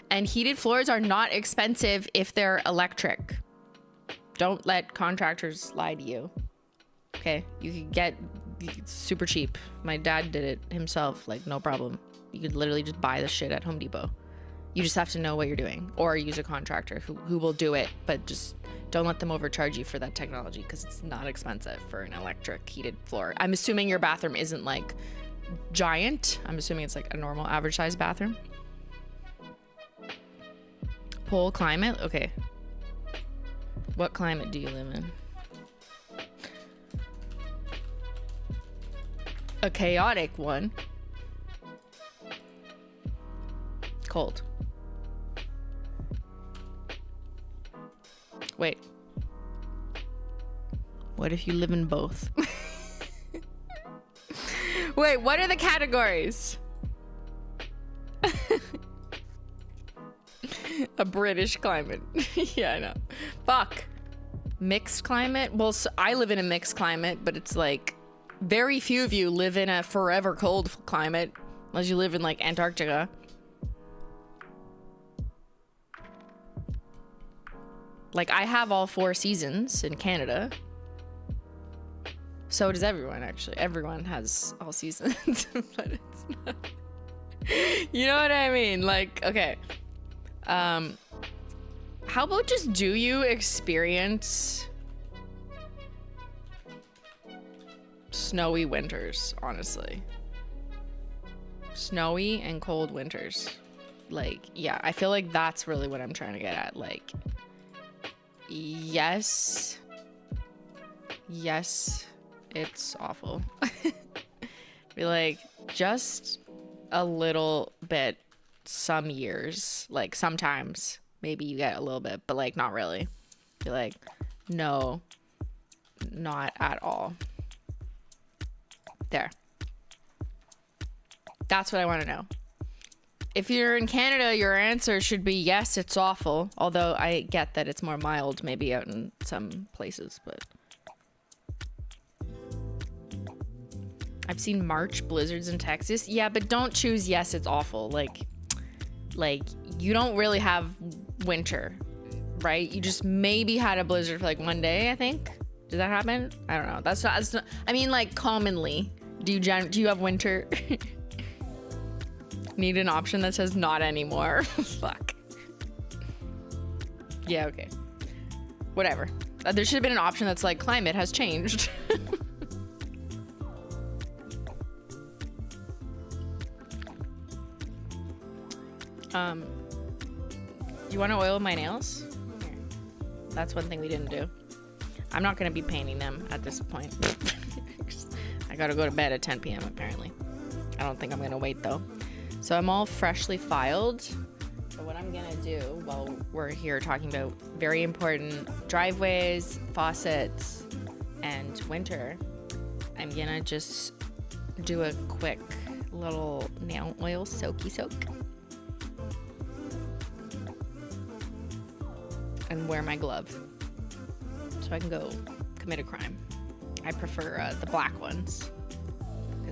And heated floors are not expensive if they're electric. Don't let contractors lie to you. Okay, you could get super cheap. My dad did it himself, like no problem. You could literally just buy the shit at Home Depot. You just have to know what you're doing or use a contractor who will do it, but just don't let them overcharge you for that technology because it's not expensive for an electric heated floor. I'm assuming your bathroom isn't like giant. I'm assuming it's like a normal average size bathroom. Pole climate? Okay. What climate do you live in? A chaotic one. Cold. Wait. What if you live in both? Wait, what are the categories? A British climate. Yeah, I know. Fuck. Mixed climate? Well, so I live in a mixed climate, but it's like very few of you live in a forever cold climate unless you live in like Antarctica. Like, I have all 4 seasons in Canada. So does everyone, actually. Everyone has all seasons, but it's not. You know what I mean? Like, okay. How about just do you experience snowy winters, honestly? Snowy and cold winters. Like, yeah, I feel like that's really what I'm trying to get at. Like, yes, it's awful. Be like, just a little bit some years, like sometimes maybe you get a little bit, but like not really. Be like, no, not at all. There. That's what I want to know. If you're in Canada, your answer should be yes, it's awful. Although I get that it's more mild maybe out in some places, but I've seen March blizzards in Texas. Yeah, but don't choose yes, it's awful. Like you don't really have winter, right? You just maybe had a blizzard for like one day, I think. Did that happen? I don't know. That's not, I mean, like commonly, do you have winter? Need an option that says not anymore. Fuck. Yeah, okay. Whatever. There should have been an option that's like climate has changed. You want to oil my nails? That's one thing we didn't do. I'm not going to be painting them at this point. I got to go to bed at 10 p.m. apparently. I don't think I'm going to wait though. So I'm all freshly filed. So what I'm gonna do while we're here talking about very important driveways, faucets, and winter, I'm gonna just do a quick little nail oil soaky soak. And wear my glove so I can go commit a crime. I prefer the black ones.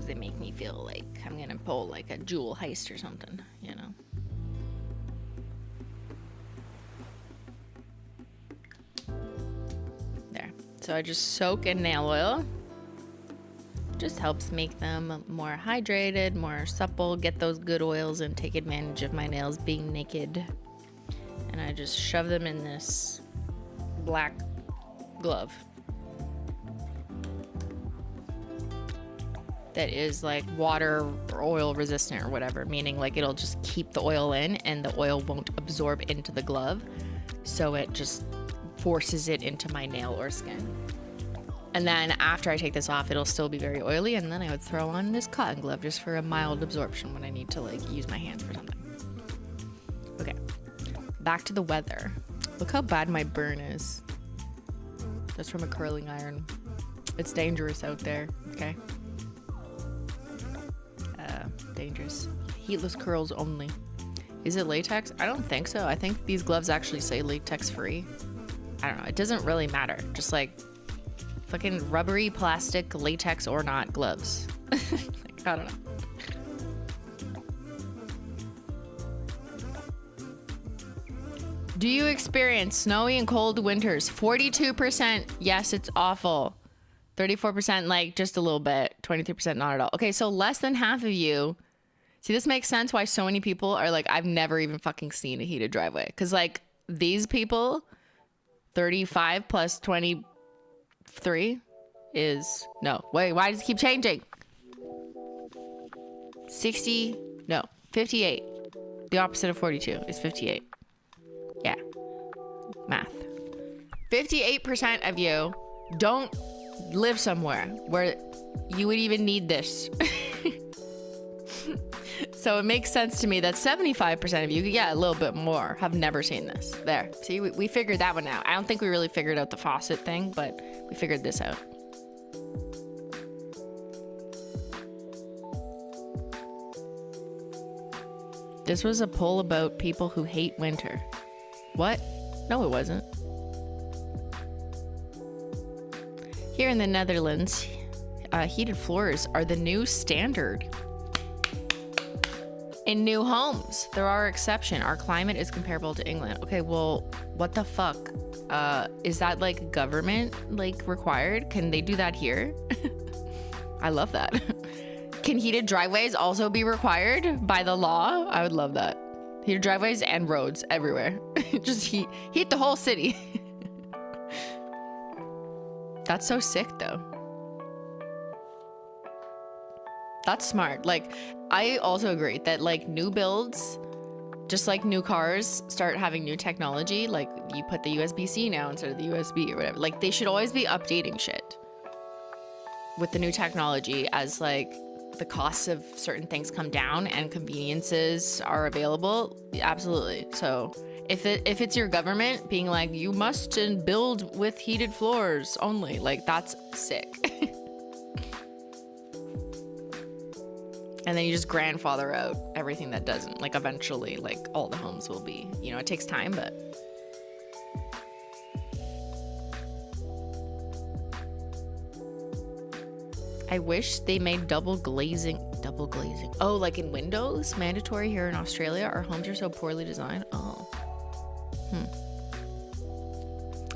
They make me feel like I'm gonna pull like a jewel heist or something, you know. There. So I just soak in nail oil. Just helps make them more hydrated, more supple, get those good oils and take advantage of my nails being naked. And I just shove them in this black glove. That is like water or oil resistant or whatever, meaning like it'll just keep the oil in and the oil won't absorb into the glove, so it just forces it into my nail or skin. And then after I take this off, it'll still be very oily. And then I would throw on this cotton glove just for a mild absorption when I need to like use my hands for something. Okay, back to the weather. Look how bad my burn is. That's from a curling iron. It's dangerous out there, okay? Dangerous. Heatless curls only. Is it latex? I don't think so. I think these gloves actually say latex free. I don't know. It doesn't really matter. Just like fucking rubbery, plastic, latex or not gloves. Like, I don't know. Do you experience snowy and cold winters? 42%. Yes, it's awful. 34% like just a little bit. 23% not at all. Okay, so less than half of you. See, this makes sense why so many people are like, I've never even fucking seen a heated driveway. Because like these people, 35 plus 23 is, no, wait, why does it keep changing? 60, no, 58. The opposite of 42 is 58. Yeah, math. 58% of you don't live somewhere where you would even need this. So it makes sense to me that 75% of you, yeah, a little bit more, have never seen this. There, see, we figured that one out. I don't think we really figured out the faucet thing, but we figured this out. This was a poll about people who hate winter. What? No, it wasn't. Here in the Netherlands, heated floors are the new standard. In new homes, there are exceptions. Our climate is comparable to England. Okay, well, what the fuck? Is that like government like required? Can they do that here? I love that. Can heated driveways also be required by the law? I would love that. Heated driveways and roads everywhere. Just heat the whole city. That's so sick though. That's smart. Like, I also agree that like new builds, just like new cars start having new technology, like you put the USB-C now instead of the USB or whatever. Like they should always be updating shit with the new technology as like the costs of certain things come down and conveniences are available. Absolutely. So if it's your government being like, you must build with heated floors only, like that's sick. And then you just grandfather out everything that doesn't. Like eventually, like all the homes will be, you know, it takes time, but. I wish they made double glazing. Oh, like in windows, mandatory here in Australia. Our homes are so poorly designed. Oh.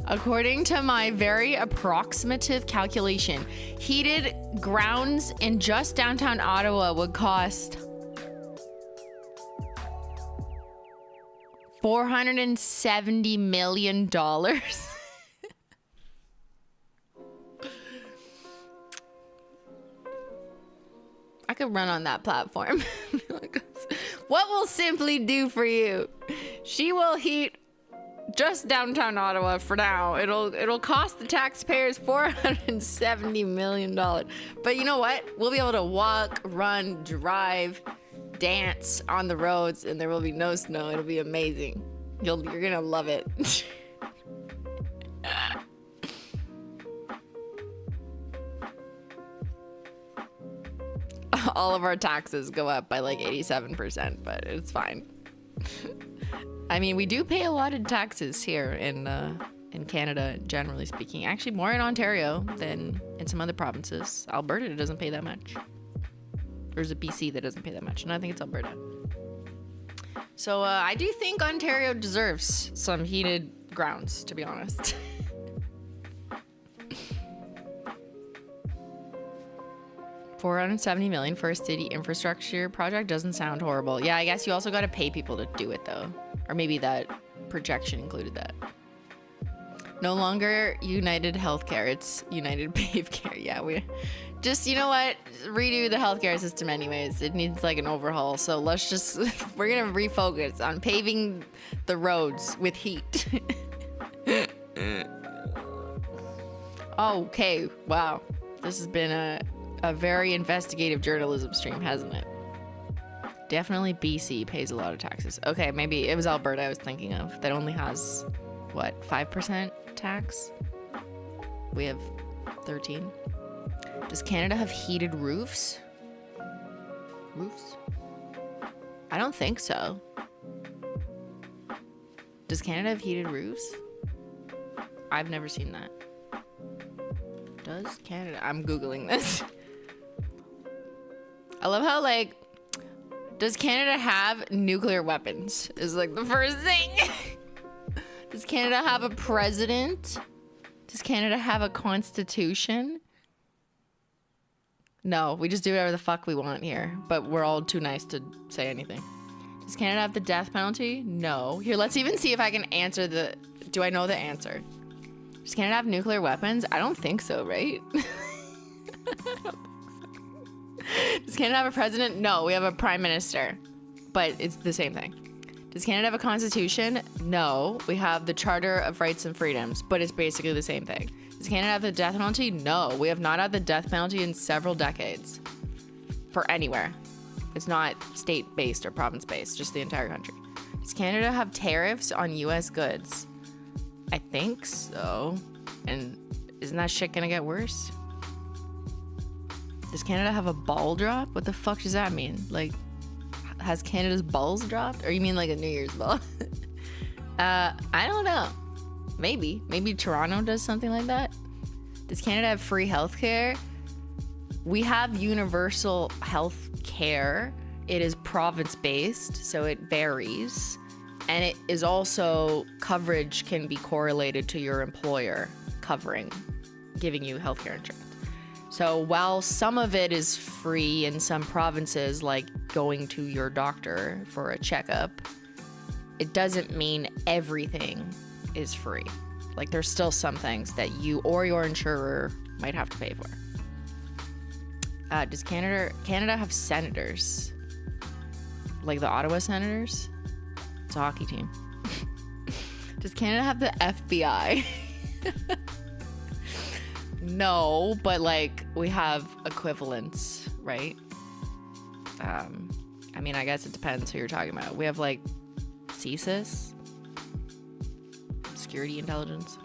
According to my very approximative calculation, heated grounds in just downtown Ottawa would cost $470 million. I could run on that platform. What will Simply do for you? She will heat just downtown Ottawa for now. It'll cost the taxpayers $470 million. But you know what? We'll be able to walk, run, drive, dance on the roads, and there will be no snow. It'll be amazing. You're gonna love it. All of our taxes go up by like 87%, but it's fine. I mean, we do pay a lot of taxes here in Canada, generally speaking. Actually, more in Ontario than in some other provinces. Alberta doesn't pay that much. There's a BC that doesn't pay that much, and I think it's Alberta. So I do think Ontario deserves some heated grounds, to be honest. $470 million for a city infrastructure project doesn't sound horrible. Yeah, I guess you also got to pay people to do it though. Or maybe that projection included that. No longer United Healthcare, it's United Pave Care. Yeah, we just, you know what? Redo the healthcare system anyways. It needs like an overhaul. So let's just, we're going to refocus on paving the roads with heat. Okay, wow. This has been a very investigative journalism stream, hasn't it? Definitely BC pays a lot of taxes. Okay, maybe it was Alberta I was thinking of. That only has, what, 5% tax? We have 13. Does Canada have heated roofs? Roofs? I don't think so. Does Canada have heated roofs? I've never seen that. Does Canada? I'm Googling this. I love how, like, does Canada have nuclear weapons? Is like the first thing. Does Canada have a president? Does Canada have a constitution? No, we just do whatever the fuck we want here, but we're all too nice to say anything. Does Canada have the death penalty? No. Here, let's even see if I can answer the... Do I know the answer? Does Canada have nuclear weapons? I don't think so, right? I don't think so. Does Canada have a president? No, we have a prime minister, but it's the same thing. Does Canada have a constitution? No, we have the Charter of Rights and Freedoms, but it's basically the same thing. Does Canada have the death penalty? No, we have not had the death penalty in several decades for anywhere. It's not state-based or province-based, just the entire country. Does Canada have tariffs on U.S. goods? I think so. And isn't that shit gonna get worse? Does Canada have a ball drop? What the fuck does that mean? Like, has Canada's balls dropped? Or you mean like a New Year's ball? I don't know. Maybe. Maybe Toronto does something like that. Does Canada have free healthcare? We have universal health care. It is province-based, so it varies. And it is also, coverage can be correlated to your employer giving you healthcare insurance. So while some of it is free in some provinces, like going to your doctor for a checkup, it doesn't mean everything is free. Like, there's still some things that you or your insurer might have to pay for. Does Canada have senators? Like the Ottawa Senators? It's a hockey team. Does Canada have the FBI? No, but like we have equivalents, right? I mean, I guess it depends who you're talking about. We have like CSIS, security intelligence.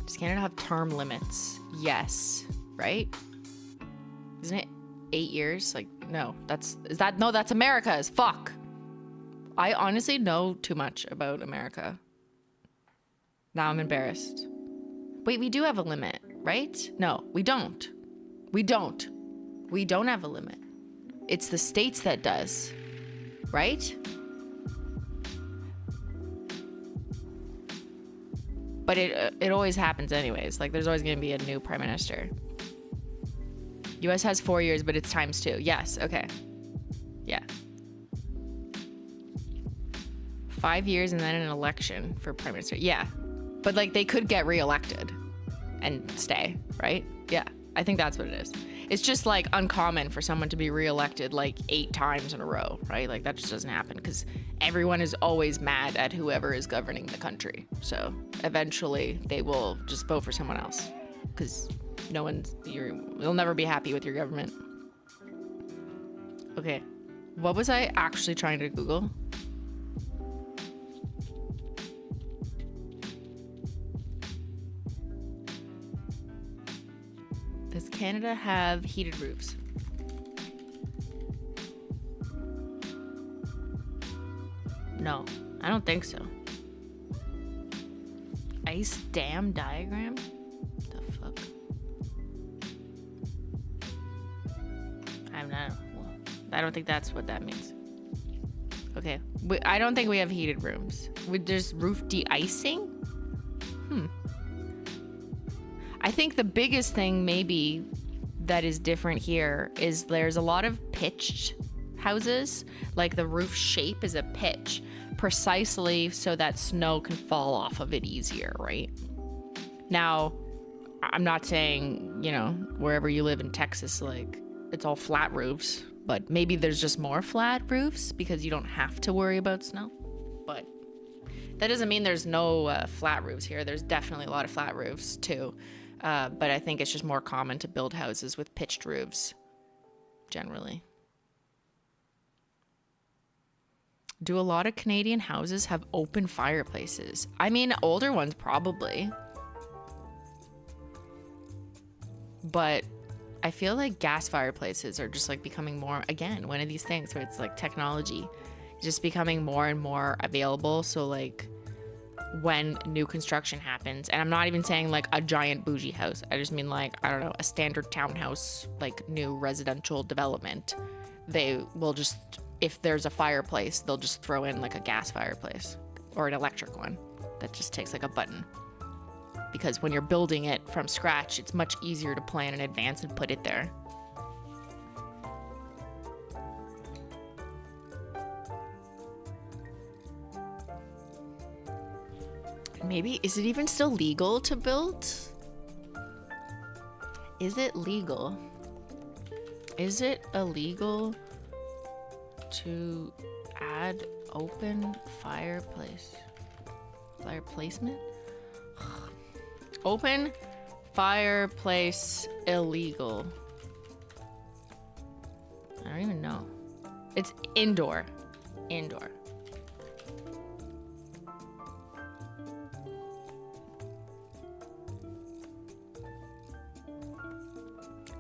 Does Canada have term limits? Yes, right? Isn't it 8 years? Like, no, that's America's. Fuck. I honestly know too much about America. Now I'm embarrassed. Wait, we do have a limit, right? No, we don't. We don't have a limit. It's the states that does, right? But it always happens anyways. Like, there's always going to be a new prime minister. US has 4 years, but it's times 2. Yes, okay. Yeah. 5 years and then an election for prime minister. Yeah. But like, they could get reelected and stay, right? Yeah. I think that's what it is. It's just like uncommon for someone to be reelected like 8 times in a row, right? Like, that just doesn't happen because everyone is always mad at whoever is governing the country. So eventually they will just vote for someone else because you'll never be happy with your government. Okay. What was I actually trying to Google? Does Canada have heated roofs? No, I don't think so. Ice dam diagram? The fuck? I don't think that's what that means. Okay, I don't think we have heated rooms. There's roof de-icing? I think the biggest thing maybe that is different here is there's a lot of pitched houses. Like, the roof shape is a pitch precisely so that snow can fall off of it easier, right? Now, I'm not saying, wherever you live in Texas, like, it's all flat roofs, but maybe there's just more flat roofs because you don't have to worry about snow. But that doesn't mean there's no flat roofs here. There's definitely a lot of flat roofs too. But I think it's just more common to build houses with pitched roofs, generally. Do a lot of Canadian houses have open fireplaces? I mean, older ones probably. But I feel like gas fireplaces are just like becoming more, again, one of these things where it's like technology just becoming more and more available. So like when new construction happens, and I'm not even saying like a giant bougie house, I just mean like, I don't know, a standard townhouse, like new residential development, they will just, if there's a fireplace, they'll just throw in like a gas fireplace or an electric one that just takes like a button. Because when you're building it from scratch, it's much easier to plan in advance and put it there. Maybe, is it even still legal to build? Is it legal? Is it illegal to add open fireplace? Fire placement? Open fireplace illegal. I don't even know. It's indoor. Indoor.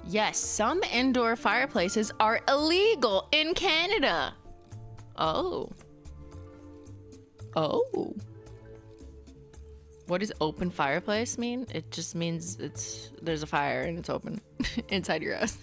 Yes, some indoor fireplaces are illegal in Canada. Oh. Oh. What does open fireplace mean? It just means there's a fire and it's open inside your house.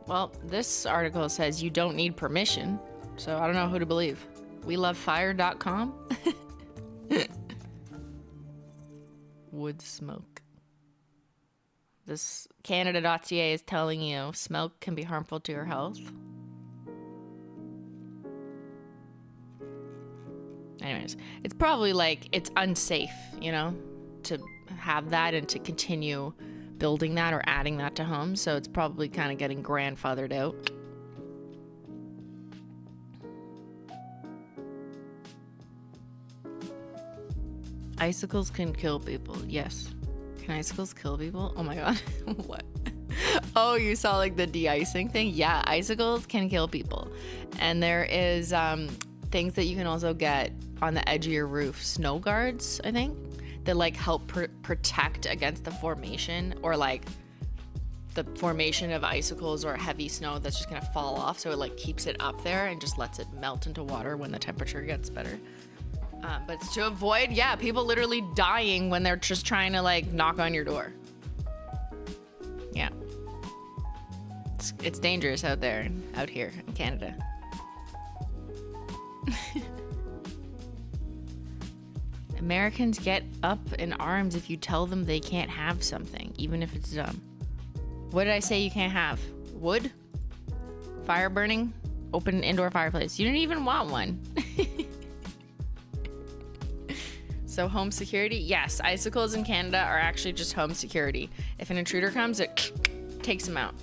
Well, this article says you don't need permission, so I don't know who to believe. WeLoveFire.com? Wood smoke. This Canada.ca is telling you smoke can be harmful to your health. Anyways, it's probably like it's unsafe, you know, to have that and to continue building that or adding that to homes. So it's probably kind of getting grandfathered out. Icicles can kill people. Yes. Can icicles kill people? Oh my god. What? Oh, you saw like the de-icing thing? Yeah, icicles can kill people. And there is things that you can also get on the edge of your roof. Snow guards, I think, that like help protect against the formation or like the formation of icicles or heavy snow that's just gonna fall off. So it like keeps it up there and just lets it melt into water when the temperature gets better. But it's to avoid, yeah, people literally dying when they're just trying to like knock on your door. Yeah. It's dangerous out there, out here in Canada. Americans get up in arms if you tell them they can't have something, even if it's dumb. What did I say you can't have? Wood? Fire burning? Open indoor fireplace. You didn't even want one. So home security? Yes, icicles in Canada are actually just home security. If an intruder comes, it takes them out.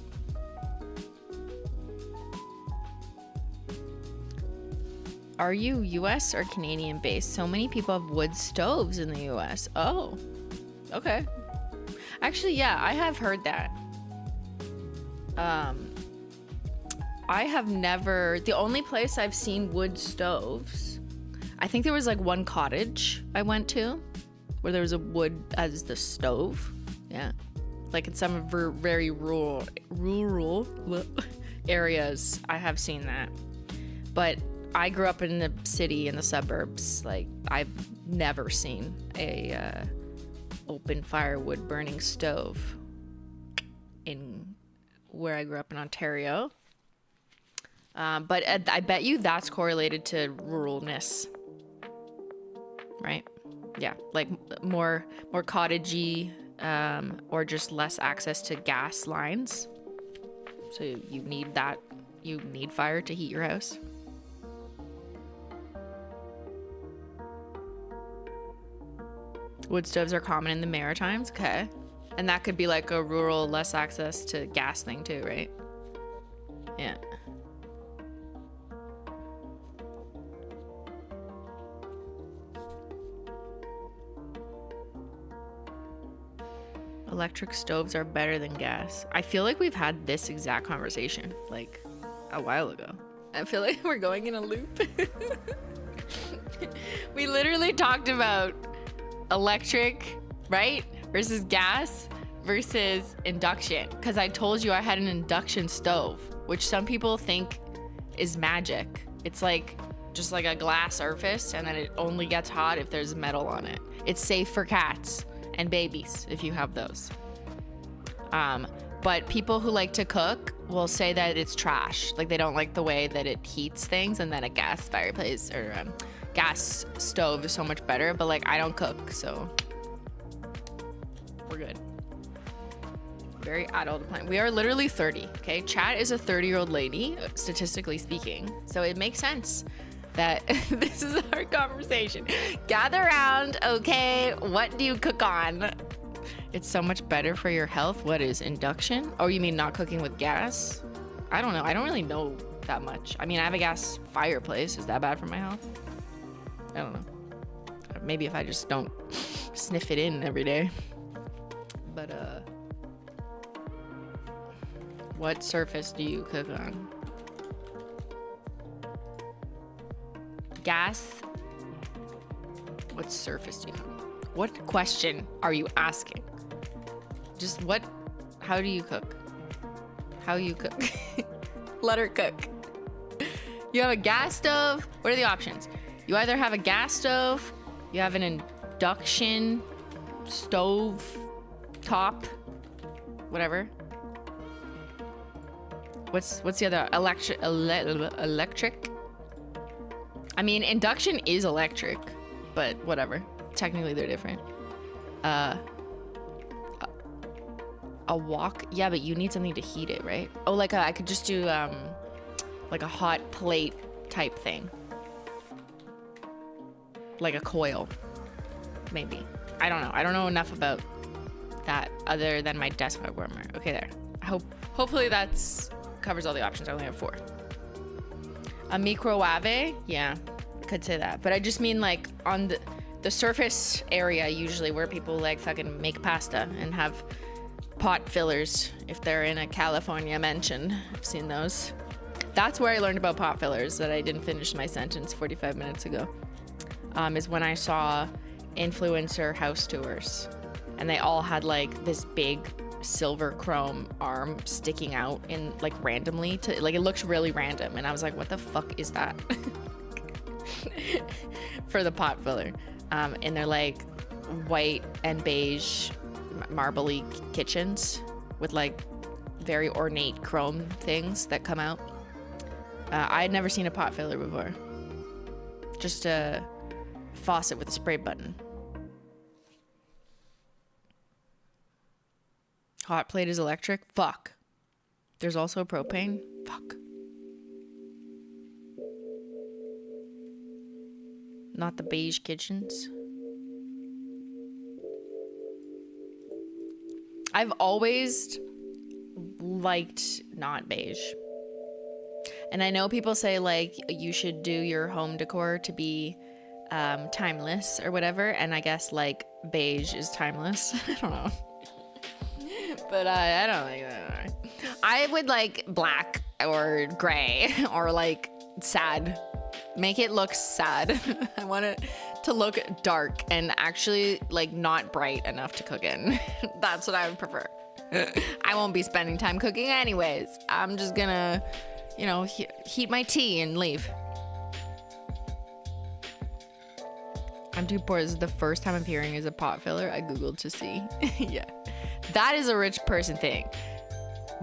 Are you US or Canadian based? So many people have wood stoves in the US. Oh, okay. Actually, yeah, I have heard that. I have never, the only place I've seen wood stoves, I think there was like one cottage I went to where there was a wood as the stove. Yeah. Like in some very rural areas, I have seen that. But I grew up in the city, in the suburbs. Like I've never seen a open firewood burning stove in where I grew up in Ontario. But I bet you that's correlated to ruralness. Right? Yeah, like more cottagey, or just less access to gas lines. So you need that. You need fire to heat your house. Wood stoves are common in the Maritimes. Okay. And that could be like a rural, less access to gas thing too, right? Yeah. Electric stoves are better than gas. I feel like we've had this exact conversation like a while ago. I feel like we're going in a loop. We literally talked about electric, right? Versus gas versus induction. Because I told you I had an induction stove, which some people think is magic. It's like just like a glass surface, and then it only gets hot if there's metal on it. It's safe for cats and babies if you have those. But people who like to cook will say that it's trash. Like they don't like the way that it heats things, and then a gas fireplace or gas stove is so much better. But like I don't cook, so we're good. Very adult plan. We are literally 30, okay? Chat is a 30-year-old lady, statistically speaking. So it makes sense that this is our conversation. Gather around, okay? What do you cook on? It's so much better for your health. What is induction? Oh, you mean not cooking with gas? I don't know. I don't really know that much. I mean, I have a gas fireplace. Is that bad for my health? I don't know. Maybe if I just don't sniff it in every day. But, what surface do you cook on? Gas? What surface do you cook? What question are you asking? Just what? How do you cook? How you cook? Let her cook. You have a gas stove. What are the options? You either have a gas stove, you have an induction stove top, whatever. What's the other? Electric? I mean, induction is electric, but whatever. Technically, they're different. A wok? Yeah, but you need something to heat it, right? Oh, like I could just do like a hot plate type thing. Like a coil, maybe. I don't know. I don't know enough about that other than my desk warmer. Okay, there. Hopefully that's covers all the options. I only have 4. A microwave? Yeah, could say that. But I just mean like on the surface area usually where people like fucking make pasta and have pot fillers if they're in a California mansion. I've seen those. That's where I learned about pot fillers that I didn't finish my sentence 45 minutes ago. Is when I saw influencer house tours and they all had like this big silver chrome arm sticking out in like randomly to like it looks really random, and I was like, what the fuck is that? For the pot filler. And they're like white and beige marbly kitchens with like very ornate chrome things that come out. I had never seen a pot filler before. Just a faucet with a spray button. Hot plate is electric? Fuck. There's also propane? Fuck. Not the beige kitchens. I've always liked not beige. And I know people say like you should do your home decor to be timeless or whatever, and I guess like beige is timeless. I don't know. But I don't think that. I would like black or gray or like sad. Make it look sad. I want it to look dark and actually like not bright enough to cook in. That's what I would prefer. I won't be spending time cooking anyways. I'm just gonna, you know, heat my tea and leave. I'm too poor. This is the first time I'm hearing is a pot filler. I googled to see. Yeah. That is a rich person thing.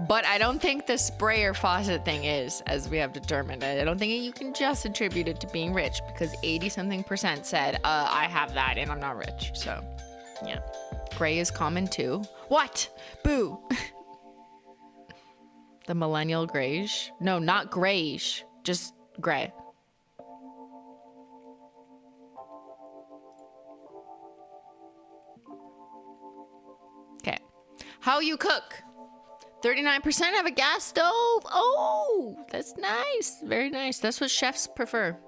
But I don't think the sprayer faucet thing is, as we have determined. I don't think you can just attribute it to being rich, because 80-something% said, I have that and I'm not rich. So, yeah. Gray is common too. What? Boo. The millennial grayish? No, not grayish. Just gray. Okay. How you cook? 39% have a gas stove. Oh, that's nice. Very nice. That's what chefs prefer.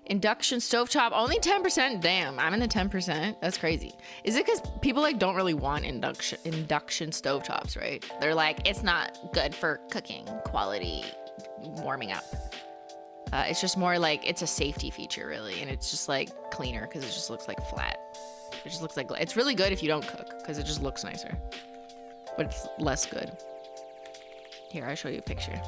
Induction stovetop, only 10%. Damn, I'm in the 10%. That's crazy. Is it because people like don't really want induction stovetops, right? They're like, it's not good for cooking quality warming up. It's just more like it's a safety feature, really, and it's just like cleaner because it just looks like flat. It just looks like it's really good if you don't cook because it just looks nicer, but it's less good. Here, I'll show you a picture.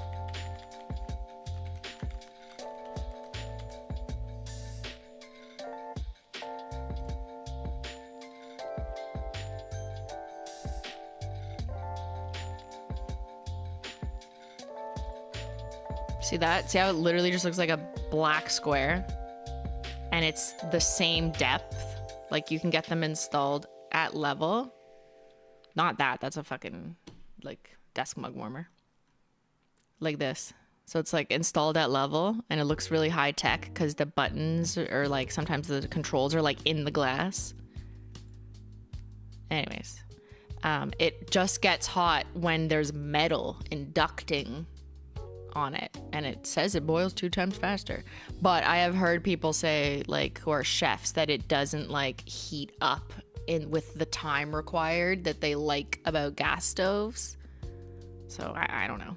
See that? See how it literally just looks like a black square? And it's the same depth. Like you can get them installed at level. Not that. That's a fucking like desk mug warmer. Like this. So it's like installed at level and it looks really high tech because the buttons are like sometimes the controls are like in the glass. Anyways, it just gets hot when there's metal inducting on it, and it says it boils 2 times faster. But I have heard people say, like, who are chefs, that it doesn't like heat up in with the time required that they like about gas stoves. So I don't know.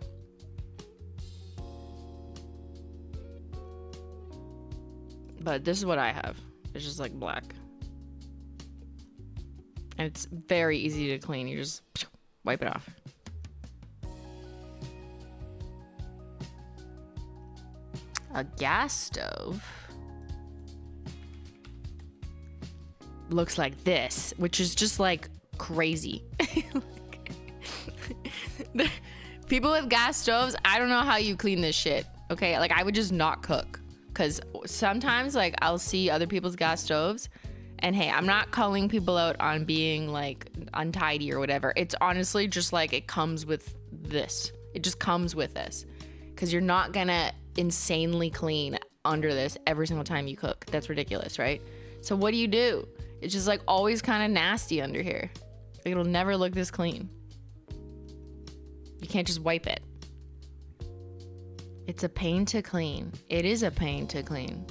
But this is what I have. It's just like black. And it's very easy to clean. You just wipe it off. A gas stove looks like this, which is just like crazy. People with gas stoves, I don't know how you clean this shit. Okay, like I would just not cook, because sometimes like I'll see other people's gas stoves, and hey, I'm not calling people out on being like untidy or whatever. It's honestly just like it comes with this. It just comes with this, because you're not gonna insanely clean under this every single time you cook. That's ridiculous, right? So what do? It's just like always kind of nasty under here. Like, it'll never look this clean. You can't just wipe it. It's a pain to clean. It is a pain to clean.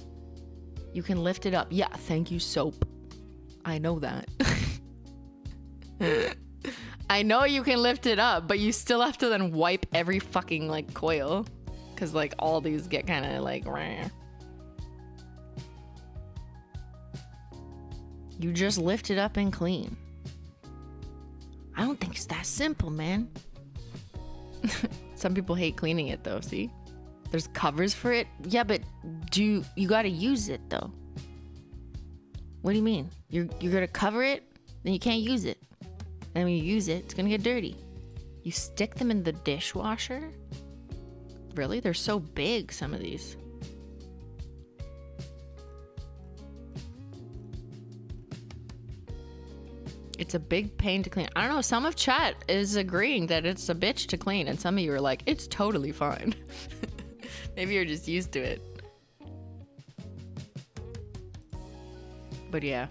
You can lift it up. Yeah, thank you, soap. I know that. I know you can lift it up, but you still have to then wipe every fucking like coil, because like all these get kind of like rah. You just lift it up and clean. I don't think it's that simple, man. Some people hate cleaning it though, see? There's covers for it. Yeah, but you gotta use it though. What do you mean? You're gonna cover it, then you can't use it. And when you use it, it's gonna get dirty. You stick them in the dishwasher? Really? They're so big, some of these. It's a big pain to clean. I don't know, some of chat is agreeing that it's a bitch to clean, and some of you are like, it's totally fine. Maybe you're just used to it. But yeah.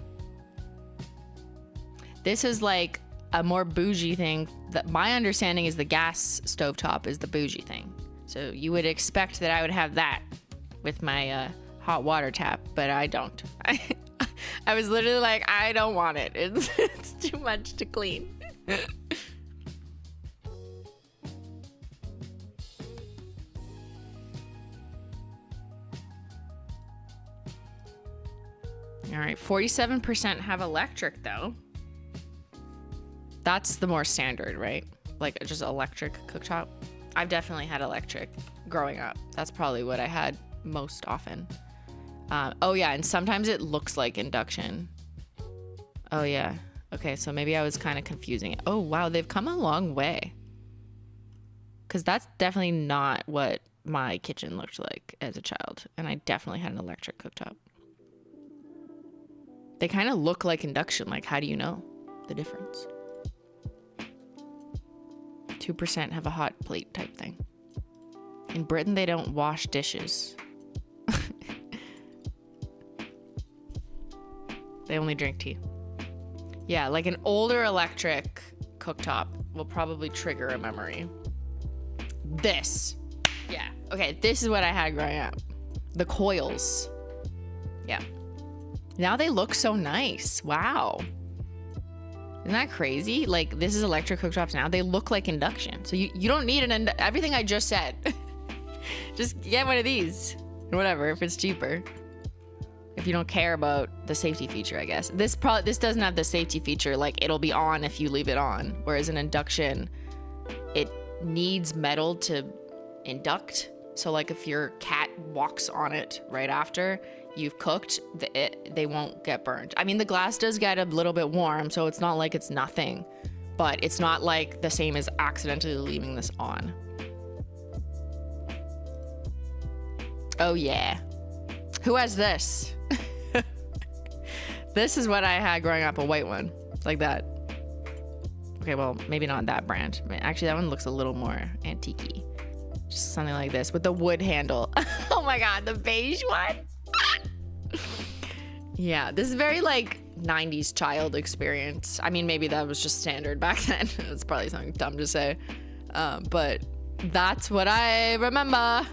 This is like a more bougie thing. That my understanding is the gas stovetop is the bougie thing. So you would expect that I would have that with my hot water tap, but I don't. I was literally like, I don't want it. It's too much to clean. All right, 47% have electric though. That's the more standard, right? Like just electric cooktop. I've definitely had electric growing up. That's probably what I had most often. Oh yeah, and sometimes it looks like induction. Oh yeah. Okay, so maybe I was kind of confusing it. Oh wow, they've come a long way. Because that's definitely not what my kitchen looked like as a child. And I definitely had an electric cooktop. They kind of look like induction. Like, how do you know the difference? 2% have a hot plate type thing. In Britain, they don't wash dishes. They only drink tea. Yeah, like an older electric cooktop will probably trigger a memory. This. Yeah. Okay, this is what I had growing up. The coils. Yeah. Now they look so nice. Wow. Isn't that crazy? Like, this is electric cooktops now. They look like induction. So you don't need everything I just said. Just get one of these. Whatever, if it's cheaper. If you don't care about the safety feature, I guess. This doesn't have the safety feature. Like, it'll be on if you leave it on. Whereas an induction, it needs metal to induct. So, like, if your cat walks on it right after you've cooked, they won't get burned. I mean, the glass does get a little bit warm, so it's not like it's nothing. But it's not, like, the same as accidentally leaving this on. Oh, yeah. Who has this? This is what I had growing up, a white one. Like that. Okay, well, maybe not that brand. Actually, that one looks a little more antique-y. Just something like this with the wood handle. Oh my god, the beige one. Yeah, this is very like 90s child experience. I mean, maybe that was just standard back then. It's probably something dumb to say. But that's what I remember.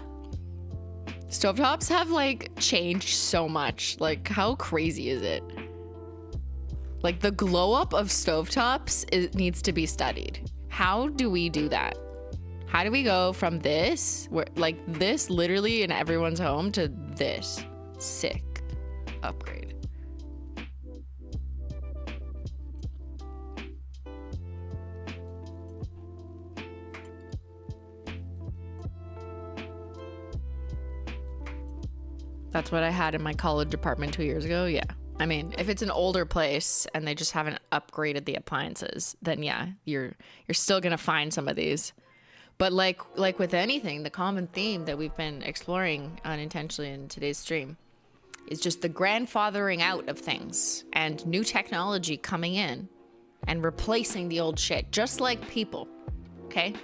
Stovetops have like changed so much. Like, how crazy is it? Like, the glow up of stovetops, it needs to be studied. How do we do that? How do we go from this, where like this literally in everyone's home, to this? Sick upgrade. That's what I had in my college apartment 2 years ago. Yeah. I mean, if it's an older place and they just haven't upgraded the appliances, then yeah, you're still gonna find some of these. But like with anything, the common theme that we've been exploring unintentionally in today's stream is just the grandfathering out of things and new technology coming in and replacing the old shit, just like people. Okay,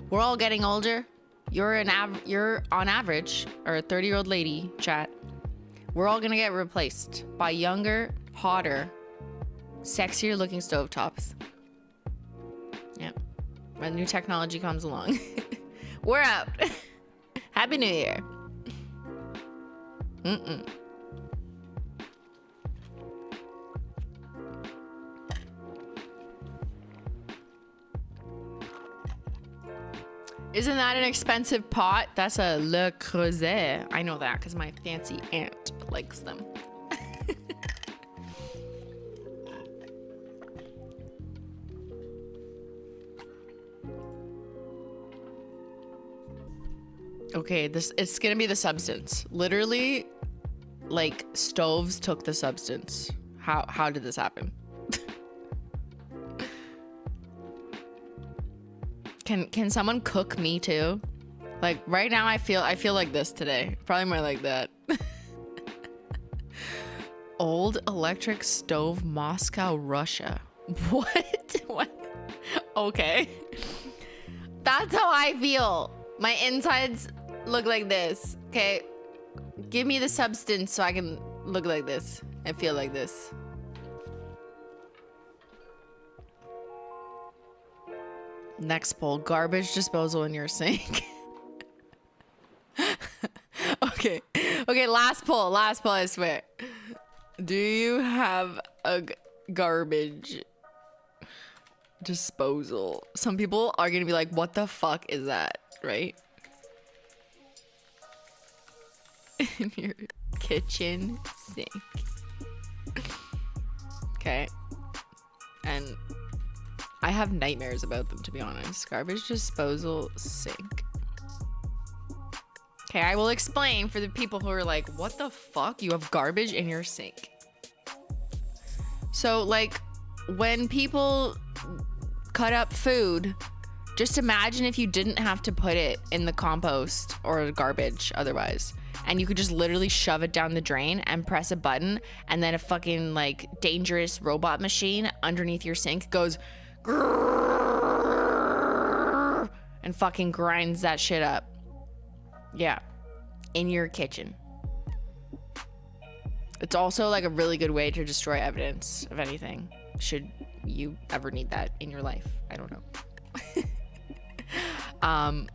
we're all getting older. You're on average, or a 30-year-old lady, chat. We're all gonna get replaced by younger, hotter, sexier looking stovetops. Yeah. When new technology comes along. We're out. Happy New Year. Isn't that an expensive pot? That's a Le Creuset. I know that because my fancy aunt likes them. Okay, it's gonna be the substance. Literally, like, stoves took the substance. How did this happen? Can someone cook me too? Like, right now I feel like this today. Probably more like that. Old electric stove, Moscow, Russia. What? Okay. That's how I feel. My insides look like this. Okay. Give me the substance so I can look like this and feel like this. Next poll, garbage disposal in your sink. Okay, last poll, I swear. Do you have a garbage disposal? Some people are gonna be like, what the fuck is that, right? In your kitchen sink. Okay. And I have nightmares about them, to be honest. Garbage disposal sink. Okay, I will explain for the people who are like, what the fuck? You have garbage in your sink. So, like, when people cut up food, just imagine if you didn't have to put it in the compost or garbage otherwise. And you could just literally shove it down the drain and press a button, and then a fucking, like, dangerous robot machine underneath your sink goes and fucking grinds that shit up. Yeah. In your kitchen. It's also like a really good way to destroy evidence of anything, should you ever need that in your life. I don't know. I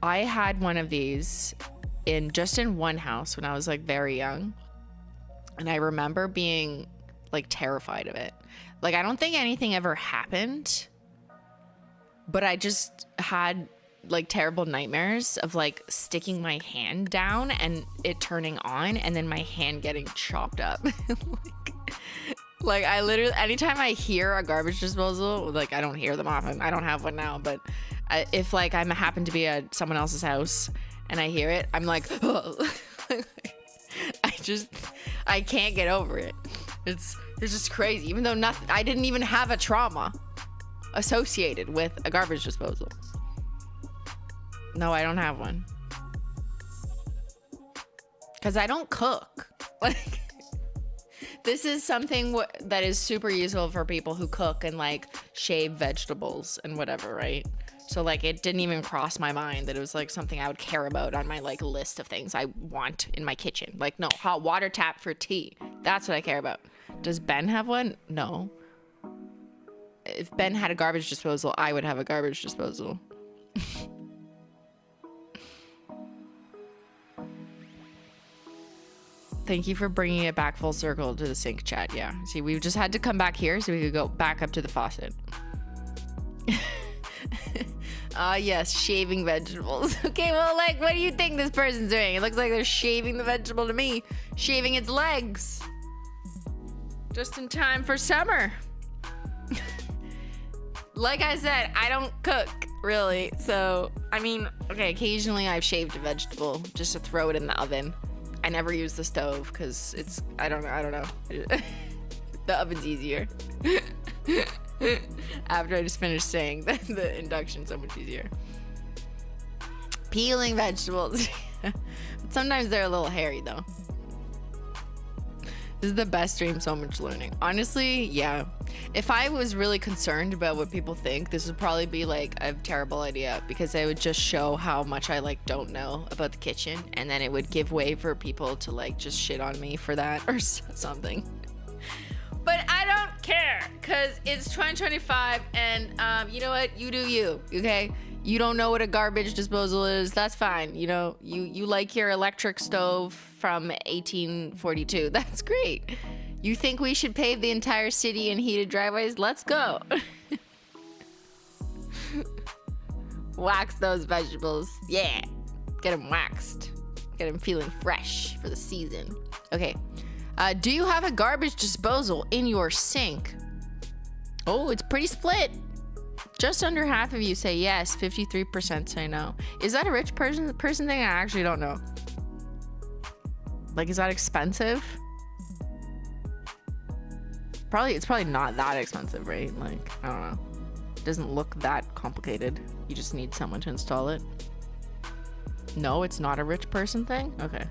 had one of these in one house when I was like very young. And I remember being like terrified of it. Like, I don't think anything ever happened, but I just had like terrible nightmares of like sticking my hand down and it turning on and then my hand getting chopped up. like I literally, anytime I hear a garbage disposal, like I don't hear them often. I don't have one now, but if like I happen to be at someone else's house and I hear it, I'm like, oh. I can't get over it. It's just crazy. Even though I didn't even have a trauma associated with a garbage disposal. No, I don't have one. Because I don't cook. Like, this is something that is super useful for people who cook and like shave vegetables and whatever, right? So like it didn't even cross my mind that it was like something I would care about on my like list of things I want in my kitchen. Like, no, hot water tap for tea. That's what I care about. Does Ben have one? No. If Ben had a garbage disposal, I would have a garbage disposal. Thank you for bringing it back full circle to the sink chat. Yeah. See, we just had to come back here so we could go back up to the faucet. Yes, shaving vegetables. Okay, well, like, what do you think this person's doing? It looks like they're shaving the vegetable to me. Shaving its legs. Just in time for summer. Like I said, I don't cook, really. So, I mean, okay, occasionally I've shaved a vegetable just to throw it in the oven. I never use the stove because it's, I don't know. The oven's easier. After I just finished saying that the induction's so much easier. Peeling vegetables. Sometimes they're a little hairy though. This is the best stream, so much learning. Honestly, yeah. If I was really concerned about what people think, this would probably be like a terrible idea because I would just show how much I like don't know about the kitchen, and then it would give way for people to like just shit on me for that or something. But I don't care because it's 2025 and you know what? You do you, okay? You don't know what a garbage disposal is. That's fine. You know, you like your electric stove from 1842. That's great. You think we should pave the entire city in heated driveways? Let's go. Wax those vegetables. Yeah. Get them waxed. Get them feeling fresh for the season. Okay. Do you have a garbage disposal in your sink? Oh, it's pretty split. Just under half of you say yes, 53% say no. Is that a rich person thing? I actually don't know. Like, is that expensive? It's probably not that expensive, right? Like, I don't know. It doesn't look that complicated. You just need someone to install it. No, it's not a rich person thing? Okay.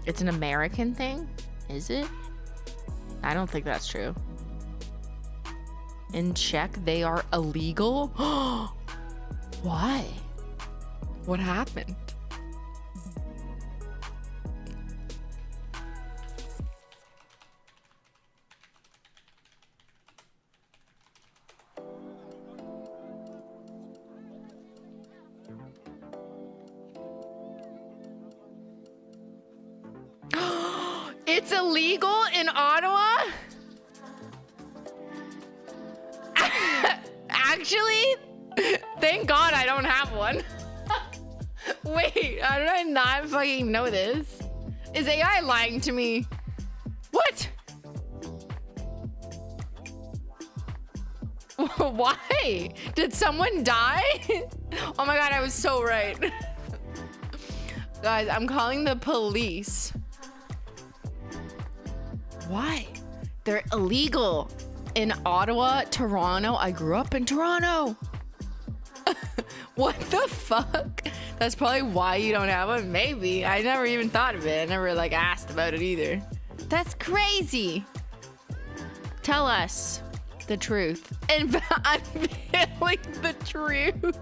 It's an American thing? Is it? I don't think that's true. In Czech, they are illegal? Why? What happened? It's illegal in Ottawa? Actually, thank God I don't have one. Wait, how did I not fucking know this? Is AI lying to me? What? Why? Did someone die? Oh my God, I was so right. Guys, I'm calling the police. Why? They're illegal in Ottawa, Toronto. I grew up in Toronto. What the fuck? That's probably why you don't have one. Maybe. I never even thought of it. I never like asked about it either. That's crazy. Tell us the truth. And I'm feeling the truth.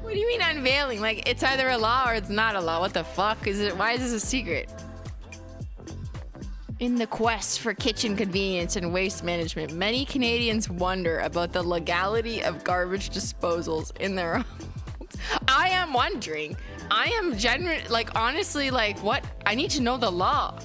What do you mean unveiling? Like, it's either a law or it's not a law. What the fuck is it? Why is this a secret? In the quest for kitchen convenience and waste management, many Canadians wonder about the legality of garbage disposals in their homes. I am wondering. I am genuine, like, honestly, like, what? I need to know the law.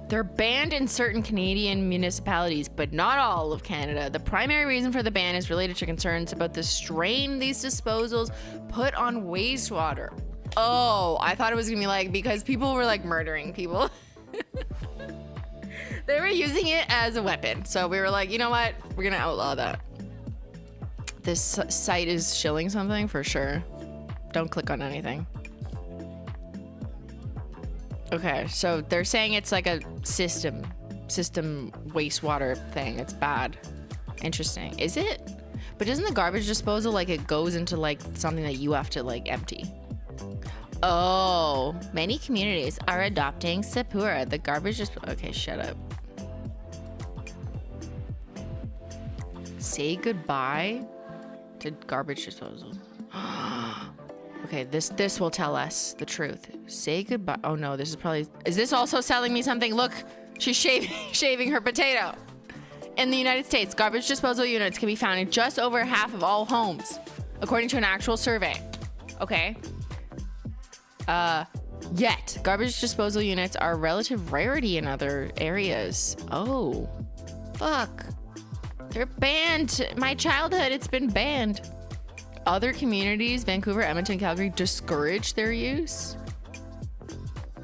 They're banned in certain Canadian municipalities, but not all of Canada. The primary reason for the ban is related to concerns about the strain these disposals put on wastewater. Oh, I thought it was gonna be like because people were like murdering people. They were using it as a weapon. So we were like, you know what? We're gonna outlaw that. This site is shilling something for sure. Don't click on anything. Okay, so they're saying it's like a system wastewater thing. It's bad. Interesting. Is it? But doesn't the garbage disposal, like, it goes into like something that you have to like empty? Oh, many communities are adopting Sapura, the garbage okay, shut up. Say goodbye to garbage disposal. Okay, this will tell us the truth. Say goodbye. Oh no, this is probably, is this also selling me something? Look, she's shaving her potato. In the United States, garbage disposal units can be found in just over half of all homes, according to an actual survey. Okay. Yet garbage disposal units are a relative rarity in other areas. Oh, fuck. They're banned. My childhood, it's been banned. Other communities, Vancouver, Edmonton, Calgary, discourage their use.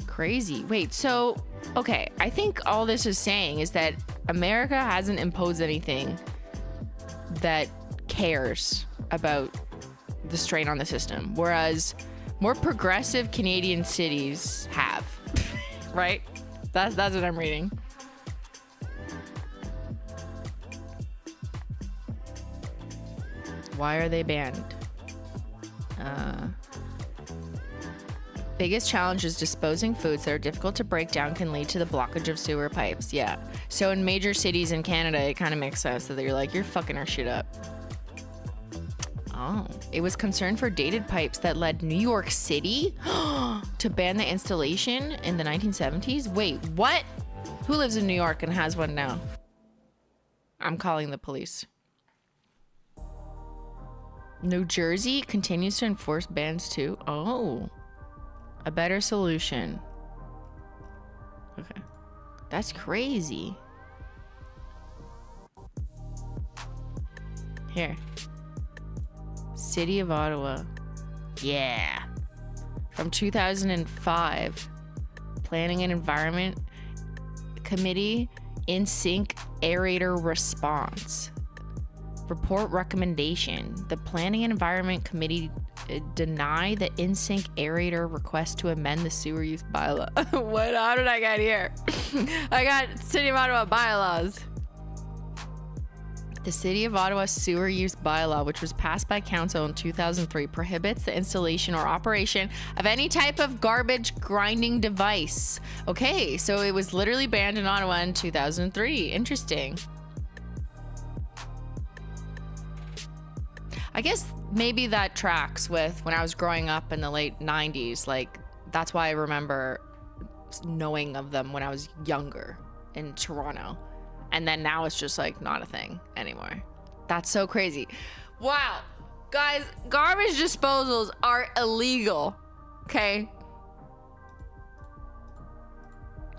Crazy. Wait, so, okay, I think all this is saying is that America hasn't imposed anything that cares about the strain on the system, whereas more progressive Canadian cities have. Right? That's what I'm reading. Why are they banned? Biggest challenge is disposing foods that are difficult to break down can lead to the blockage of sewer pipes. Yeah. So in major cities in Canada, it kind of makes sense that you're like, you're fucking our shit up. Oh, it was concern for dated pipes that led New York City to ban the installation in the 1970s. Wait, what? Who lives in New York and has one now? I'm calling the police. New Jersey continues to enforce bans too. Oh, a better solution. Okay, that's crazy. Here. City of Ottawa. Yeah. From 2005. Planning and Environment Committee in-sync aerator response. Report recommendation. The Planning and Environment Committee deny the in-sync aerator request to amend the sewer use bylaw. What? How did I get here? I got City of Ottawa bylaws. The City of Ottawa sewer use bylaw, which was passed by council in 2003, prohibits the installation or operation of any type of garbage grinding device. Okay, so it was literally banned in Ottawa in 2003. Interesting. I guess maybe that tracks with when I was growing up in the late 90s. Like, that's why I remember knowing of them when I was younger in Toronto. And then now it's just like not a thing anymore. That's so crazy. Wow. Guys, garbage disposals are illegal. Okay?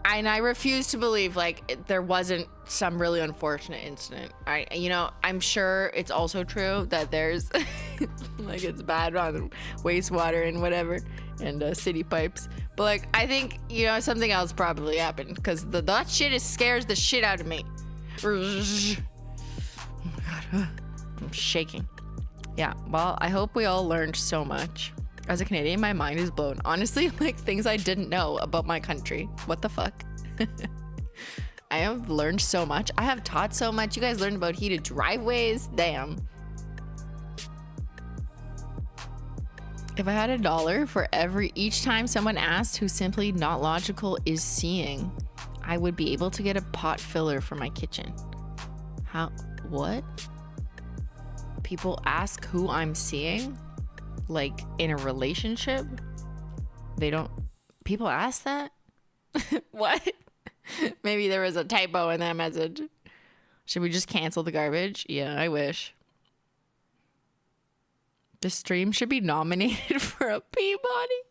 And I refuse to believe like there wasn't some really unfortunate incident. I'm sure it's also true that there's like it's bad on wastewater and whatever and city pipes. But like I think something else probably happened because that shit scares the shit out of me. Oh my god, I'm shaking. Yeah, well, I hope we all learned so much. As a Canadian, my mind is blown. Honestly, like things I didn't know about my country. What the fuck? I have learned so much. I have taught so much. You guys learned about heated driveways. Damn. If I had $1 for each time someone asked who Simply Not Logical is seeing, I would be able to get a pot filler for my kitchen. How? What? People ask who I'm seeing? Like in a relationship? People ask that? What? Maybe there was a typo in that message. Should we just cancel the garbage? Yeah, I wish. The stream should be nominated for a Peabody.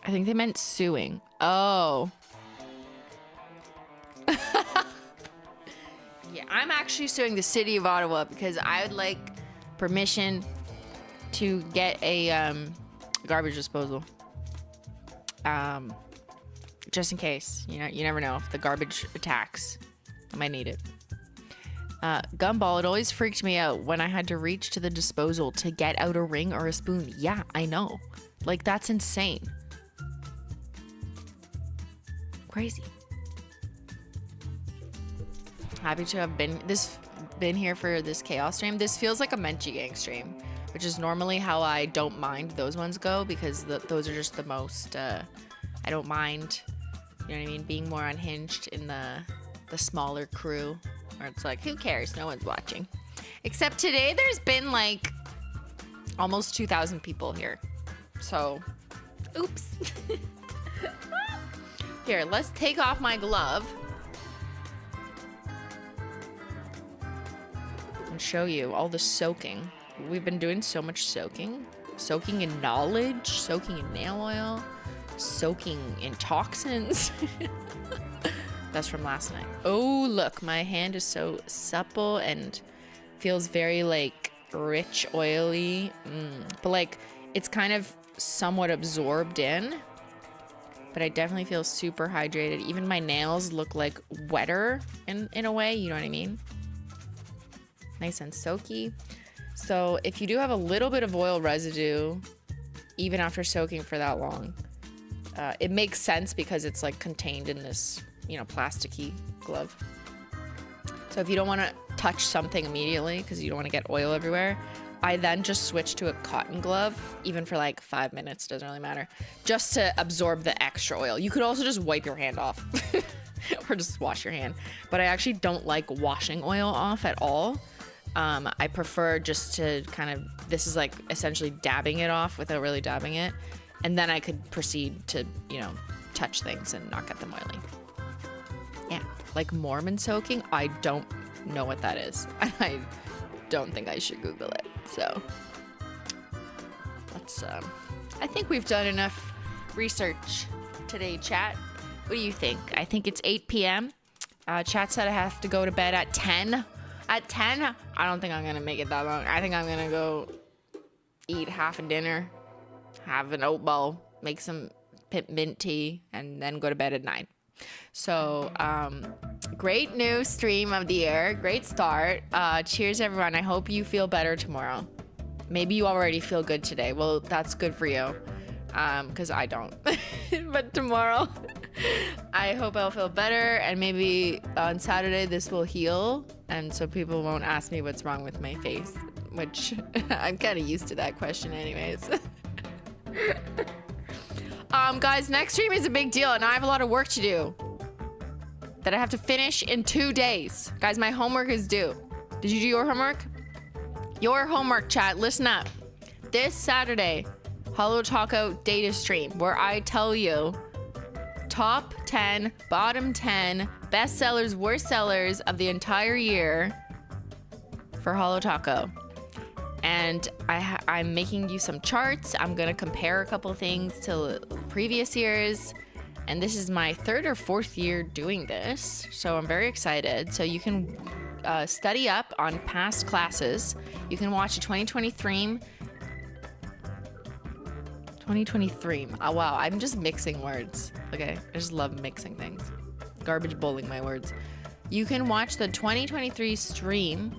I think they meant suing. Oh. Yeah, I'm actually suing the city of Ottawa because I would like permission to get a garbage disposal. Just in case, you know, you never know if the garbage attacks. I might need it. Gumball, it always freaked me out when I had to reach to the disposal to get out a ring or a spoon. Yeah, I know. Like, that's insane. Crazy. Happy to have been here for this chaos stream. This feels like a Menchie Gang stream, which is normally how I don't mind those ones go, because those are just the most, I don't mind, you know what I mean, being more unhinged in the smaller crew, where it's like, who cares? No one's watching. Except today there's been like almost 2,000 people here. So, oops. Here, let's take off my glove and show you all the soaking. We've been doing so much soaking. Soaking in knowledge, soaking in nail oil, soaking in toxins. That's from last night. Oh, look, my hand is so supple and feels very like rich, oily. But like, it's kind of somewhat absorbed in. But I definitely feel super hydrated. Even my nails look like wetter in a way, you know what I mean? Nice and soaky. So if you do have a little bit of oil residue, even after soaking for that long, it makes sense because it's like contained in this, you know, plasticky glove. So if you don't want to touch something immediately because you don't want to get oil everywhere, I then just switch to a cotton glove, even for like 5 minutes, doesn't really matter, just to absorb the extra oil. You could also just wipe your hand off or just wash your hand. But I actually don't like washing oil off at all. I prefer just to kind of, this is like essentially dabbing it off without really dabbing it. And then I could proceed to, you know, touch things and not get them oily. Yeah, like Mormon soaking, I don't know what that is. I don't think I should Google it. So let's, I think we've done enough research today, chat. What do you think? I think it's 8 p.m. Chat said I have to go to bed at 10. At 10, I don't think I'm going to make it that long. I think I'm going to go eat half a dinner, have an oat bowl, make some mint tea, and then go to bed at 9. So, great new stream of the year. Great start. Cheers, everyone. I hope you feel better tomorrow. Maybe you already feel good today. Well, that's good for you. Because I don't. But tomorrow, I hope I'll feel better. And maybe on Saturday, this will heal. And so people won't ask me what's wrong with my face. Which, I'm kind of used to that question anyways. Guys, next stream is a big deal, and I have a lot of work to do that I have to finish in 2 days. Guys, my homework is due. Did you do your homework? Your homework, chat. Listen up. This Saturday, Holo Taco data stream, where I tell you top 10, bottom 10, best sellers, worst sellers of the entire year for Holo Taco. And I'm making you some charts. I'm going to compare a couple things to previous years. And this is my 3rd or 4th year doing this. So I'm very excited. So you can study up on past classes. You can watch a 2023. 2023. Oh, wow. I'm just mixing words. Okay. I just love mixing things. Garbage bowling my words. You can watch the 2023 stream,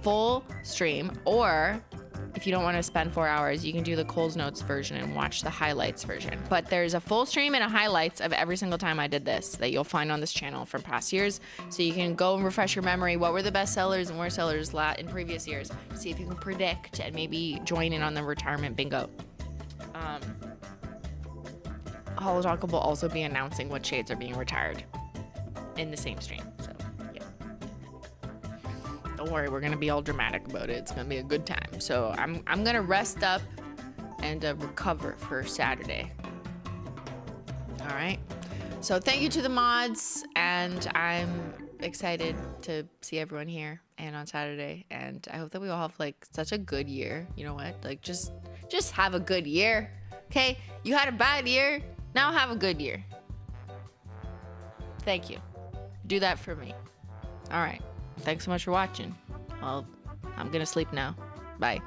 full stream, or if you don't want to spend 4 hours, you can do the Coles Notes version and watch the highlights version. But there's a full stream and a highlights of every single time I did this that you'll find on this channel from past years. So you can go and refresh your memory. What were the best sellers and worst sellers in previous years? See if you can predict and maybe join in on the retirement bingo. Holo Taco will also be announcing what shades are being retired in the same stream. So, yeah. Don't worry, we're gonna be all dramatic about it. It's gonna be a good time. So I'm gonna rest up and recover for Saturday. All right. So thank you to the mods, and I'm excited to see everyone here and on Saturday. And I hope that we all have like such a good year. You know what? Like just have a good year. Okay? You had a bad year. Now have a good year. Thank you. Do that for me. All right. Thanks so much for watching. Well, I'm gonna sleep now. Bye.